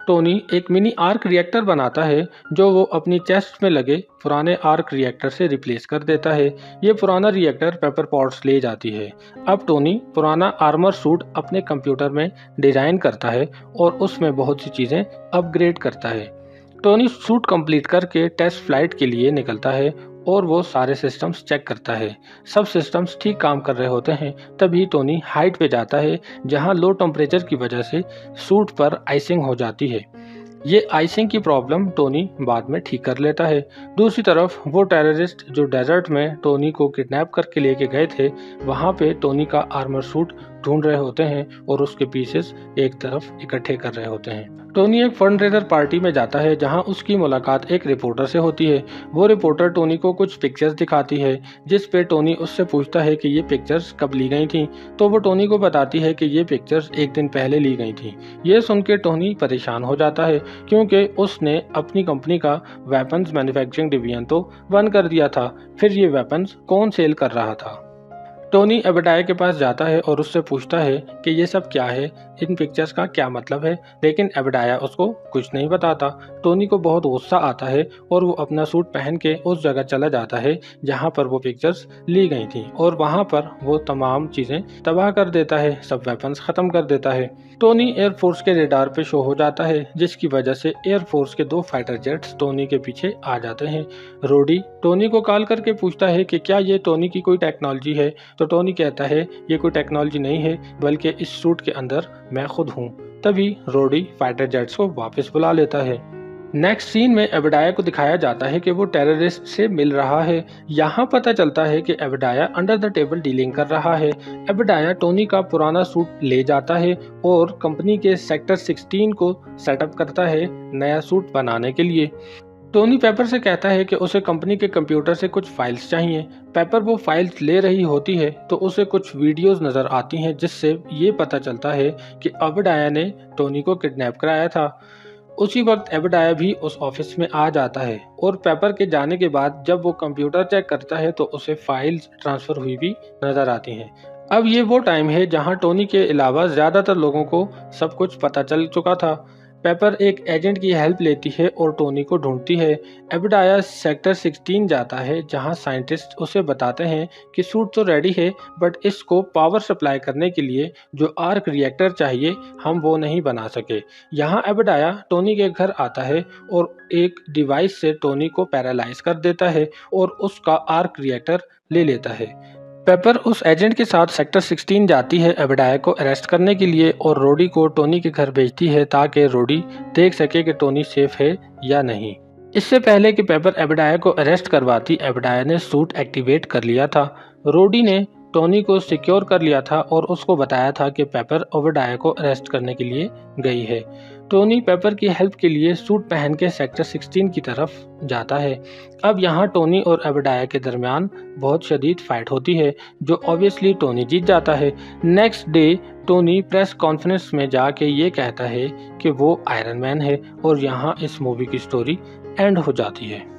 टोनी एक मिनी आर्क रिएक्टर बनाता है जो वो अपनी चेस्ट में लगे पुराने आर्क रिएक्टर से रिप्लेस कर देता है। ये पुराना रिएक्टर पेपर पॉट्स ले जाती है। अब टोनी पुराना आर्मर सूट अपने कंप्यूटर में डिजाइन करता है और उसमें बहुत सी चीजें अपग्रेड करता है। टोनी सूट कंप्लीट करके टेस्ट फ्लाइट के लिए निकलता है और वो सारे सिस्टम्स चेक करता है। सब सिस्टम्स ठीक काम कर रहे होते हैं तभी टोनी हाइट पे जाता है जहां लो टेम्परेचर की वजह से सूट पर आइसिंग हो जाती है। ये आइसिंग की प्रॉब्लम टोनी बाद में ठीक कर लेता है। दूसरी तरफ वो टेररिस्ट जो डेजर्ट में टोनी को किडनैप करके लेके गए थे वहां पे टोनी का आर्मर सूट ढूंढ रहे होते हैं और उसके पीसेस एक तरफ इकट्ठे कर रहे होते हैं। टोनी एक फंडरेजर पार्टी में जाता है जहां उसकी मुलाकात एक रिपोर्टर से होती है। वो रिपोर्टर टोनी को कुछ पिक्चर्स दिखाती है जिस पे टोनी उससे पूछता है कि ये पिक्चर्स कब ली गई थी तो वो टोनी को बताती है कि ये पिक्चर्स एक दिन पहले ली गई थी। ये सुन के टोनी परेशान हो जाता है क्योंकि उसने अपनी कंपनी का वेपन्स मैन्युफैक्चरिंग डिवीजन तो बंद कर दिया था, फिर ये वेपन्स कौन सेल कर रहा था। टोनी एबडाया के पास जाता है और उससे पूछता है कि ये सब क्या है, इन पिक्चर्स का क्या मतलब है, लेकिन एबडाया उसको कुछ नहीं बताता। टोनी को बहुत गुस्सा आता है और वो अपना सूट पहन के उस जगह चला जाता है जहाँ पर वो पिक्चर्स ली गई थी और वहाँ पर वो तमाम चीजें तबाह कर देता है, सब वेपन्स खत्म कर देता है। टोनी एयरफोर्स के रेडार पे शो हो जाता है जिसकी वजह से एयरफोर्स के 2 फाइटर जेट्स टोनी के पीछे आ जाते हैं। रोडी टोनी को कॉल करके पूछता है कि क्या ये टोनी की कोई टेक्नोलॉजी है तो टोनी कहता है ये कोई टेक्नोलॉजी नहीं है बल्कि इस सूट के अंदर मैं खुद हूँ। तभी रोडी फाइटर जेट्स को वापस बुला लेता है। नेक्स्ट सीन में एबडाया को दिखाया जाता है कि वो टेररिस्ट से मिल रहा है। यहाँ पता चलता है कि एबडाया अंडर द टेबल डीलिंग कर रहा है। एबडाया टोनी का पुराना सूट ले जाता है और कंपनी के सेक्टर 16 को सेटअप करता है नया सूट बनाने के लिए। टोनी पेपर से कहता है कि उसे कंपनी के कंप्यूटर से कुछ फाइल्स चाहिए। पेपर वो फाइल्स ले रही होती है तो उसे कुछ वीडियोस नज़र आती हैं जिससे ये पता चलता है कि एबडाया ने टोनी को किडनैप कराया था। उसी वक्त एबडाया भी उस ऑफिस में आ जाता है और पेपर के जाने के बाद जब वो कंप्यूटर चेक करता है तो उसे फाइल्स ट्रांसफ़र हुई भी नज़र आती हैं। अब ये वो टाइम है जहां टोनी के अलावा ज़्यादातर लोगों को सब कुछ पता चल चुका था। पेपर एक एजेंट की हेल्प लेती है और टोनी को ढूंढती है। एबडाया सेक्टर 16 जाता है जहां साइंटिस्ट उसे बताते हैं कि सूट तो रेडी है बट इसको पावर सप्लाई करने के लिए जो आर्क रिएक्टर चाहिए हम वो नहीं बना सके। यहाँ एबडाया टोनी के घर आता है और एक डिवाइस से टोनी को पैरालाइज कर देता है और उसका आर्क रिएक्टर ले लेता है। पेपर उस एजेंट के साथ सेक्टर 16 जाती है एबेडाय को अरेस्ट करने के लिए और रोडी को टोनी के घर भेजती है ताकि रोडी देख सके कि टोनी सेफ है या नहीं। इससे पहले कि पेपर एबेडाय को अरेस्ट करवाती, एबेडाय ने सूट एक्टिवेट कर लिया था। रोडी ने टोनी को सिक्योर कर लिया था और उसको बताया था कि पेपर ओबेडाय को अरेस्ट करने के लिए गई है। टोनी पेपर की हेल्प के लिए सूट पहन के सेक्टर 16 की तरफ जाता है। अब यहाँ टोनी और ओबेडाय के दरमियान बहुत शदीद फाइट होती है, जो ऑब्वियसली टोनी जीत जाता है। Next day Tony press conference में जाके ये कहता है कि वो आयरन मैन है और यहाँ इस मूवी की स्टोरी एंड हो जाती है।